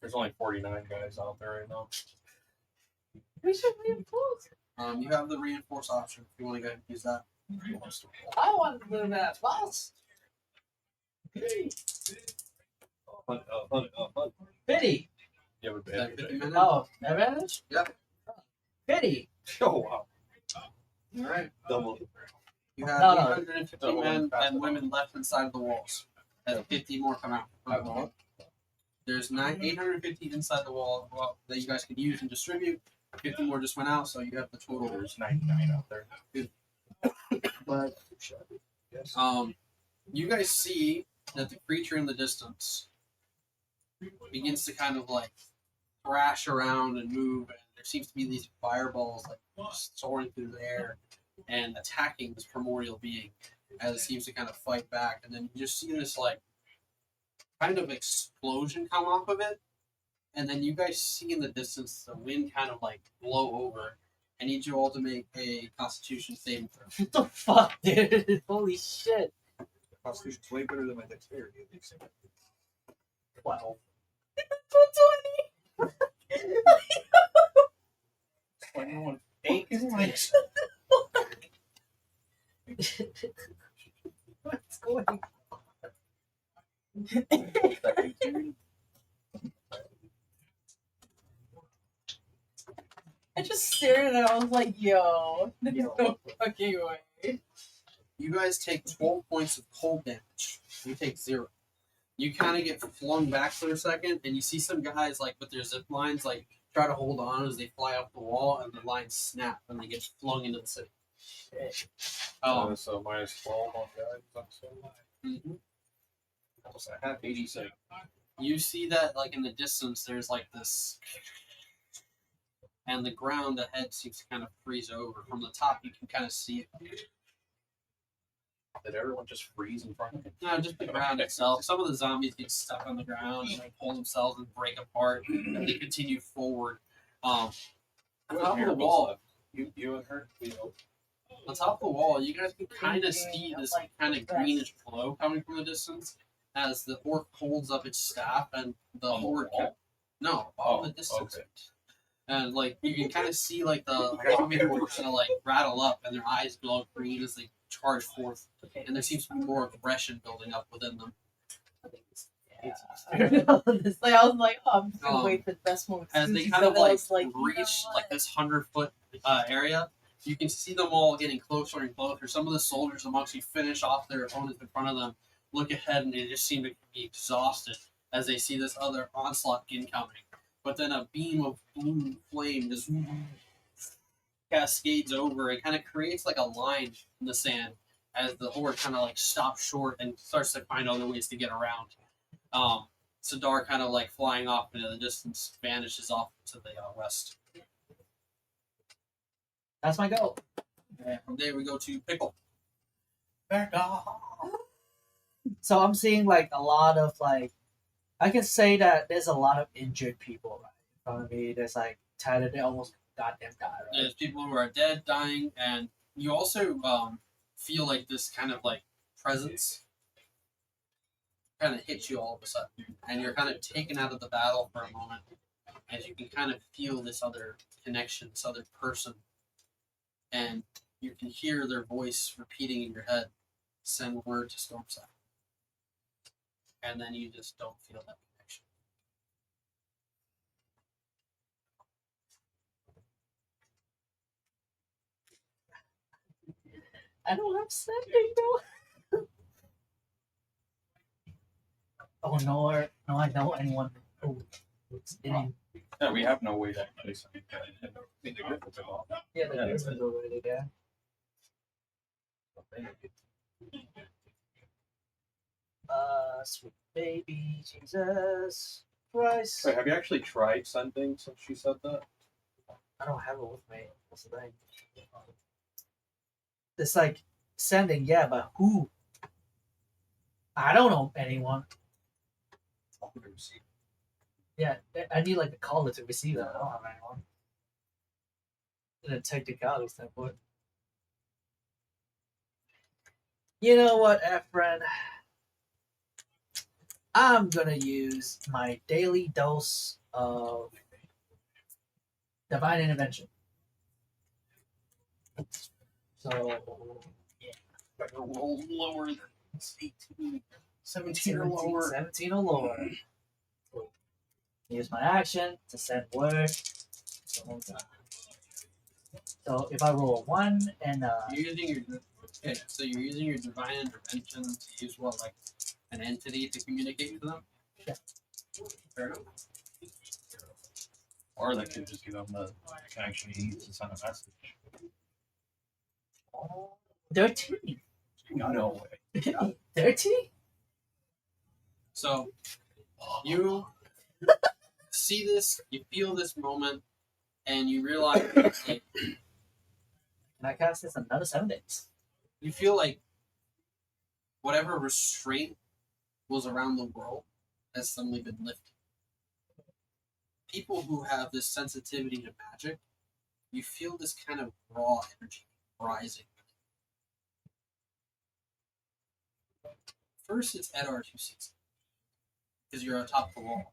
there's only 49 guys out there right now. We should reinforce. You have the reinforce option if you want to go ahead and use that. I want to do that, boss. 50. Yeah, with Is that 50 advantage. minutes? Oh, advantage? Yep. 50. Oh wow. All right. Double. You have No, no. 850 Double men and fast and women left inside the walls. And 50 more come out. There's 850 inside the wall that you guys could use and distribute. 50 more just went out, so you have the total. There's 99 out there. But Yes. You guys see that the creature in the distance begins to kind of like thrash around and move, and there seems to be these fireballs like soaring through the air and attacking this primordial being as it seems to kind of fight back, and then you just see this like kind of explosion come off of it, and then you guys see in the distance the wind kind of like blow over. I need you all to make a Constitution saving throw. what the fuck, dude? Holy shit. Constitution's way better than my dexterity. At least. 12. 21. 8. What's going on? I just stared at it. I was like, yo, there's Yo. no fucking way. You guys take 12 points of cold damage. You take 0. You kind of get flung back for a second, and you see some guys like with their zip lines like try to hold on as they fly up the wall, and the lines snap and they get flung into the city. So minus 12 on guys. Mhm. I have 86. You see that like in the distance, there's like this, and the ground ahead seems to kind of freeze over. From the top, you can kind of see it. Did everyone just freeze in front of me? No, just the ground itself. Some of the zombies get stuck on the ground and like pull themselves and break apart, and they continue forward. On top of the wall, You and her. on top of the wall, you guys can kind of see this kind of greenish glow coming from the distance as the orc holds up its staff, and the On the horde. wall? No, off in the distance. Okay. And like you can kind of see like the zombie horde kind of like rattle up, and their eyes glow green as they charge forth, and there seems to be more aggression building up within them. Like I was like, oh, I'm just gonna wait for the best moment. As they She kind of said that, I like was like, you reach know like this 100-foot area, you can see them all getting closer and closer. Some of the soldiers amongst you finish off their opponents in front of them, look ahead, and they just seem to be exhausted as they see this other onslaught incoming. But then a beam of blue flame just cascades over and kind of creates like a line in the sand as the horde kind of like stops short and starts to find other ways to get around. Sadar kind of like flying off into the distance vanishes off to the west. That's my goal. And from there we go to Pickle. So I'm seeing like a lot of like, I can say that there's a lot of injured people right in front of me. There's like tattered, they almost goddamn died. Right? There's people who are dead, dying, and you also feel like this kind of like presence kind of hits you all of a sudden, and you're kind of taken out of the battle for a moment, as you can kind of feel this other connection, this other person, and you can hear their voice repeating in your head, "Send word to Stormseye," and then you just don't feel that connection. I don't have sending though. Oh no, no, I know anyone who's in. Yeah, we have no way to actually send it. I think the Griffins are off. Yeah, the Griffins already there. Sweet baby Jesus Christ. Wait, have you actually tried sending since she said that? I don't have it with me. What's the thing? It's like sending, yeah, but who? I don't know anyone. Yeah, I need like the caller to receive that. I don't have anyone. And then technicality standpoint. You know what, Efren? I'm gonna use my daily dose of divine intervention. So Better roll lower than 18. 17 or lower. 17 or lower. Use my action to send word. So if I roll a 1 and You're using your so you're using your divine intervention to use what, like an entity to communicate with them? Yeah. Fair enough. Or they could just give them the connection you use to send a message. 13. No way. 13? So you see this, you feel this moment, and you realize like Can I cast this in another 7 days? you feel like whatever restraint was around the world has suddenly been lifted. People who have this sensitivity to magic, you feel this kind of raw energy rising. First, it's Edard who sees it, because you're atop the wall.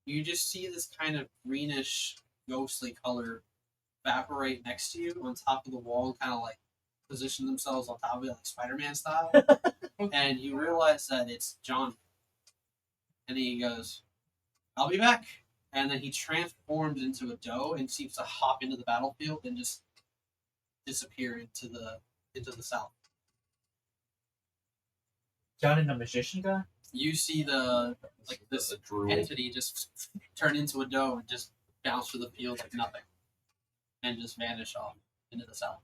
You just see this kind of greenish, ghostly color evaporate next to you on top of the wall, kind of like position themselves on top of it, like Spider-Man style. And you realize that it's John. And he goes, "I'll be back." And then he transforms into a doe and seems to hop into the battlefield and just disappear into the south. Johnny the magician guy? You see this The druid. entity just turn into a doe and just bounce through the field like nothing, and just vanish off into the south.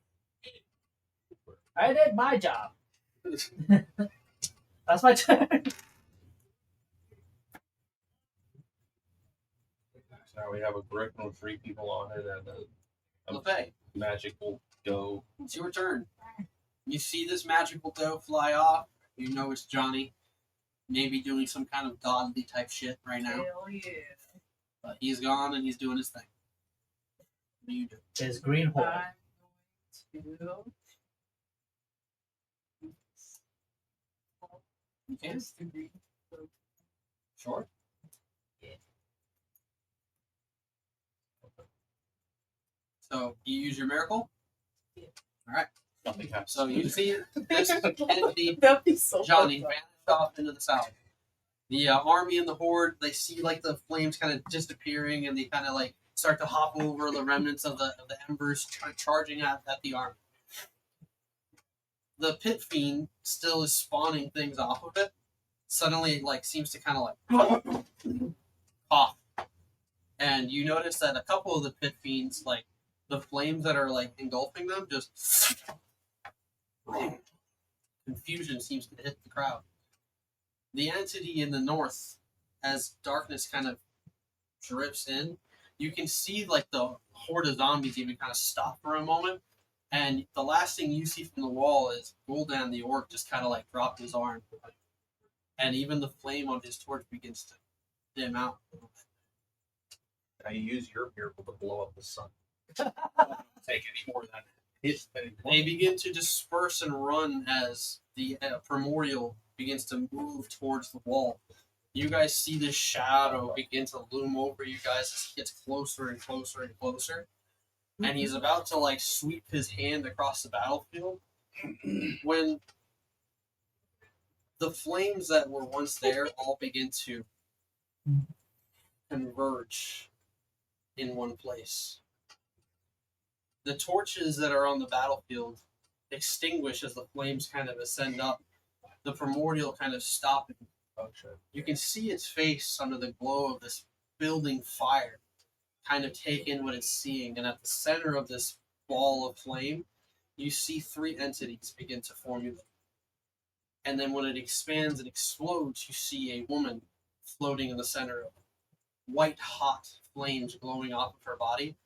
I did my job. That's my turn. So now we have a griffin with 3 people on it and a LeFay, magical doe. it's your turn. You see this magical doe fly off. You know it's Johnny, maybe doing some kind of godly type shit right now. Hell yeah. But he's gone and he's doing his thing. What do you do? There's green hole. I'm going to You can. Where's the green? Sure. So you use your miracle. Yeah. All right. Nothing happens. So you see this entity, That'd be so Johnny, fucked up. vanished off into the south. The army and the horde, they see like the flames kind of disappearing, and they kind of like start to hop over the remnants of the embers, charging at the army. The pit fiend still is spawning things off of it. Suddenly, like, seems to kind of like cough, and you notice that a couple of the pit fiends, like the flames that are like engulfing them, just confusion seems to hit the crowd. The entity in the north, as darkness kind of drips in, you can see like the horde of zombies even kind of stop for a moment, and the last thing you see from the wall is Gul'dan the orc just kind of like drop his arm, and even the flame on his torch begins to dim out a little bit. Now you use your miracle to blow up the sun. Take any more than His They begin to disperse and run as the primordial begins to move towards the wall. You guys see this shadow begin to loom over you guys as he gets closer and closer and closer. And he's about to like sweep his hand across the battlefield when the flames that were once there all begin to converge in one place. The torches that are on the battlefield extinguish as the flames kind of ascend up. The primordial kind of stop. You can see its face under the glow of this building fire, kind of take in what it's seeing. And at the center of this ball of flame, you see 3 entities begin to formulate. And then when it expands and explodes, you see a woman floating in the center of it. White hot flames glowing off of her body.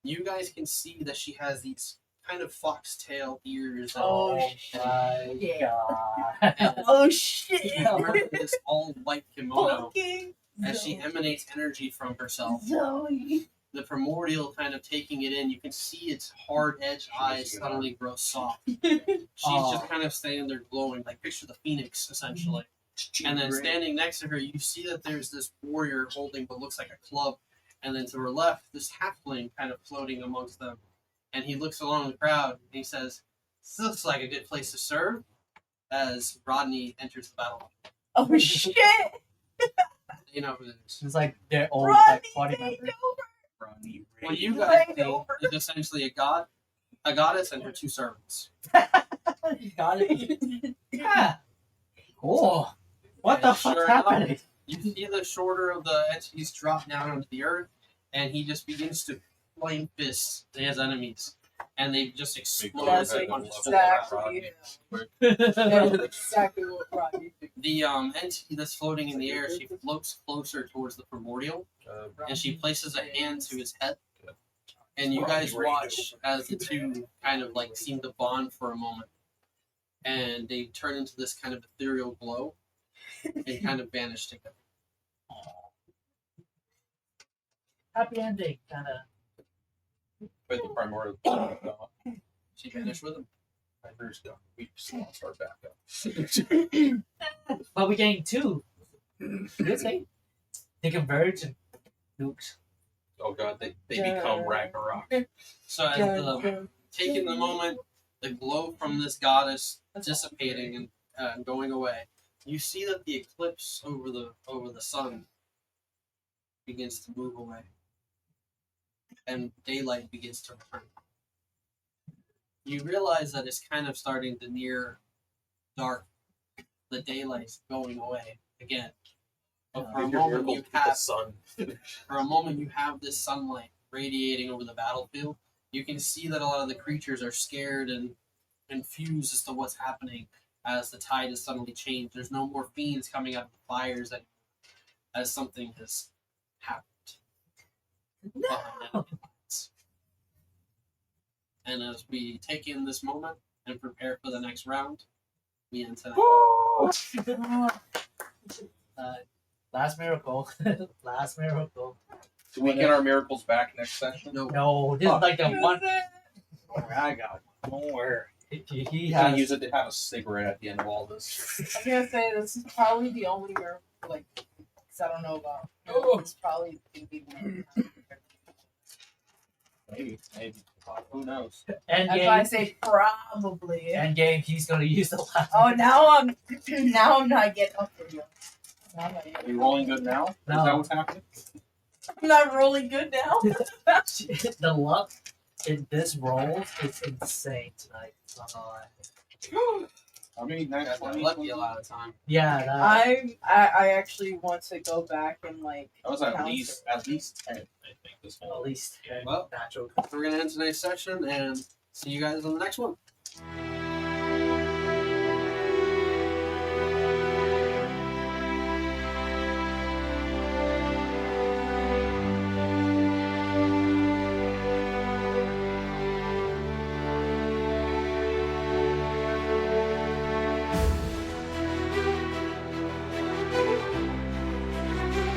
You guys can see that she has these kind of foxtail ears. Oh, My Yeah. God. And Oh she's shit! covered in this all white kimono Fucking as she emanates energy from herself. Zoe. The primordial kind of taking it in. You can see its hard edged eyes suddenly grow soft. She's just kind of standing there glowing, like picture the phoenix essentially. And then standing next to her, you see that there's this warrior holding what looks like a club. And then to her left, this halfling kind of floating amongst them. And he looks along the crowd and he says, "This looks like a good place to serve. as Rodney enters the battle. Oh shit! You know who it is. It's like their old Rodney, like party take member. over. Ronnie What Ray. you You guys ain't see over. is essentially a goddess and her two servants. Got it. Yeah. Cool. What the And fuck's sure enough, happening? You see the shorter of the entities drop down onto the earth, and he just begins to flame fist his enemies, and they just explode. That's as they punch each other. exactly. That's exactly what Rodney did. The entity that's floating in the air, she floats closer towards the primordial, and she places a hand to his head. And you guys watch as the two kind of like seem to bond for a moment, and they turn into this kind of ethereal glow, and kind of vanish together. Happy ending, kind of. With the primordial. She vanished with him. My first gun. We just lost our backup. But we gained 2. Good thing. They converge and nukes. Oh god, they become Ragnarok. So as taking the moment, the glow from this goddess dissipating and going away, you see that the eclipse over the sun begins to move away, and daylight begins to return. You realize that it's kind of starting to near dark. The daylight's going away again. But for a moment you have this sunlight radiating over the battlefield. You can see that a lot of the creatures are scared and confused as to what's happening as the tide has suddenly changed. There's no more fiends coming out of the fires as something has happened. No. And as we take in this moment and prepare for the next round, we end tonight. Last miracle. Last miracle. Do we get our miracles back next session? No, this is like the one. I got more. He You can has. use it to have a cigarette at the end of all this. I'm gonna say this is probably the only miracle, like, because I don't know about. It's probably gonna be the only time. Maybe. Who knows? That's why I Endgame. say probably. Endgame. He's gonna use the last. Oh, now I'm not getting up for you. Now I'm not Are getting you rolling good now? Is No. that what's happening? I'm not rolling good now. The luck in this roll is insane tonight. Not gonna lie. I mean, You guys got lucky a lot of the time. Yeah, that, I actually want to go back and like. that was at Count least 10, I think, this at whole. least Well, natural. We're gonna end tonight's section and see you guys on the next one.